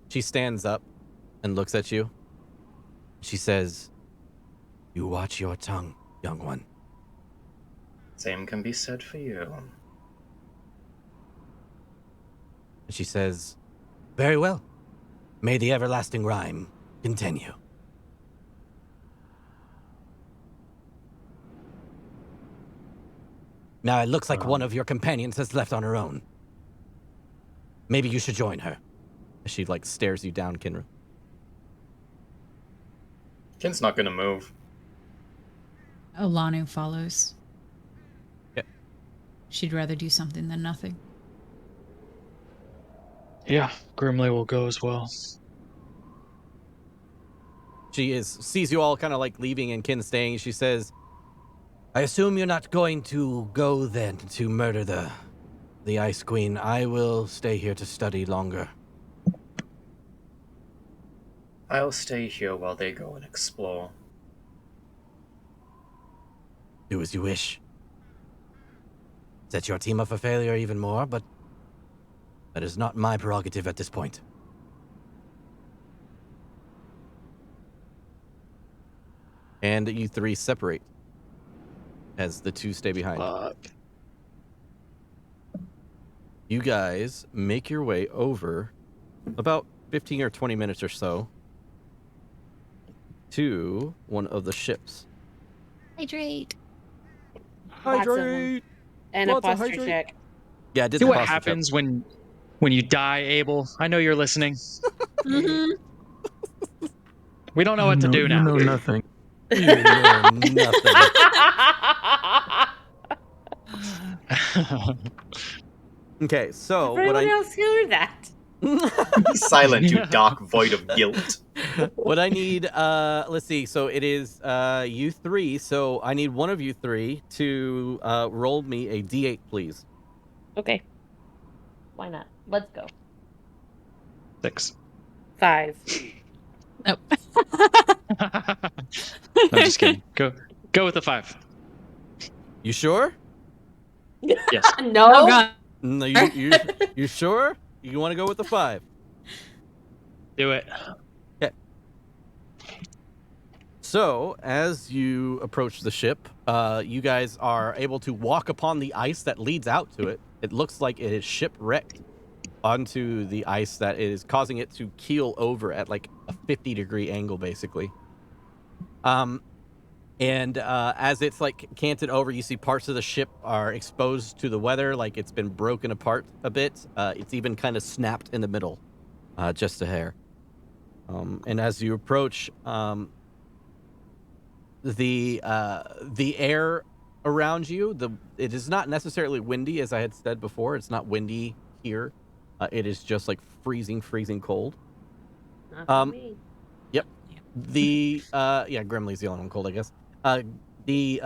She stands up and looks at you. She says, you watch your tongue, young one. Same can be said for you. And she says, very well. May the everlasting rhyme continue. Now it looks like one of your companions has left on her own. Maybe you should join her. She, like, stares you down, Kinra. Kin's not gonna move. Alanu follows. Yeah. She'd rather do something than nothing. Yeah, Grimly will go as well. She sees you all kind of like leaving and Kin staying. She says, I assume you're not going to go then to murder the Ice Queen. I will stay here to study longer. I'll stay here while they go and explore. Do as you wish. Set your team up for failure even more, but that is not my prerogative at this point. And you three separate as the two stay behind. You guys make your way over about 15 or 20 minutes or so to one of the ships. Hydrate. Hydrate. And a Lots of posture hydrate. check. Yeah, I did See the what posture check. happens when you die, Abel. I know you're listening. Mm-hmm. We don't know what to do now. You know nothing. You know nothing. Okay, so Everyone else hear that. Be silent, you dark void of guilt. What I need, let's see. So it is you three. So I need one of you three to roll me a d8, please. Okay. Why not? Let's go. 6. 5. Nope. No, just kidding. Go with the 5. You sure? Yes. No. Oh god. No, you sure? You want to go with the 5? Do it. Okay. So as you approach the ship, you guys are able to walk upon the ice that leads out to it. It looks like it is shipwrecked onto the ice that is causing it to keel over at like a 50-degree angle, basically. And as it's like canted over, you see parts of the ship are exposed to the weather, like it's been broken apart a bit. It's even kind of snapped in the middle, just a hair. And as you approach, the air around you, it is not necessarily windy, as I had said before. It's not windy here. It is just like freezing cold. Not for me. Yep. Yeah, Grimly's the only one cold, I guess. The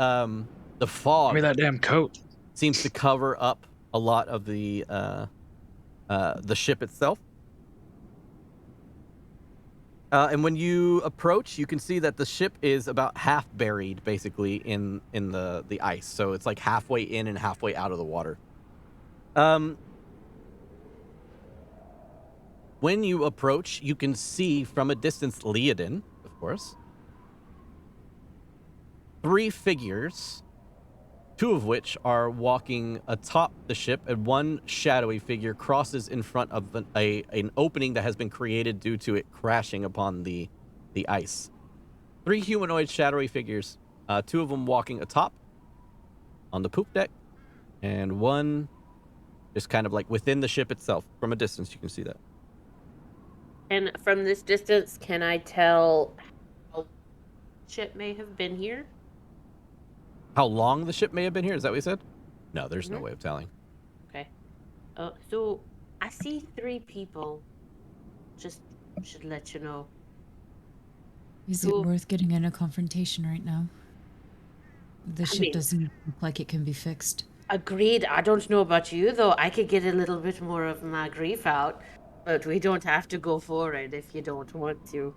fog. Give me that damn coat. Seems to cover up a lot of the ship itself. And when you approach, you can see that the ship is about half buried, basically, in the ice. So it's like halfway in and halfway out of the water. When you approach, you can see from a distance Leodin, of course. 3 figures, 2 of which are walking atop the ship, and 1 shadowy figure crosses in front of an opening that has been created due to it crashing upon the ice. 3 humanoid shadowy figures, 2 of them walking atop on the poop deck, and 1 just kind of like within the ship itself. From a distance, you can see that. And from this distance, can I tell how the ship may have been here? How long the ship may have been here? Is that what you said? No, there's no way of telling. Okay. So I see 3 people. Just should let you know. Is it worth getting in a confrontation right now? The ship doesn't look like it can be fixed. Agreed. I don't know about you, though. I could get a little bit more of my grief out. But we don't have to go for it if you don't want to.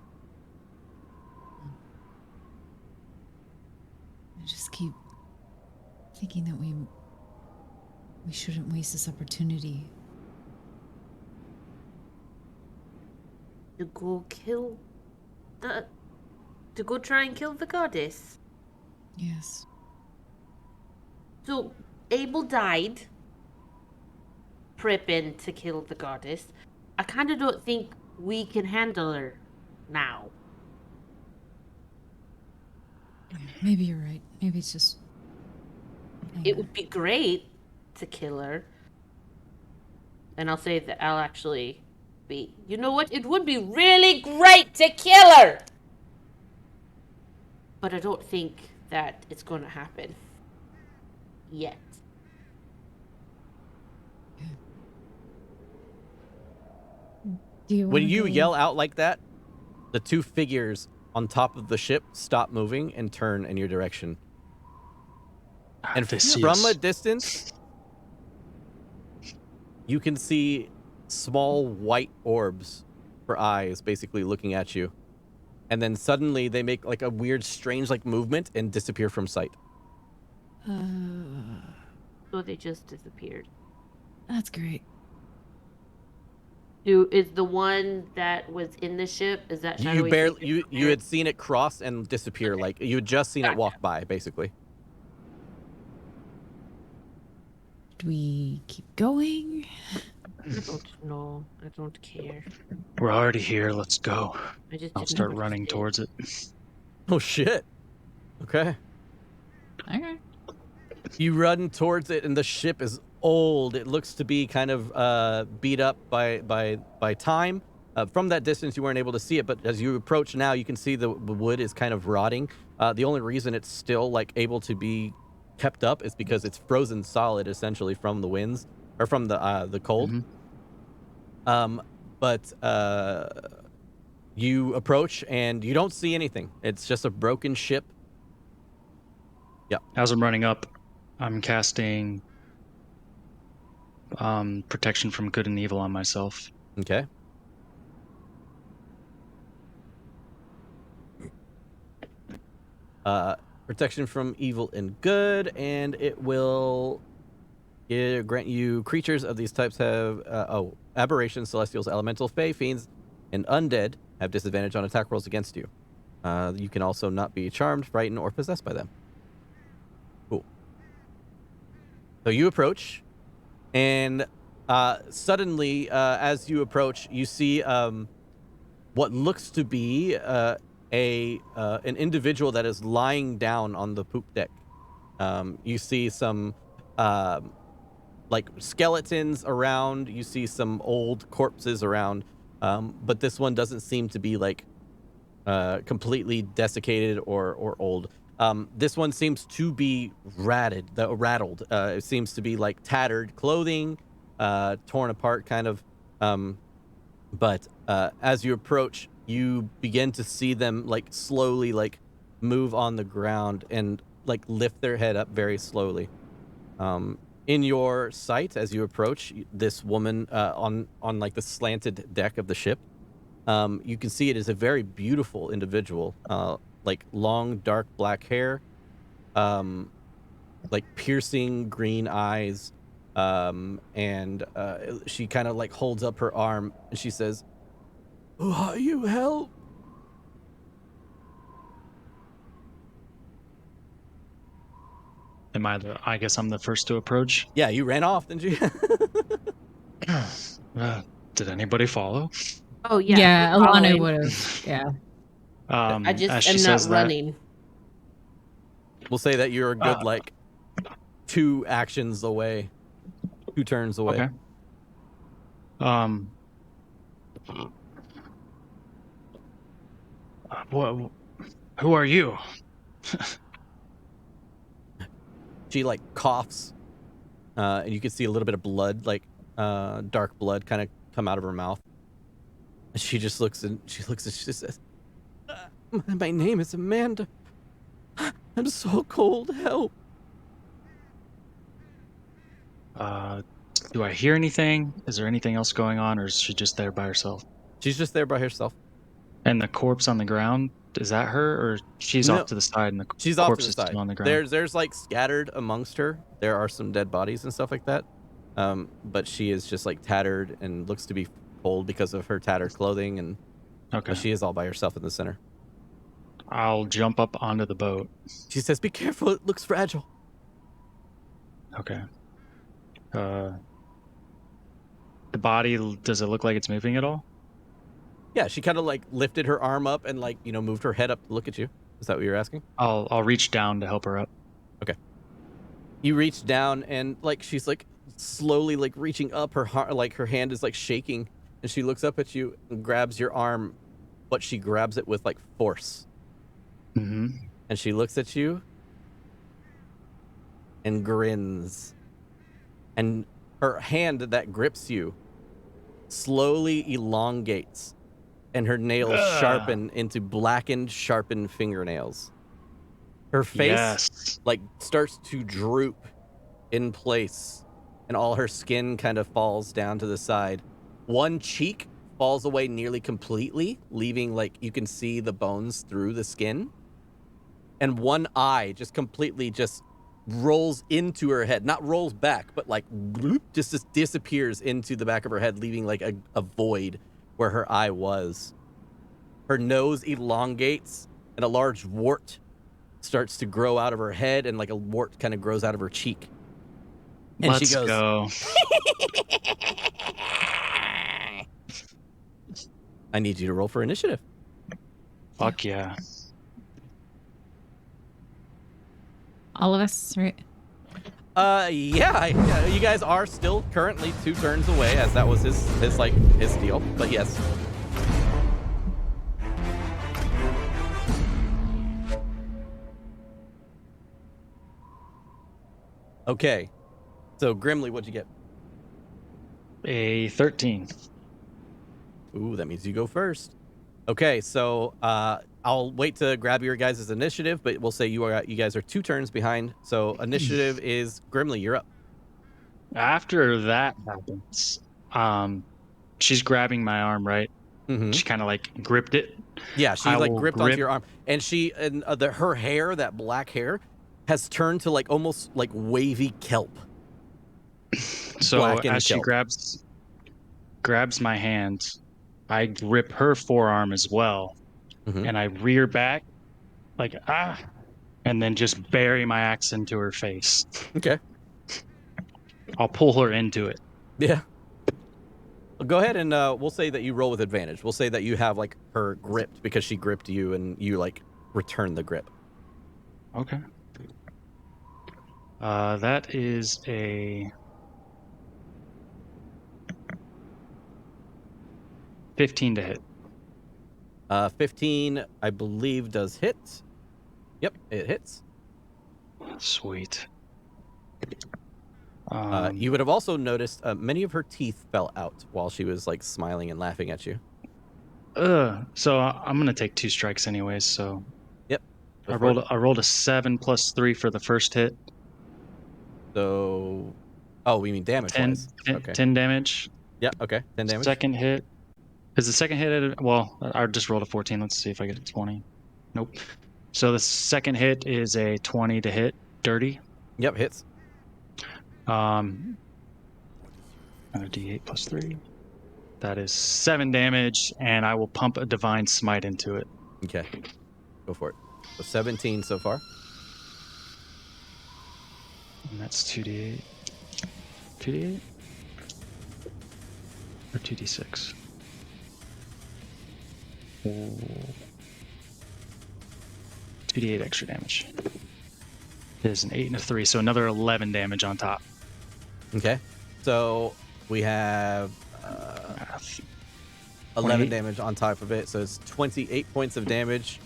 I just keep thinking that we shouldn't waste this opportunity. To go try and kill the goddess. Yes. So Abel died prepping to kill the goddess. I kind of don't think we can handle her now. Maybe you're right. Maybe it's just... It would be great to kill her. And I'll say that I'll actually be... You know what? It would be really great to kill her! But I don't think that it's going to happen. Yet. When you yell out like that, the 2 figures on top of the ship stop moving and turn in your direction. And from a distance, you can see small white orbs for eyes basically looking at you. And then suddenly they make like a weird, strange like movement and disappear from sight. So they just disappeared. That's great. Is the one that was in the ship, is that shadowy? You had seen it cross and disappear. Okay. Like you had just seen it walk by, basically. Do we keep going? I don't know. I don't care. We're already here. Let's go. I'll didn't start running understand. towards it. Oh shit. Okay. Okay. You run towards it, and the ship is old. It looks to be kind of beat up by time. From that distance, you weren't able to see it, but as you approach now, you can see the wood is kind of rotting. The only reason it's still like able to be kept up is because it's frozen solid, essentially, from the winds or from the cold. But you approach and you don't see anything. It's just a broken ship. Yeah. As I'm running up, I'm casting protection from good and evil on myself. Okay. Protection from evil and good, and it will grant you creatures of these types have aberrations, celestials, elemental, fae, fiends, and undead have disadvantage on attack rolls against you. You can also not be charmed, frightened, or possessed by them. Cool. So you approach, and suddenly, as you approach, you see what looks to be an individual that is lying down on the poop deck. You see some like skeletons around. You see some old corpses around, but this one doesn't seem to be like completely desiccated or old. This one seems to be rattled. It seems to be like tattered clothing, torn apart kind of. But as you approach, you begin to see them like slowly like move on the ground and like lift their head up very slowly. In your sight, as you approach this woman on like the slanted deck of the ship, you can see it is a very beautiful individual, like long dark black hair, like piercing green eyes, and she kind of like holds up her arm and she says, "Who are you? Help!" I guess I'm the first to approach. Yeah, you ran off, didn't you? Did anybody follow? Oh yeah. Yeah, Alana following. would have. Yeah. I just as she am not says that, running. We'll say that you're a good like 2 actions away, 2 turns away. Okay. Who are you? She like coughs, and you can see a little bit of blood, like dark blood, kind of come out of her mouth. And she just looks and she says, "My name is Amanda. I'm so cold. Help!" Do I hear anything? Is there anything else going on, or is she just there by herself? She's just there by herself. And the corpse on the ground, is that her, or she's off to the side and the corpse is still on the ground? There's like scattered amongst her. There are some dead bodies and stuff like that. But she is just like tattered and looks to be cold because of her tattered clothing, and she is all by herself in the center. I'll jump up onto the boat. She says, "Be careful, it looks fragile." Okay. The body, does it look like it's moving at all? Yeah, she kind of like lifted her arm up and like, you know, moved her head up to look at you. Is that what you're asking? I'll reach down to help her up. Okay. You reach down and like she's like slowly like reaching up, her hand is like shaking, and she looks up at you and grabs your arm, but she grabs it with like force. Mm-hmm. And she looks at you and grins. And her hand that grips you slowly elongates, and her nails sharpen into blackened, sharpened fingernails. Her face like starts to droop in place, and all her skin kind of falls down to the side. One cheek falls away nearly completely, leaving like you can see the bones through the skin. And one eye just completely just rolls into her head, not rolls back, but like bloop, just disappears into the back of her head, leaving like a void where her eye was. Her nose elongates, and a large wart starts to grow out of her head, and like a wart kind of grows out of her cheek. And Let's she goes, go. I need you to roll for initiative. Fuck yeah. All of us, right? Yeah, you guys are still currently 2 turns away, as that was his deal. But yes. Okay. So Grimly, what'd you get? A 13. Ooh, that means you go first. Okay, so I'll wait to grab your guys' initiative, but we'll say you guys are 2 turns behind. So initiative is Grimly, you're up. After that happens, she's grabbing my arm, right? Mm-hmm. She kind of like gripped it. Yeah, she gripped onto your arm, and her hair, that black hair, has turned to like almost like wavy kelp. So as she grabs my hand, I grip her forearm as well, and I rear back like and then just bury my axe into her face. Okay. I'll pull her into it. Yeah. Well, go ahead and we'll say that you roll with advantage. We'll say that you have like her gripped because she gripped you and you like return the grip. Okay. That is a 15 to hit. 15, I believe, does hit. Yep, it hits. Sweet. You would have also noticed many of her teeth fell out while she was like smiling and laughing at you. So I'm gonna take 2 strikes anyways. So. Yep. I rolled a 7 plus 3 for the first hit. So, we mean damage. 10, okay. 10 damage. Yeah. Okay. 10 damage. Second hit. Is the second hit? Well, I just rolled a 14. Let's see if I get a 20. Nope. So the second hit is a 20 to hit. Dirty. Yep, hits. Another D8 plus 3. That is 7 damage, and I will pump a divine smite into it. Okay. Go for it. So 17 so far. And that's 2d8. 2d8? Or 2d6? 2d8 extra damage. It is an 8 and a 3, so another 11 damage on top. Okay. So we have 11 damage on top of it, so it's 28 points of damage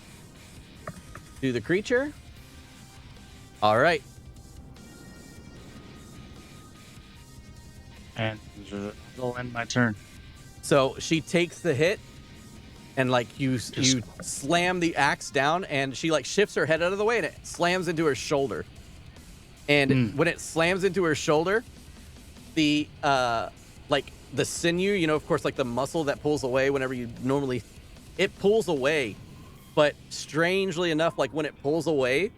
to the creature. All right. And that'll end my turn. So she takes the hit, and like you slam the axe down, and she like shifts her head out of the way, and it slams into her shoulder. And when it slams into her shoulder, the like the sinew, you know, of course, like the muscle that pulls away whenever you normally, it pulls away. But strangely enough, like when it pulls away,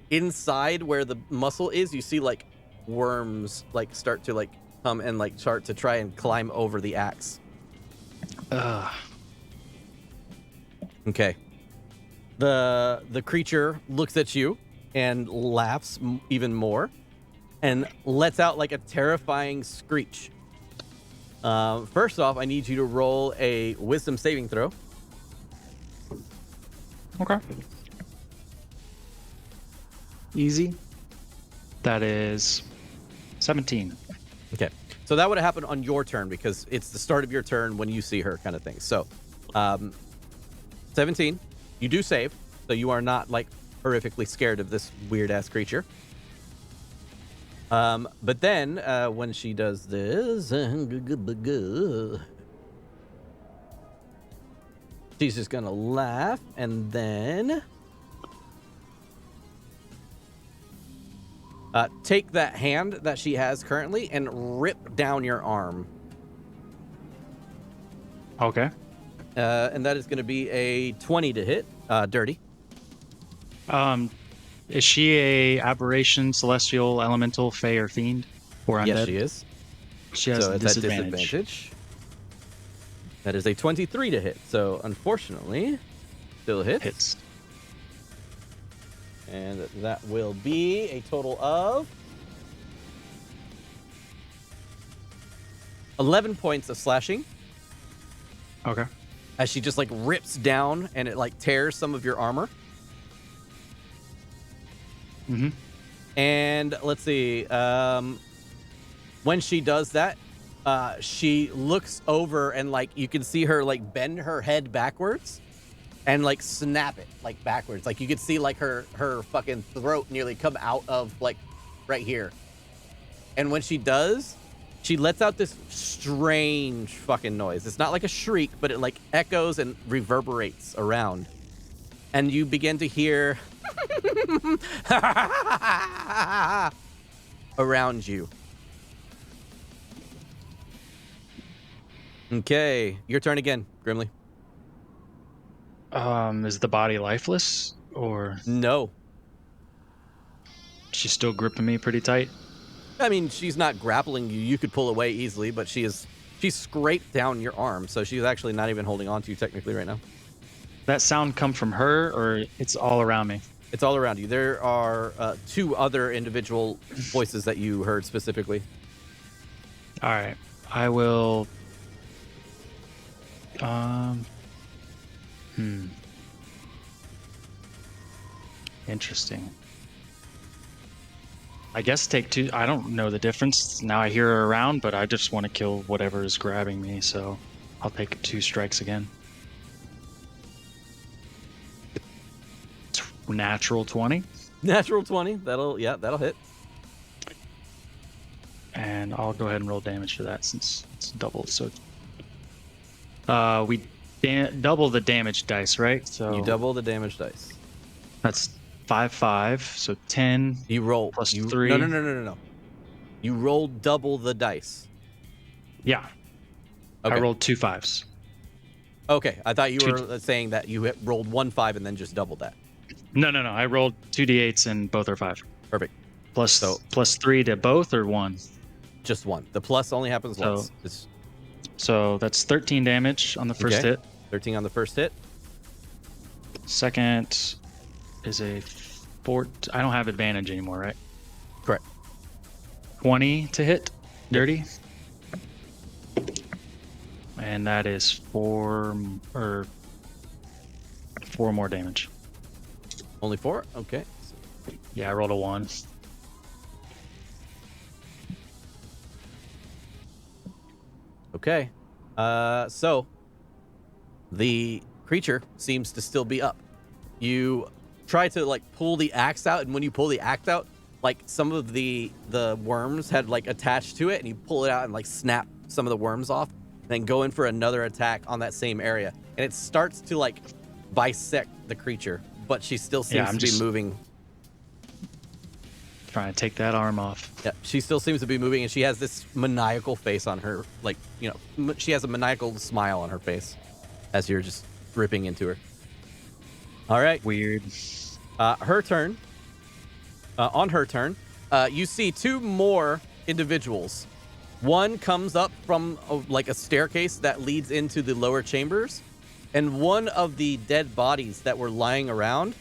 inside where the muscle is, you see like worms like start to like come and like start to try and climb over the axe. Okay. The creature looks at you and laughs even more and lets out like a terrifying screech. First off, I need you to roll a wisdom saving throw. Okay. Easy. That is 17. Okay. So that would have happened on your turn because it's the start of your turn when you see her kind of thing. So 17. You do save, so you are not like horrifically scared of this weird ass creature. But then when she does this, she's just gonna laugh and then take that hand that she has currently and rip down your arm. Okay. And that is going to be a 20 to hit. Dirty. Is she a aberration, celestial, elemental, fey, or fiend? Or undead? Yes, she is. She has so disadvantage. It's at disadvantage. That is a 23 to hit. So unfortunately, still hits. And that will be a total of 11 points of slashing. Okay. as she just like rips down and it like tears some of your armor. Mm-hmm. And let's see, when she does that, she looks over and like you can see her like bend her head backwards and like snap it like backwards. Like you could see like her fucking throat nearly come out of like right here. And when she does, she lets out this strange fucking noise. It's not like a shriek, but it like echoes and reverberates around. And you begin to hear around you. Okay, your turn again, Grimly. Is the body lifeless, or No? she's still gripping me pretty tight? I mean, she's not grappling you. You could pull away easily, but she's scraped down your arm, so she's actually not even holding on to you technically right now. That sound come from her, or it's all around me? It's all around you. There are 2 other individual voices that you heard specifically. All right, I will. Interesting. I guess take 2. I don't know the difference. Now I hear her around, but I just want to kill whatever is grabbing me, so I'll take 2 strikes again. Natural 20. Natural 20. That'll hit. And I'll go ahead and roll damage for that since it's doubled. So we double the damage dice, right? So you double the damage dice. That's 5, so 10. You roll plus 3. No. You roll double the dice. Yeah. Okay. I rolled 2 5s. Okay, I thought you were saying that you rolled 1 5 and then just doubled that. No. I rolled 2 d8s and both are 5. Perfect. Plus 3 to both, or 1? Just 1. The plus only happens once. So that's 13 damage on the first hit. 13 on the first hit. Second is a 4. I don't have advantage anymore, right? Correct. 20 to hit. Dirty. And that is 4 more damage. Only 4? Okay. Yeah, I rolled a 1. Okay. So the creature seems to still be up. You try to like pull the axe out, and when you pull the axe out, like some of the worms had like attached to it, and you pull it out and like snap some of the worms off, and then go in for another attack on that same area. And it starts to like bisect the creature, but she still seems to be moving. Trying to take that arm off. Yeah, she still seems to be moving, and she has this maniacal face on her. Like, you know, she has a maniacal smile on her face as you're just ripping into her. All right. Weird. Her turn. On her turn, you see 2 more individuals. One comes up from like a staircase that leads into the lower chambers, and one of the dead bodies that were lying around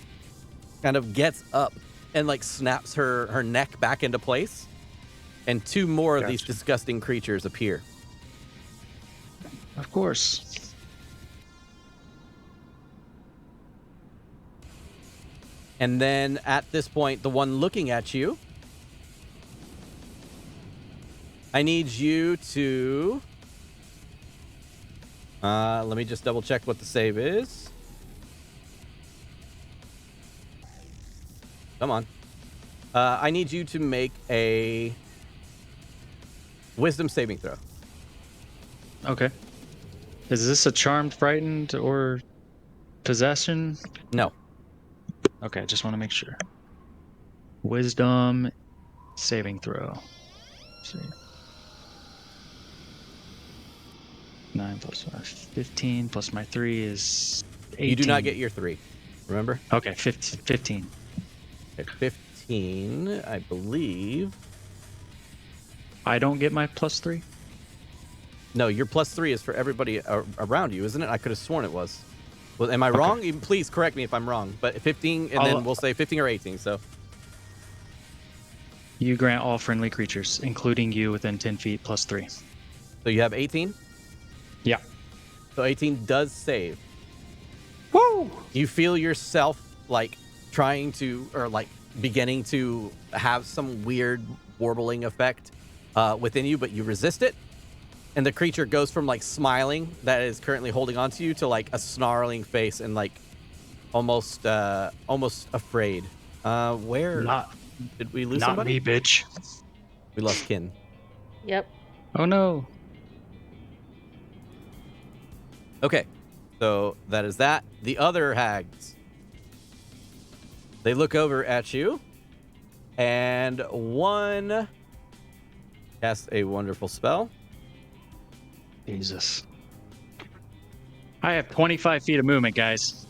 kind of gets up and like snaps her neck back into place, and 2 more of these disgusting creatures appear. Of course. And then at this point, the one looking at you, I need you to let me just double check what the save is. Come on. I need you to make a wisdom saving throw. Okay. Is this a charmed, frightened, or possession? No. Okay, just want to make sure. Wisdom saving throw. Let's see. 9 plus 5, 15 plus my 3 is 18. You do not get your 3. Remember? Okay, 15. Okay, 15, I believe. I don't get my plus 3? No, your plus 3 is for everybody around you, isn't it? I could have sworn it was. Well, am I wrong? Even please correct me if I'm wrong. But 15, and then we'll say 15 or 18. So you grant all friendly creatures, including you, within 10 feet plus 3. So you have 18? Yeah. So 18 does save. Woo! You feel yourself like trying to, or like beginning to have some weird warbling effect within you, but you resist it. And the creature goes from like smiling that is currently holding on to you to like a snarling face and like almost afraid. Where did we lose somebody? Not me, bitch. We lost Kin. Yep. Oh no. Okay, so that is that. The other hags. They look over at you, and one casts a wonderful spell. Jesus. I have 25 feet of movement, guys.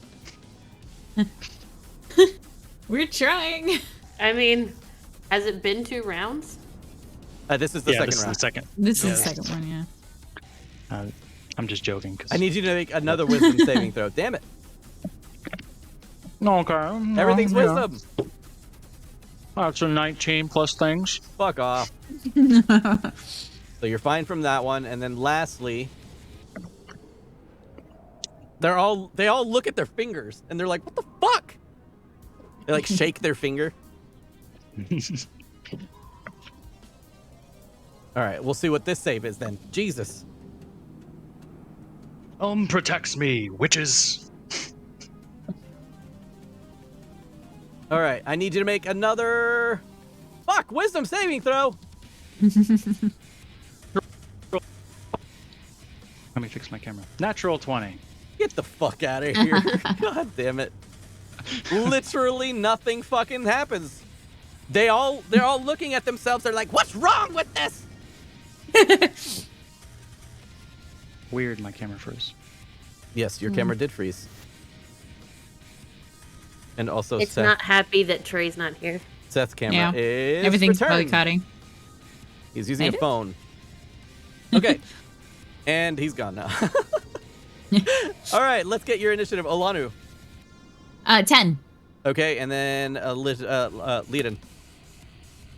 We're trying. I mean, has it been 2 rounds? This is the second this round. is the second. This is the second one, yeah. I'm just joking. I need you to make another wisdom saving throw. Damn it. No, okay. Everything's Yeah. wisdom. That's a 19 plus things. Fuck off. So you're fine from that one. And then lastly, they all look at their fingers and they're like, what the fuck? They like shake their finger. All right, we'll see what this save is then. Jesus. Protects me, witches. All right, I need you to make another wisdom saving throw. Let me fix my camera. Natural 20. Get the fuck out of here. God damn it. Literally nothing fucking happens. They're all looking at themselves. They're like, what's wrong with this? Weird, my camera froze. Yes, your camera did freeze. And also It's not happy that Trey's not here. Seth's camera is Everything's returned. boycotting. He's using a phone. Okay. And he's gone now. All right, let's get your initiative. Olanu. 10. Okay, and then Leiden.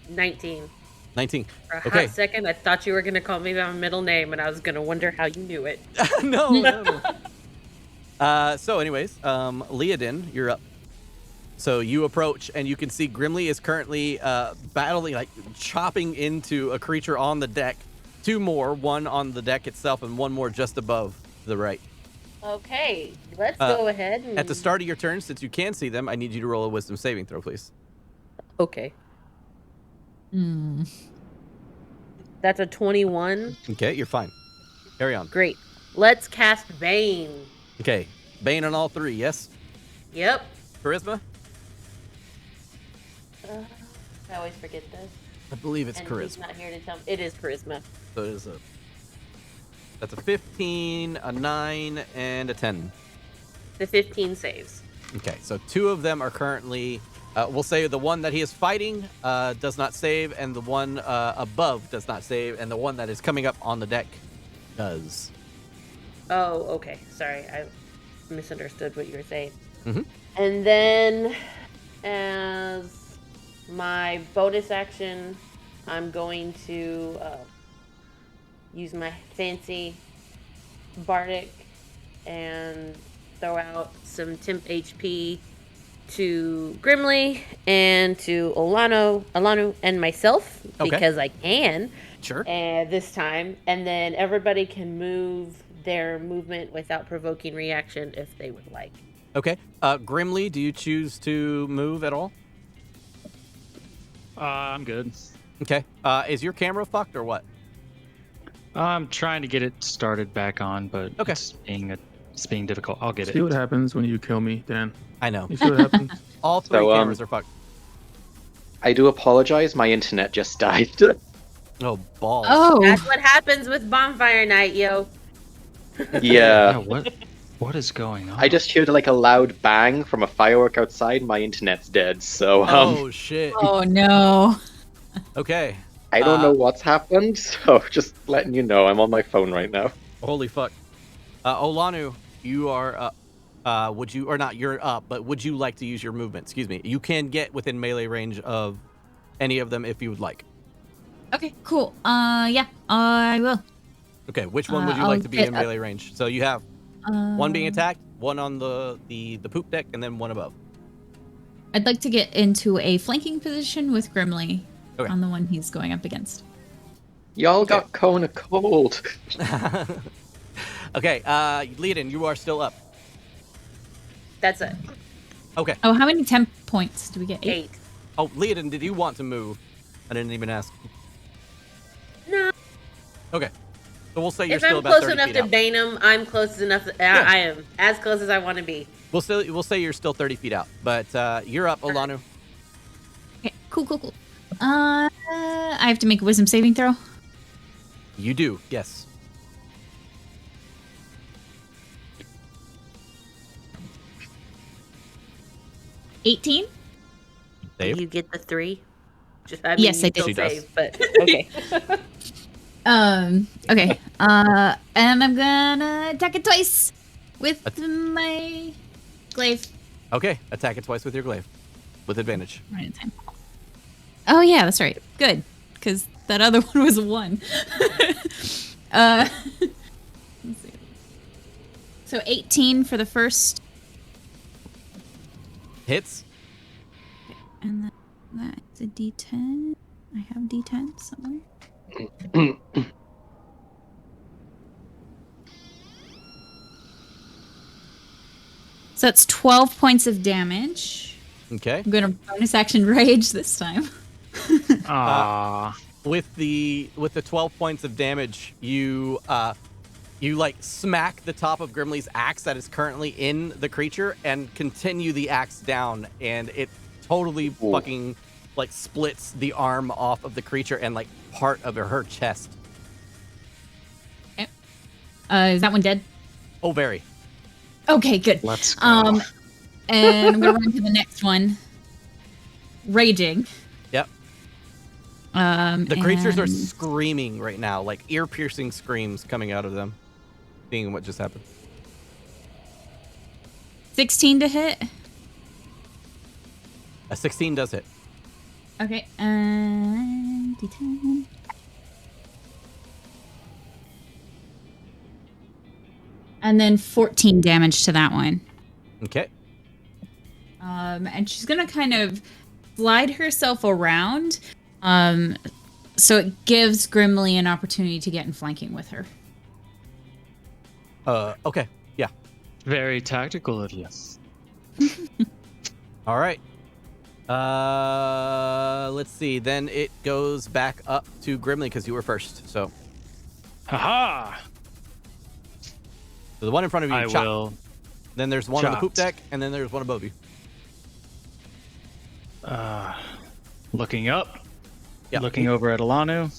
19. 19. For a Okay. hot second, I thought you were going to call me by my middle name, and I was going to wonder how you knew it. No. So anyways, Leiden, you're up. So you approach, and you can see Grimly is currently battling, like chopping into a creature on the deck. 2 more, one on the deck itself, and one more just above to the right. Okay, let's go ahead. At the start of your turn, since you can see them, I need you to roll a wisdom saving throw, please. Okay. That's a 21. Okay, you're fine. Carry on. Great. Let's cast Bane. Okay, Bane on all 3, yes? Yep. Charisma? I always forget this. I believe it's And charisma. he's not here to tell me. It is charisma. So it is that's a 15, a 9, and a 10. The 15 saves. Okay, so 2 of them are currently, we'll say the one that he is fighting does not save, and the one above does not save, and the one that is coming up on the deck does. Oh, okay. Sorry, I misunderstood what you were saying. Mm-hmm. And then, as my bonus action, I'm going to use my fancy bardic and throw out some temp HP to Grimly and to Olanu and myself, Okay. because I can. Sure. And this time, and then everybody can move their movement without provoking reaction if they would like. Okay. Grimly, do you choose to move at all? I'm good. Okay. Is your camera fucked or what? I'm trying to get it started back on, but Okay. it's being difficult. I'll get See it. what happens when you kill me, Dan. I know. You see what happens? All 3 So, cameras are fucked. I do apologize. My internet just died. Oh, balls. Oh. That's what happens with bonfire night, yo. Yeah, Yeah. what is going on? I just heard like a loud bang from a firework outside. My internet's dead. So Oh, shit. Oh, no. Okay. I don't know what's happened. So just letting you know, I'm on my phone right now. Holy fuck. Olanu, you are up. Would you, or not, you're up, but would you like to use your movement? Excuse me. You can get within melee range of any of them if you would like. Okay, cool. Yeah, I will. Okay, which one would you I'll like to be get in up. melee range? So you have One being attacked, one on the poop deck, and then one above. I'd like to get into a flanking position with Grimly Okay. on the one he's going up against. Y'all got Kona cold. Okay, Leodin, you are still up. That's it. Okay. Oh, how many temp points do we get? 8. Oh, Leodin, did you want to move? I didn't even ask. No. Okay. So we'll say you're If still I'm about close 30 enough feet to out. bane him, I'm close enough. Yeah. I am as close as I want to be. We'll say you're still 30 feet out, but you're up, Olanu. Okay, cool. I have to make a wisdom saving throw. You do, yes. $18. Save. You get the 3. Yes, I did. Still She does. save, but okay. Okay. And I'm gonna attack it twice with my glaive. Okay, attack it twice with your glaive. With advantage. Right in time. Oh yeah, that's right. Good, because that other one was a 1. Let's see. So 18 for the first, Hits. and then that's a D10. I have D10 somewhere. So that's 12 points of damage. Okay. I'm gonna bonus action rage this time. With the 12 points of damage, you like smack the top of Grimly's axe that is currently in the creature and continue the axe down, and it totally fucking like splits the arm off of the creature and like part of her chest. Okay. Is that one dead? Oh, very. Okay, good. Let's go. And I'm gonna run to the next one. Raging. Yep. The creatures are and- screaming right now, like ear-piercing screams coming out of them, seeing what just happened. 16 to hit. A 16 does hit. Okay, and D10. And then 14 damage to that one. Okay. And she's gonna kind of slide herself around, so it gives Grimly an opportunity to get in flanking with her. Okay. Yeah. Very tactical of you. All right. Let's see. Then it goes back up to Grimly because you were first. So Haha! the one in front of you, I chopped. will. Then there's one on the poop Chopped. deck, and then there's one above you. Looking up. Yeah. Looking over at Alanu.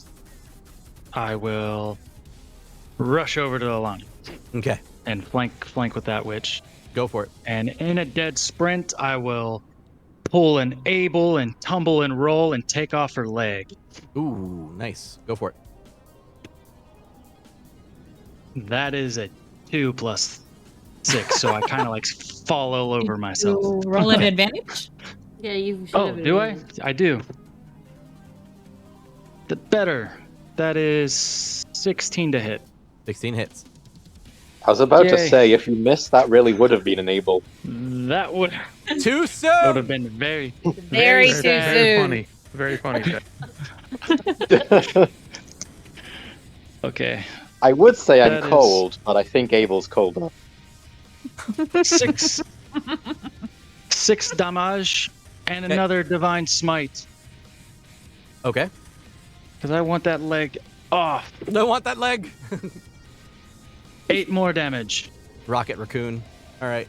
I will rush over to Alanu Okay. and flank with that witch. Go for it. And in a dead sprint, I will pull an able and tumble and roll and take off her leg. Ooh, nice. Go for it. That is a 2 plus 6, so I kind of like fall all over myself. You roll at advantage? Yeah, you should Oh, have do I? I do. The better. That is 16 to hit. 16 hits. I was about to Yay. say, if you missed, that really would have been an able. That would Too would soon. have been very, Very too sad. Very soon. funny. Very funny. Okay. I would say I'm That is- cold, but I think able's cold enough. 6 damage and Okay. another divine smite. Okay. Because I want that leg off. Don't want that leg. 8 more damage. Rocket raccoon. All right.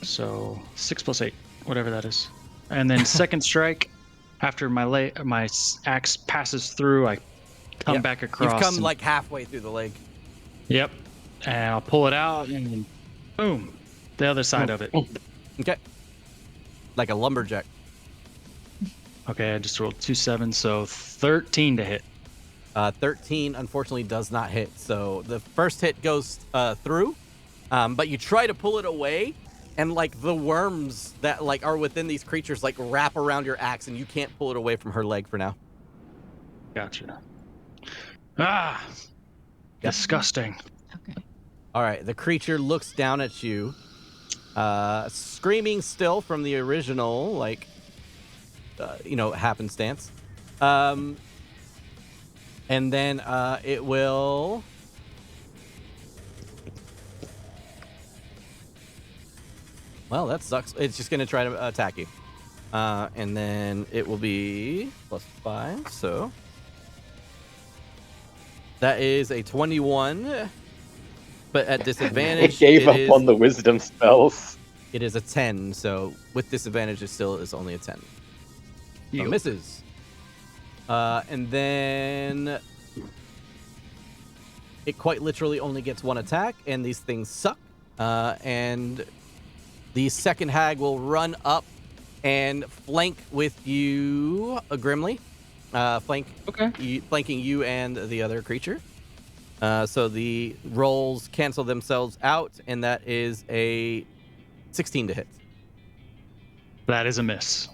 So 6 plus 8, whatever that is. And then second strike, after my axe passes through, I come Yep. back across. You've come and- like halfway through the leg. Yep. And I'll pull it out and then boom, the other side of it. Okay. Like a lumberjack. Okay, I just rolled 2 7s, so 13 to hit. 13 unfortunately does not hit. So the first hit goes through, but you try to pull it away, and like the worms that like are within these creatures like wrap around your axe, and you can't pull it away from her leg for now. Gotcha. Ah, Yep. disgusting. Okay. All right, the creature looks down at you, screaming still from the original, like, happenstance. And then it will... Well, that sucks. It's just going to try to attack you. And then it will be +5, so... That is a 21, but at disadvantage... It gave up on the wisdom spells. It is a 10, so with disadvantage, it still is only a 10. So misses. And then... It quite literally only gets one attack, and these things suck. And... The second hag will run up and flank with you, Grimly. Flanking you and the other creature. So the rolls cancel themselves out, and that is a 16 to hit. That is a miss.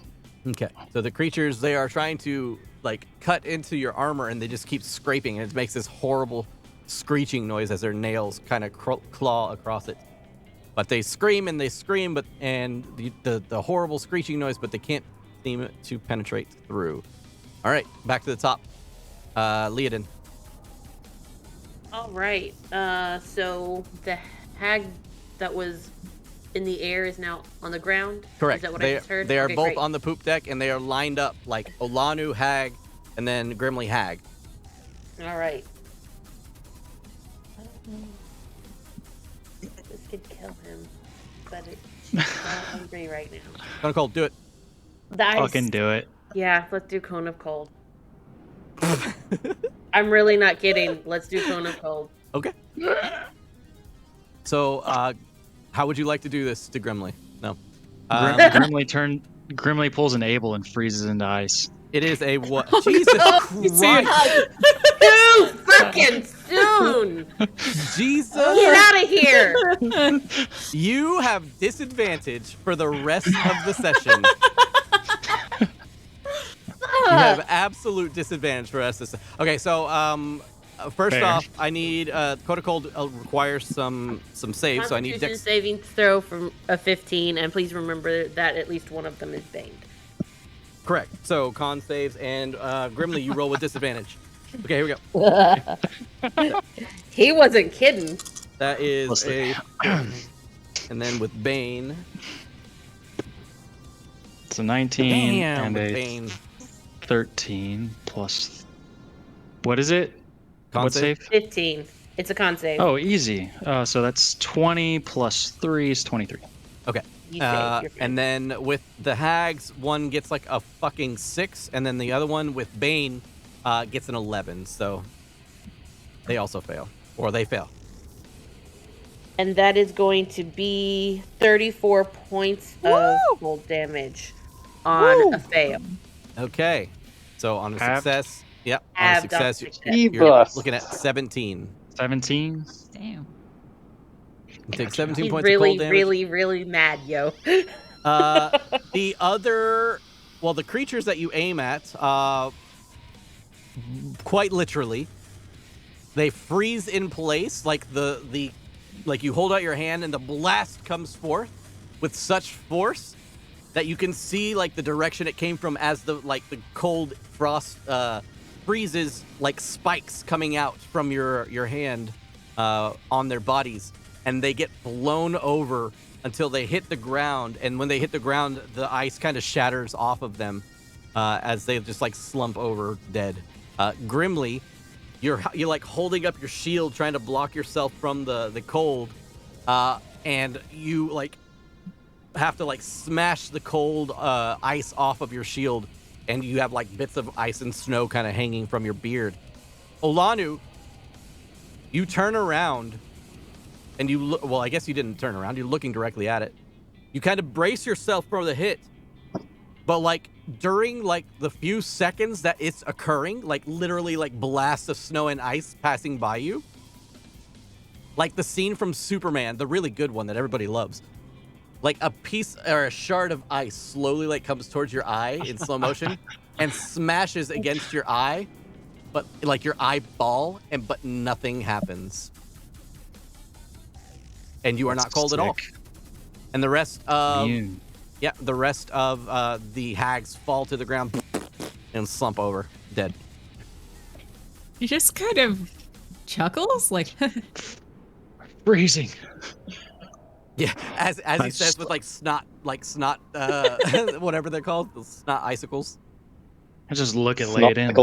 Okay. So the creatures, they are trying to cut into your armor, and they just keep scraping, and it makes this horrible screeching noise as their nails kind of claw across it. But they scream and they scream, and the horrible screeching noise, but they can't seem to penetrate through. All right, back to the top. Leodin. All right. So the hag that was in the air is now on the ground? Correct. Is that what I just heard? They are Okay, both great. on the poop deck, and they are lined up like Olanu, hag, and then Grimly, hag. All right. This could kill him, but it's not hungry right now. Cone of Cold, do it. Fucking do it. Yeah, let's do Cone of Cold. I'm really not kidding. Let's do Cone of Cold. Okay. So, how would you like to do this to Grimly? No. Grimly pulls an Abel and freezes into ice. It is a what? Jesus Christ! Too freaking soon! Jesus! Get out of here! You have disadvantage for the rest of the session. You have absolute disadvantage for us. Okay, so first off, I need Code of Cold requires some saves, so I need Constitution saving throw from a 15, and please remember that at least one of them is banged. Correct. So con saves, and Grimly, you roll with disadvantage. Okay, here we go. He wasn't kidding. That is and then with Bane. It's a 19 and a Bane. 13 plus. What is it? Con what save? 15. It's a con save. Oh, easy. So that's 20 plus 3 is 23. Okay. And then with the hags, one gets like a fucking 6, and then the other one with Bane gets an 11. So they also fail, or they fail. And that is going to be 34 points of cold damage on a fail. Okay. So on a success, yep. On a Halved success, up you're looking at 17. 17? Damn. You take 17 He's points really, of cold damage. really mad, yo. The other, well, the creatures that you aim at, quite literally, they freeze in place, like like you hold out your hand and the blast comes forth with such force that you can see like the direction it came from as the cold frost freezes like spikes coming out from your hand on their bodies, and they get blown over until they hit the ground. And when they hit the ground, the ice kind of shatters off of them as they just like slump over dead. Grimly, you're like holding up your shield trying to block yourself from the cold, and you like have to like smash the cold ice off of your shield, and you have like bits of ice and snow kind of hanging from your beard. Olanu, you turn around and you look, well, I guess you didn't turn around, you're looking directly at it. You kind of brace yourself for the hit, but like during like the few seconds that it's occurring, like literally like blasts of snow and ice passing by you, like the scene from Superman, the really good one that everybody loves. Like a piece or a shard of ice slowly like comes towards your eye in slow motion and smashes against your eye, but like your eyeball, but nothing happens. and you are not cold at all. And the rest of the hags fall to the ground and slump over, dead. He just kind of chuckles, like freezing. Yeah, as he says with snot, whatever they're called, the snot icicles. I just look at lay it in.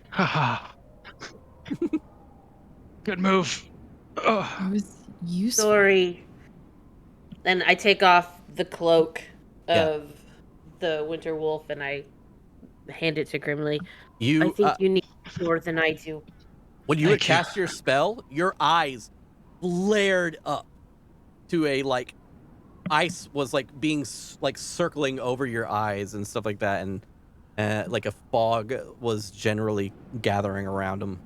Haha. Good move. It was useful. Sorry. Then I take off the cloak of the Winter Wolf and I hand it to Grimly. I think you need more than I do. When you would cast your spell, your eyes flared up to a ice was being circling over your eyes and stuff like that, and a fog was generally gathering around them.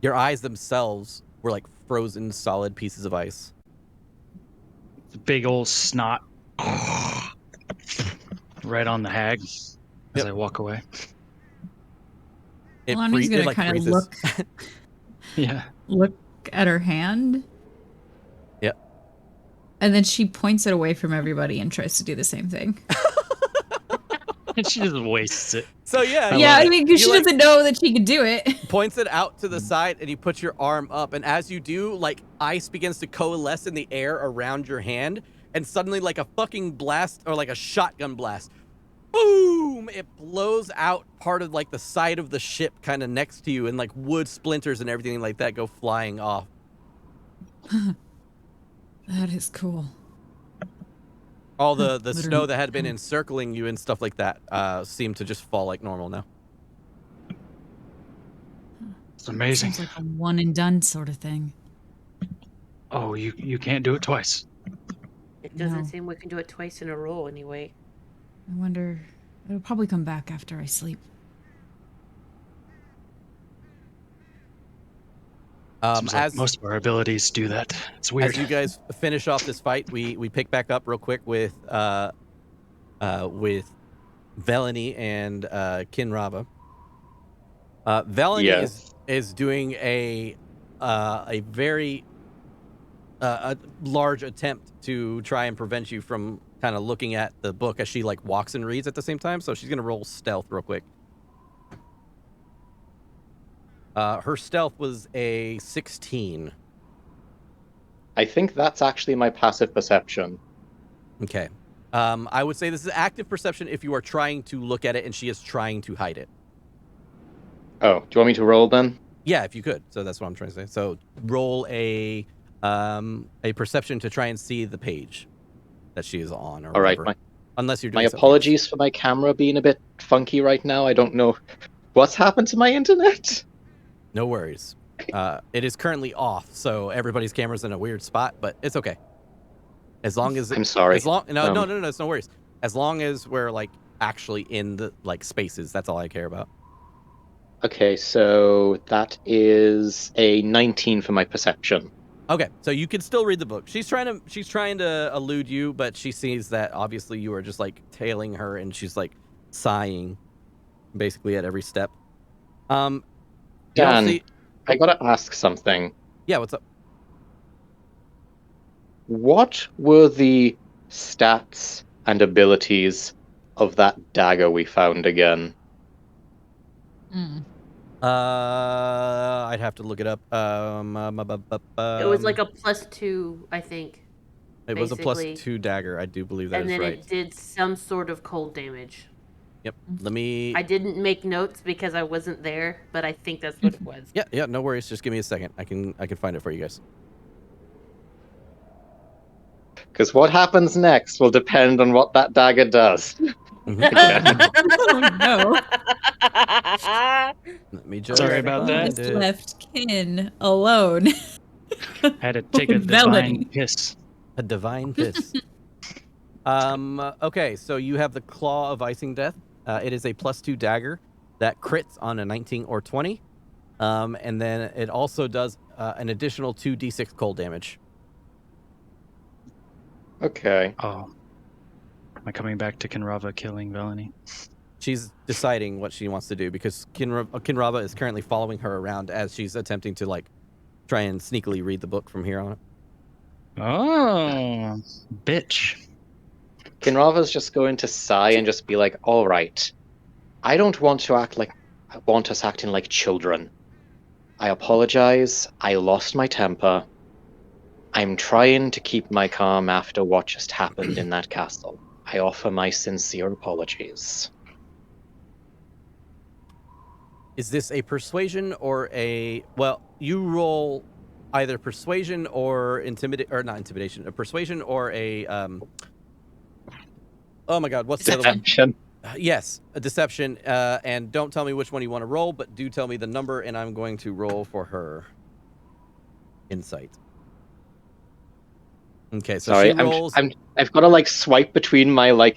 Your eyes themselves were like frozen solid pieces of ice. Big old snot right on the hag as I walk away. Lonnie's gonna kind of look. Look at her hand. Yep. And then she points it away from everybody and tries to do the same thing. And she just wastes it. So I mean, because she doesn't know that she can do it. Points it out to the side, and you put your arm up, and as you do, ice begins to coalesce in the air around your hand, and suddenly, like a fucking blast or like a shotgun blast, boom! It blows out part of the side of the ship, kind of next to you, and wood splinters and everything like that go flying off. That is cool. All the snow that had been encircling you and stuff like that seemed to just fall like normal now. It's amazing. Sounds like a one and done sort of thing. Oh, you can't do it twice. It doesn't seem we can do it twice in a row anyway. I wonder, it'll probably come back after I sleep. Seems like most of our abilities do that. It's weird. As you guys finish off this fight, we pick back up real quick with Velany and Kinrava. Velany is doing a very large attempt to try and prevent you from kind of looking at the book as she walks and reads at the same time. So she's gonna roll stealth real quick. Her stealth was a 16. I think that's actually my passive perception. Okay. I would say this is active perception if you are trying to look at it and she is trying to hide it. Oh, do you want me to roll then? Yeah, if you could. So that's what I'm trying to say. So roll a perception to try and see the page that she is on. Or all right. Unless you're doing my apologies for my camera being a bit funky right now. I don't know what's happened to my internet. No worries. It is currently off, so everybody's camera's in a weird spot, but it's okay. As long as I'm sorry. No, it's no worries. As long as we're actually in the spaces, that's all I care about. Okay, so that is a 19 for my perception. Okay, so you can still read the book. She's trying to elude you, but she sees that obviously you are just tailing her, and she's sighing, basically at every step. Dan, I gotta ask something. Yeah, what's up? What were the stats and abilities of that dagger we found again? I'd have to look it up. It was a +2, I think. It was a +2 dagger. I do believe that is right. And then it did some sort of cold damage. Yep. Let me. I didn't make notes because I wasn't there, but I think that's what it was. Yeah. No worries. Just give me a second. I can find it for you guys. Because what happens next will depend on what that dagger does. Oh no! Let me just. Sorry about that. Just left Kin alone. Had to take a divine piss. A divine piss. Okay, so you have the Claw of Icing Death. It is a +2 dagger that crits on a 19 or 20. And then it also does an additional 2d6 cold damage. Okay. Oh. Am I coming back to Kinrava killing Velany? She's deciding what she wants to do because Kinrava is currently following her around as she's attempting to try and sneakily read the book from here on. Oh, bitch. Kinrava's just going to sigh and just be like, all right. I don't want to want us acting like children. I apologize. I lost my temper. I'm trying to keep my calm after what just happened in that castle. I offer my sincere apologies. Is this a persuasion or a... Well, you roll either persuasion or not intimidation. A persuasion or a... Oh my god, what's the other one? Deception. Yes, a deception. And don't tell me which one you want to roll, but do tell me the number, and I'm going to roll for her insight. Okay, so Sorry, she rolls... I've got to swipe between my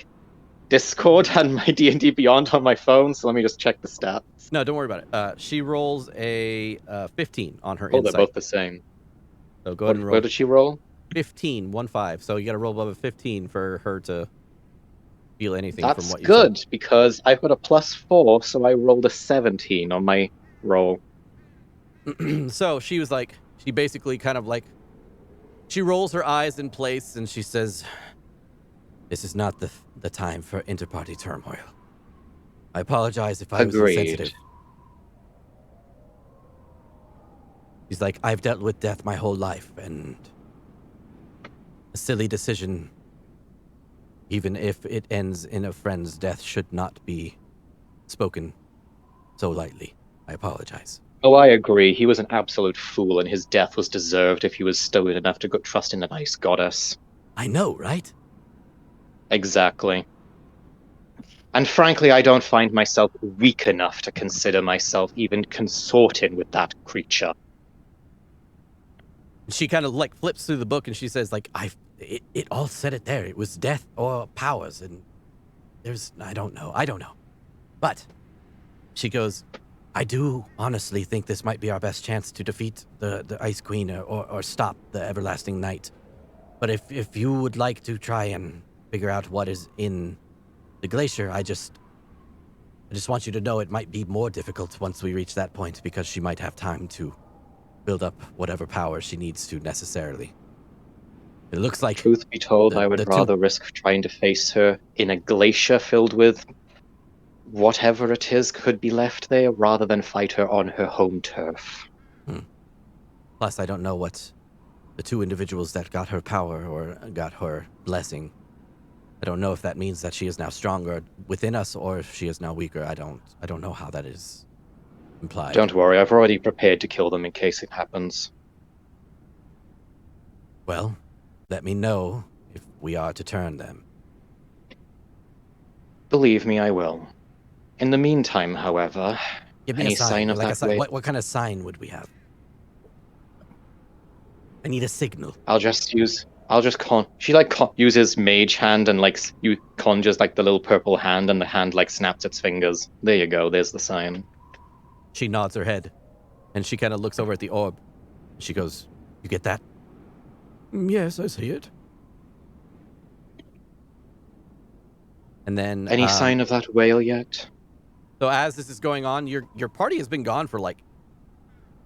Discord and my D&D Beyond on my phone, so let me just check the stats. No, don't worry about it. She rolls a 15 on her Oh, insight. they're both the same. So go ahead and roll. What did she roll? 15, 1-5. So you got to roll above a 15 for her to feel anything That's from what you good, said. because I've got a +4, so I rolled a 17 on my roll. So she was like, she basically kind of she rolls her eyes in place and she says, "This is not the time for inter-party turmoil. I apologize if I was insensitive." She's like, "I've dealt with death my whole life, and a silly decision, even if it ends in a friend's death, should not be spoken so lightly. I apologize." Oh, I agree. He was an absolute fool, and his death was deserved if he was stupid enough to trust in an ice goddess. I know, right? Exactly. And frankly, I don't find myself weak enough to consider myself even consorting with that creature. She kind of flips through the book and she says it all said it there. It was death or powers, and I don't know. But she goes, "I do honestly think this might be our best chance to defeat the Ice Queen or stop the Everlasting Night. But if you would like to try and figure out what is in the glacier, I just want you to know it might be more difficult once we reach that point, because she might have time to build up whatever power she needs to necessarily. It looks like..." Truth be told, I would rather risk trying to face her in a glacier filled with whatever it is could be left there, rather than fight her on her home turf. Plus, I don't know what the two individuals that got her power or got her blessing, I don't know if that means that she is now stronger within us or if she is now weaker. I don't know how that is implied. Don't worry, I've already prepared to kill them in case it happens. Well, let me know if we are to turn them. Believe me, I will. In the meantime, however, give me any a sign of like that a sign. way? What kind of sign would we have? I need a signal. She uses mage hand and you conjures the little purple hand, and the hand snaps its fingers. There you go, there's the sign. She nods her head and she kind of looks over at the orb. She goes, "You get that?" "Yes, I see it." And then any sign of that whale yet? So as this is going on, your party has been gone for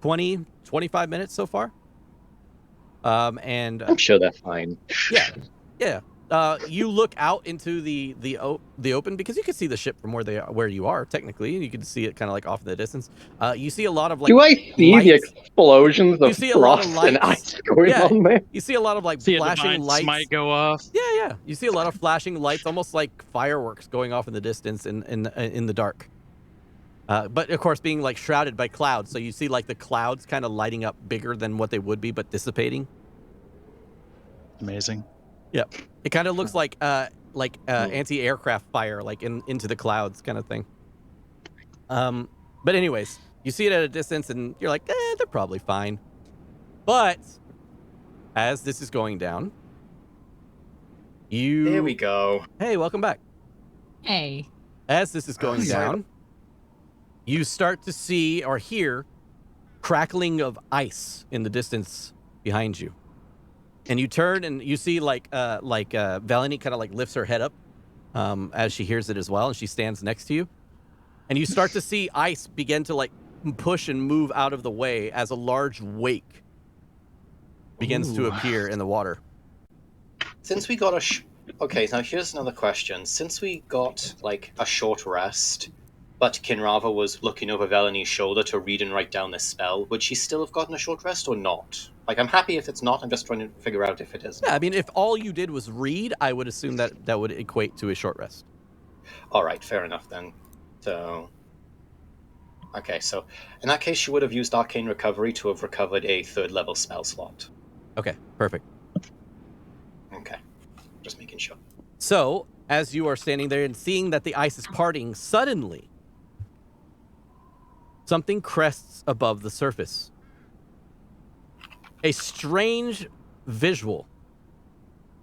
20, 25 minutes so far. And I'm sure they're fine. Yeah. You look out into the open, because you can see the ship from where you are technically, and you can see it kind of off in the distance. You see a lot of Do I see lights. the explosions of see a lot of frost and lights. ice going on there? You see a lot of See flashing a lights. smite go off. Yeah. You see a lot of flashing lights, almost like fireworks going off in the distance in the dark. But of course, being shrouded by clouds, so you see the clouds kind of lighting up bigger than what they would be, but dissipating. Amazing. Yeah, it kind of looks like anti-aircraft fire, into the clouds kind of thing. But anyways, you see it at a distance, and you're like, they're probably fine. But as this is going down, There we go. Hey, welcome back. Hey. As this is going down, you start to see or hear crackling of ice in the distance behind you. And you turn and you see Valini kind of lifts her head up as she hears it as well, and she stands next to you. And you start to see ice begin to push and move out of the way as a large wake begins to appear in the water. Since we got okay, now here's another question. Since we got, like, a short rest, but Kinrava was looking over Velani's shoulder to read and write down this spell, would she still have gotten a short rest or not? Like, I'm happy if it's not, I'm just trying to figure out if it is. Yeah, I mean, if all you did was read, I would assume that that would equate to a short rest. Alright, fair enough then. So... Okay, so in that case, she would have used Arcane Recovery to have recovered a 3rd level spell slot. Okay, perfect. Okay, just making sure. So, as you are standing there and seeing that the ice is parting, suddenly, something crests above the surface. A strange visual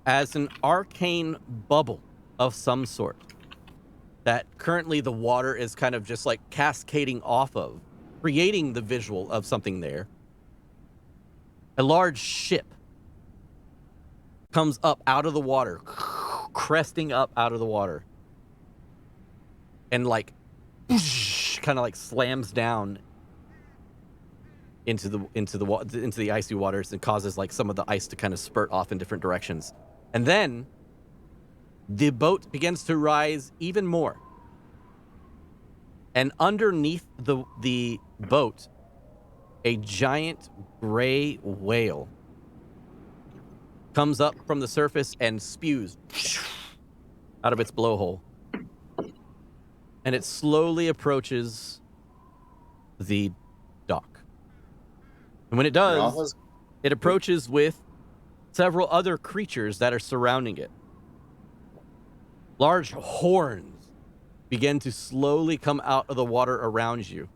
as an arcane bubble of some sort that currently the water is kind of just like cascading off of, creating the visual of something there. A large ship comes up out of the water, cresting up out of the water, and like kind of like slams down into the icy waters and causes like some of the ice to kind of spurt off in different directions. And then the boat begins to rise even more. And underneath the boat, a giant gray whale comes up from the surface and spews out of its blowhole. And it slowly approaches the dock. And when it does, it approaches with several other creatures that are surrounding it. Large horns begin to slowly come out of the water around you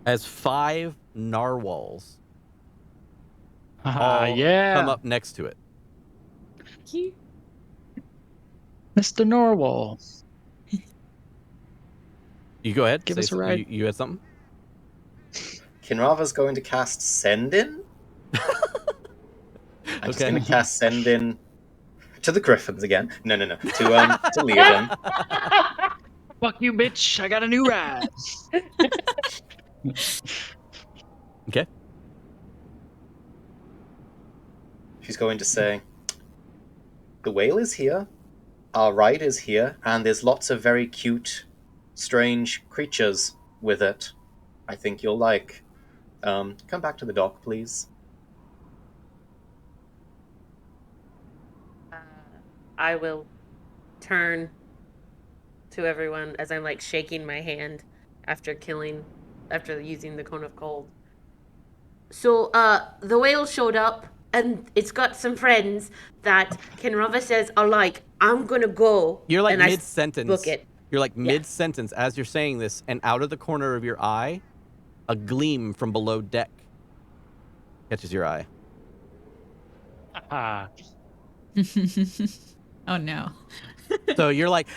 as 5 narwhals come up next to it. Mr. Narwhal. You go ahead. Give us a ride. You had something? Kinrava's going to cast Send In. I'm just going to cast Send In to the Griffins again. No. To Leodin. Fuck you, bitch. I got a new ride. Okay. She's going to say, the whale is here, our ride is here, and there's lots of very cute, strange creatures with it. I think you'll like. Come back to the dock, please. I will turn to everyone as I'm like shaking my hand after using the Cone of Cold. So, the whale showed up, and it's got some friends that Kinrava says are like, I'm gonna go. You're like and mid-sentence. Book it. You're like mid-sentence as you're saying this, and out of the corner of your eye, a gleam from below deck catches your eye. Oh no. So you're like,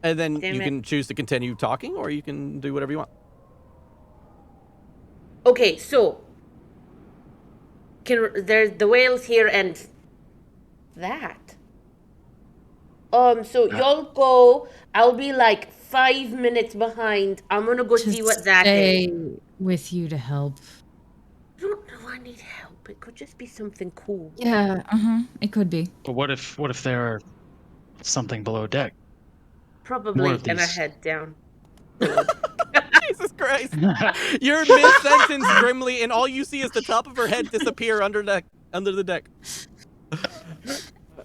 and then you can choose to continue talking, or you can do whatever you want. Okay, so there's the whales here and that. So y'all go. I'll be like 5 minutes behind. I'm gonna go see what that is. With you to help. I don't know. I need help. It could just be something cool. Yeah. It could be. But what if there are something below deck? Probably, and I head down. Jesus Christ! You're mid-sentence, Grimly, and all you see is the top of her head disappear under the deck.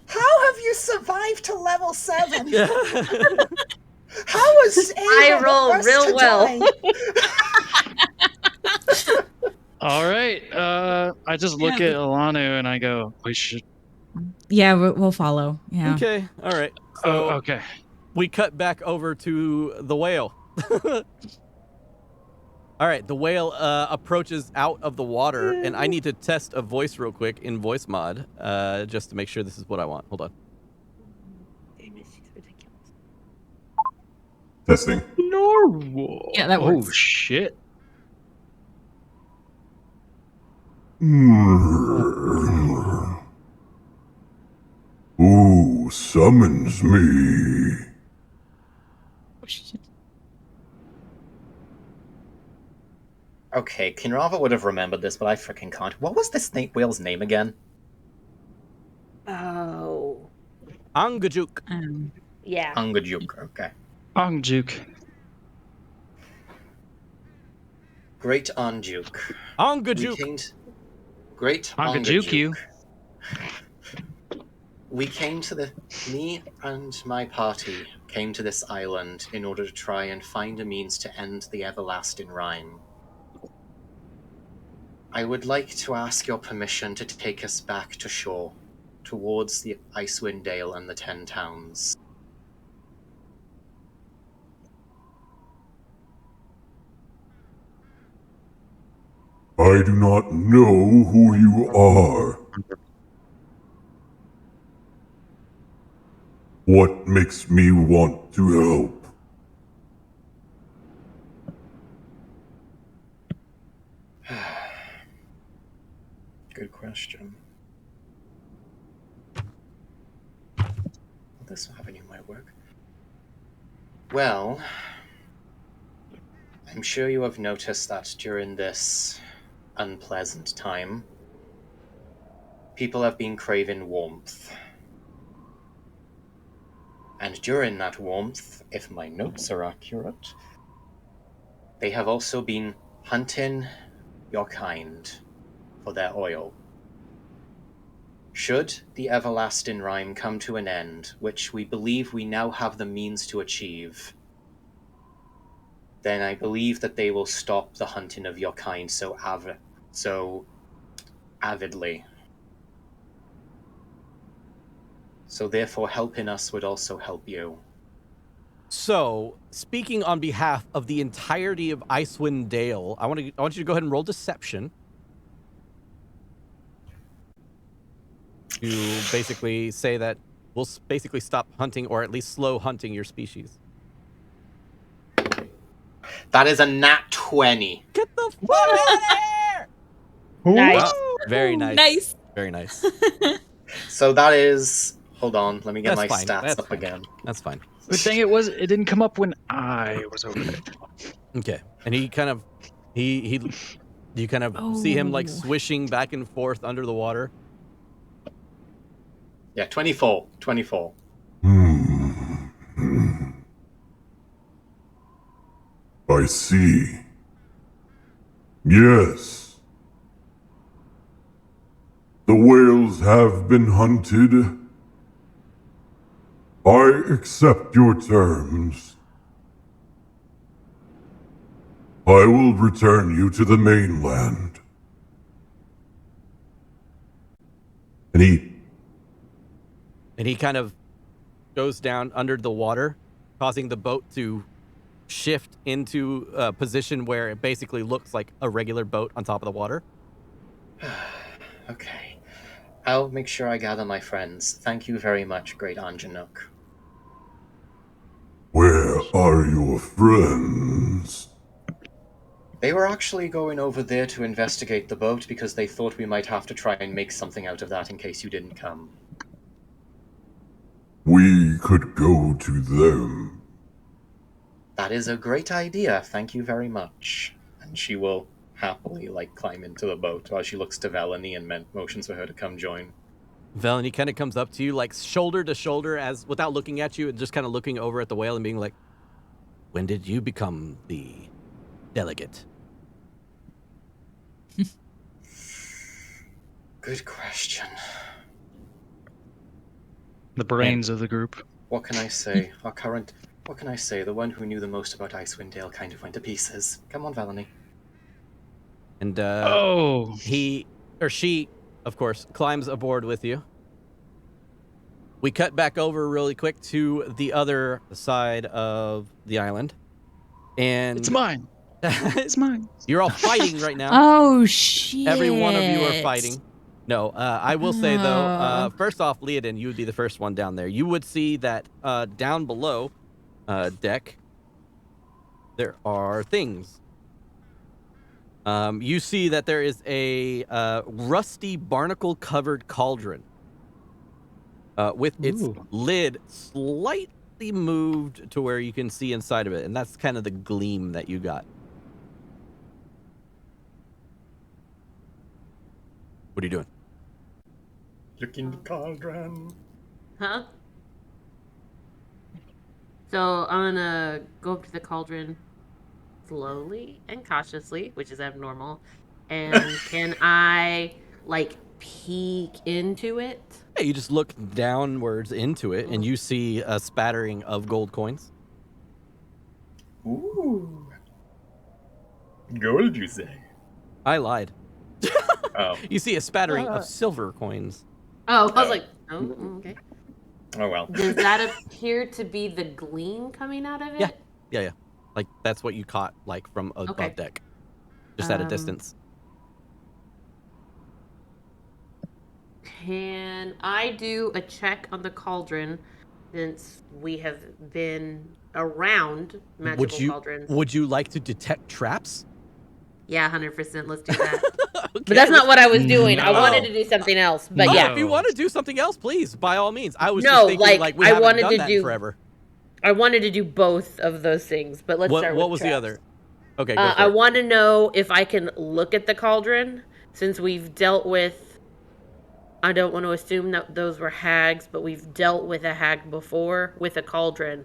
How have you survived to level 7? How is I roll real well. All right. I just look at Alanu and I go, we should. Yeah, we'll follow. Yeah. Okay. All right. So okay. We cut back over to the whale. All right. The whale approaches out of the water, and I need to test a voice real quick in voice mod, just to make sure this is what I want. Hold on. Testing. Normal. Yeah, that works. Oh shit. Who summons me? Oh, shit. Okay, Kinrava would have remembered this, but I freaking can't. What was this whale's name again? Oh. Angajuk. Yeah. Angajuk, okay. Angjuk. Great Anjuk. Angajuk. Great Angajuk you. We came to me and my party came to this island in order to try and find a means to end the everlasting Rime. I would like to ask your permission to take us back to shore, towards the Icewind Dale and the 10 towns. I do not know who you are. What makes me want to help? Good question. This avenue might work. Well, I'm sure you have noticed that during this unpleasant time, people have been craving warmth. And during that warmth, if my notes are accurate, they have also been hunting your kind for their oil. Should the everlasting Rime come to an end, which we believe we now have the means to achieve, then I believe that they will stop the hunting of your kind so avidly. So therefore, helping us would also help you. So, speaking on behalf of the entirety of Icewind Dale, I want you to go ahead and roll deception to basically say that we'll basically stop hunting, or at least slow hunting your species. That is a nat 20. Get the fuck out of here! Nice. Wow. Very nice. Nice. Very nice. So that is... Hold on, let me get That's my fine. stats That's up fine. again. That's fine. Good thing it didn't come up when I was over there. Okay. And he kind of you kind of see him like swishing back and forth under the water. Yeah, 24. 24. I see. Yes. The whales have been hunted. I accept your terms. I will return you to the mainland. And he kind of goes down under the water, causing the boat to shift into a position where it basically looks like a regular boat on top of the water. Okay. I'll make sure I gather my friends. Thank you very much, Great Anjanuk. Where are your friends? They were actually going over there to investigate the boat because they thought we might have to try and make something out of that in case you didn't come. We could go to them. That is a great idea. Thank you very much. And she will happily, climb into the boat while she looks to Velany and motions for her to come join. Velany kind of comes up to you, like shoulder to shoulder, as without looking at you, and just kind of looking over at the whale and being like, "When did you become the delegate?" Good question. The brains of the group. What can I say? What can I say? The one who knew the most about Icewind Dale kind of went to pieces. Come on, Velany. And he or she, of course, climbs aboard with you. We cut back over really quick to the other side of the island. And it's mine. It's mine. You're all fighting right now. Oh, shit. Every one of you are fighting. No, I will say, though, first off, Leodin, you would be the first one down there. You would see that down below deck, there are things. You see that there is a rusty barnacle-covered cauldron with its lid slightly moved to where you can see inside of it, and that's kind of the gleam that you got. What are you doing? Look in the cauldron. Huh? So I'm gonna go up to the cauldron slowly and cautiously, which is abnormal. And can I like peek into it? Yeah, you just look downwards into it, and you see a spattering of gold coins. Ooh. Gold, you say? I lied. Oh. You see a spattering of silver coins. Oh, I was like, oh, okay. Oh well. Does that appear to be the gleam coming out of it? Yeah. Like that's what you caught, like from above deck, just at a distance. Can I do a check on the cauldron since we have been around magical cauldrons? Would you like to detect traps? Yeah, 100%. Let's do that. But that's not what I was doing. I wanted to do something else. But yeah, if you want to do something else, please, by all means. I was no, just thinking, like we I haven't wanted done to that do in forever. I wanted to do both of those things, but let's start with what was traps. the other? Okay, go for I it. want to know if I can look at the cauldron since we've dealt with. I don't want to assume that those were hags, but we've dealt with a hag before with a cauldron,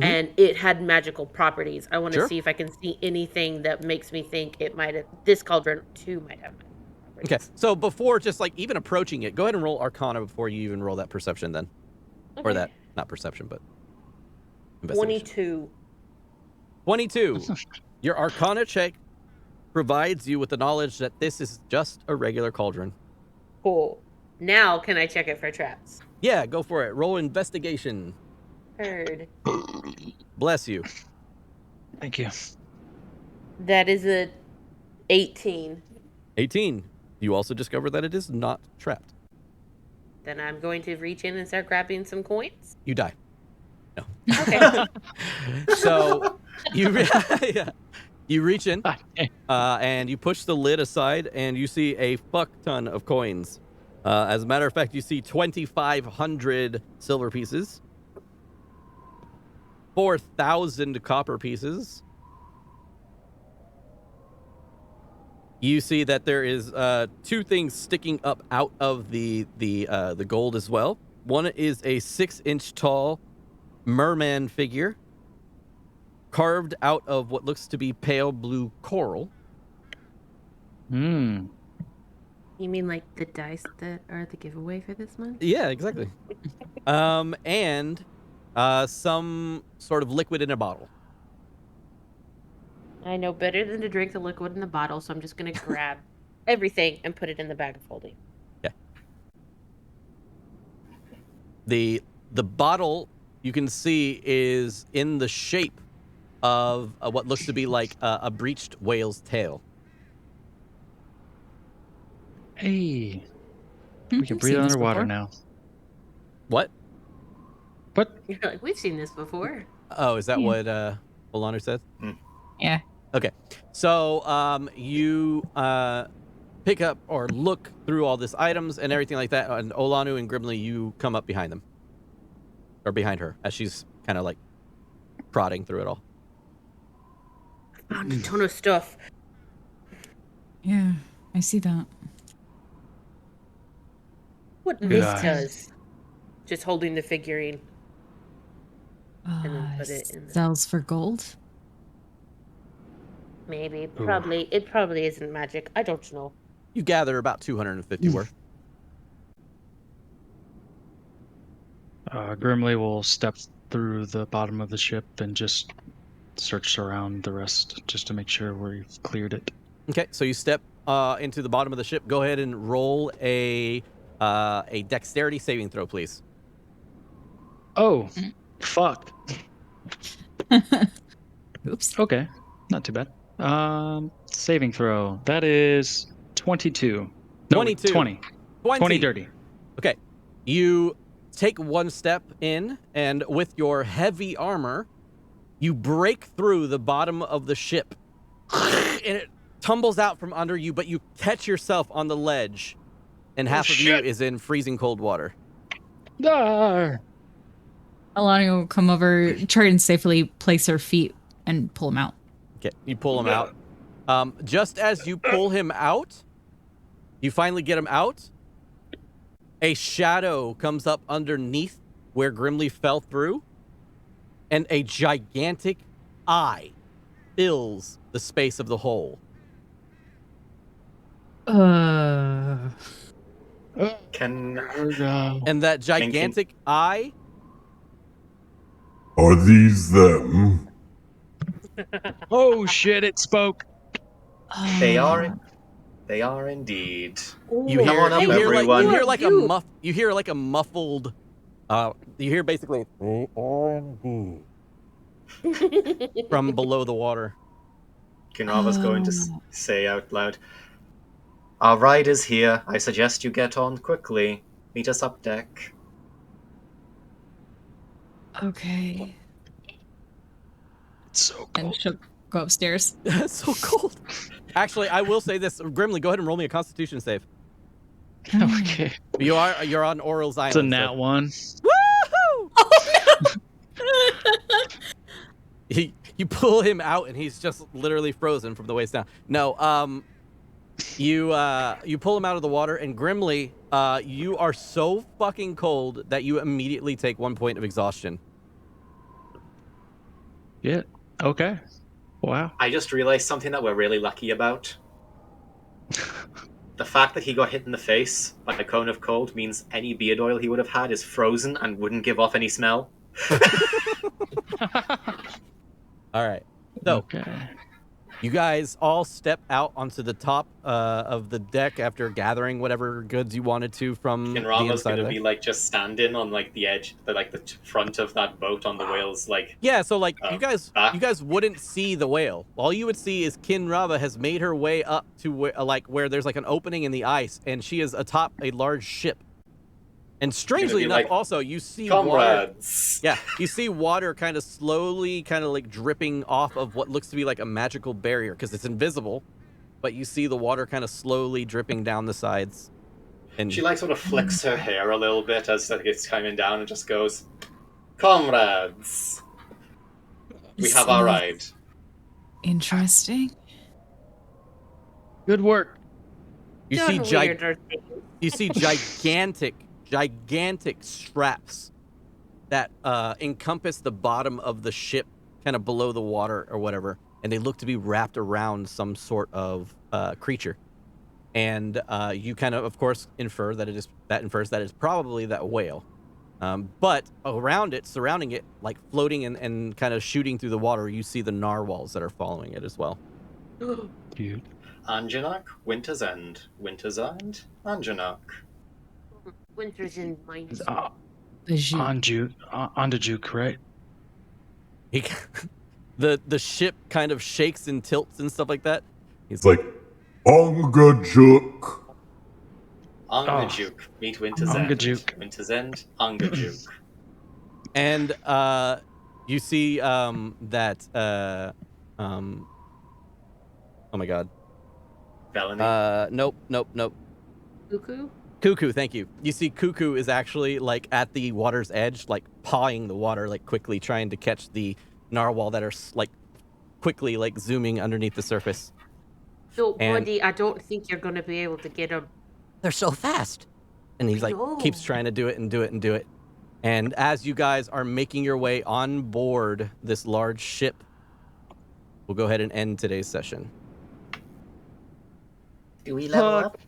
and it had magical properties. I want to see if I can see anything that makes me think it might have. This cauldron too might have magical properties. Okay, so before just like even approaching it, go ahead and roll Arcana before you even roll that perception then. Okay. Or that, not perception, but investigation. 22. Your Arcana check provides you with the knowledge that this is just a regular cauldron. Cool. Now can I check it for traps? Yeah, go for it. Roll investigation. Heard. Bless you. Thank you. That is a 18. 18. You also discover that it is not trapped. Then I'm going to reach in and start grabbing some coins. You die. No. Okay. So you reach in and you push the lid aside and you see a fuck ton of coins. As a matter of fact, you see 2,500 silver pieces, 4,000 copper pieces. You see that there is two things sticking up out of the gold as well. One is a 6-inch tall merman figure carved out of what looks to be pale blue coral. You mean like the dice that are the giveaway for this month? Yeah, exactly. And some sort of liquid in a bottle. I know better than to drink the liquid in the bottle, so I'm just going to grab everything and put it in the bag of holding. Yeah. The bottle you can see is in the shape of what looks to be like a breached whale's tail. Hey, we can breathe underwater now. What? What? You're like, we've seen this before. Oh, is that what Olanu said? Yeah. Okay. So you pick up or look through all these items and everything like that, and Olanu and Grimly, you come up behind them. Or behind her, as she's kind of like prodding through it all. I found a ton of stuff. Yeah, I see that. What this does. Just holding the figurine. And then put it in the... Sells for gold? Maybe. It probably isn't magic. I don't know. You gather about 250 worth. Grimly will step through the bottom of the ship and just search around the rest just to make sure we've cleared it. Okay, so you step into the bottom of the ship. Go ahead and roll a dexterity saving throw, please. Oh, fuck. Oops. Okay, not too bad. Saving throw. That is 22. No, 22. 20. 20 dirty. Okay, you take one step in, and with your heavy armor, you break through the bottom of the ship, and it tumbles out from under you, but you catch yourself on the ledge, and half of you is in freezing cold water. Ah. Alani will come over, try and safely place her feet and pull him out. Okay, you pull him out. Just as you pull him out, you finally get him out. a shadow comes up underneath where Grimly fell through, and a gigantic eye fills the space of the hole. Can And that gigantic eye. Are these them? Oh shit! It spoke. They are indeed. You hear, Come on up, you hear everyone. you hear like a muffled. You hear basically they are indeed from below the water. Kinrava's going to say out loud, "Our ride is here. I suggest you get on quickly. Meet us up deck." Okay. It's so cold. And she'll go upstairs. It's so cold. Actually, I will say this. Grimly, go ahead and roll me a Constitution save. Okay. You're on Auril's island. It's a Nat1. Woohoo! Oh no! You pull him out and he's just literally frozen from the waist down. No, you pull him out of the water, and Grimly, you are so fucking cold that you immediately take 1 point of exhaustion. Yeah. Okay. Wow. I just realized something that we're really lucky about. The fact that he got hit in the face by a cone of cold means any beard oil he would have had is frozen and wouldn't give off any smell. All right. So, okay. You guys all step out onto the top of the deck after gathering whatever goods you wanted to from the Kinrava's inside gonna of it. be like just standing on like the edge, the front of that boat on the whale's like. Yeah, so like you guys wouldn't see the whale. All you would see is Kinrava has made her way up to where there's like an opening in the ice, and she is atop a large ship. And strangely enough, like, also you see comrades. water. Yeah, you see water kind of slowly, kind of like dripping off of what looks to be like a magical barrier because it's invisible, but you see the water kind of slowly dripping down the sides. And she like sort of flicks her hair a little bit as it's coming down and just goes, "Comrades, we have our ride." Interesting. Good work. You see gigantic straps that encompass the bottom of the ship, kind of below the water or whatever, and they look to be wrapped around some sort of creature. And you kind of course, infer that it's probably that whale. But around it, surrounding it, like floating and kind of shooting through the water, you see the narwhals that are following it as well. Cute. Anjanak, Winter's End, Anjanak. Winter's End, mine. Andajuk, right? The ship kind of shakes and tilts and stuff like that. It's like, Ongajuk. Ongajuk, meet Winter's End. Ongajuk. Winter's End, Ongajuk. And you see that oh my god. Felony? Nope. Cuckoo, thank you. You see Cuckoo is actually like at the water's edge, like pawing the water, like quickly trying to catch the narwhal that are like quickly like zooming underneath the surface. So, buddy, I don't think you're going to be able to get them. They're so fast. And he's like, keeps trying to do it. And as you guys are making your way on board this large ship, we'll go ahead and end today's session. Do we level up?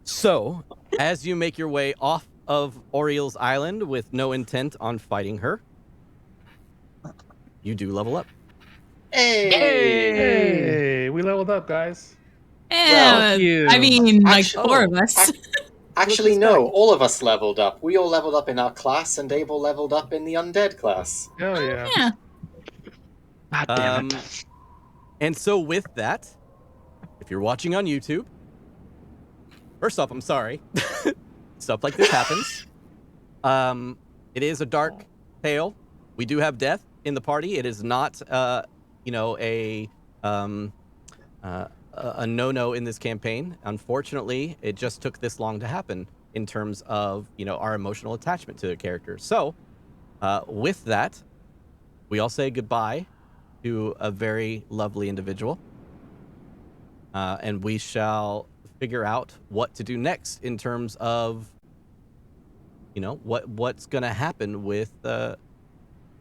So, as you make your way off of Auril's island with no intent on fighting her, you do level up. Hey, we leveled up, guys. I mean, like 4 of us. Actually, no, all of us leveled up. We all leveled up in our class, and Abel leveled up in the undead class. Oh, yeah. Yeah. God damn it. And so with that, if you're watching on YouTube, first off, I'm sorry. Stuff like this happens. It is a dark tale. We do have death in the party. It is not, a no-no in this campaign. Unfortunately, it just took this long to happen in terms of, our emotional attachment to the character. So, with that, we all say goodbye to a very lovely individual. And we shall figure out what to do next in terms of you know, what's going to happen with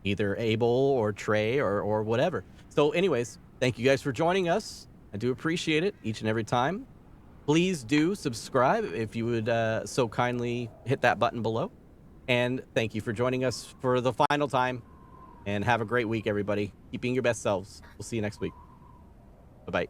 either Abel or Trey or whatever. So anyways, thank you guys for joining us. I do appreciate it each and every time. Please do subscribe if you would so kindly hit that button below. And thank you for joining us for the final time. And have a great week, everybody. Keep being your best selves. We'll see you next week. Bye-bye.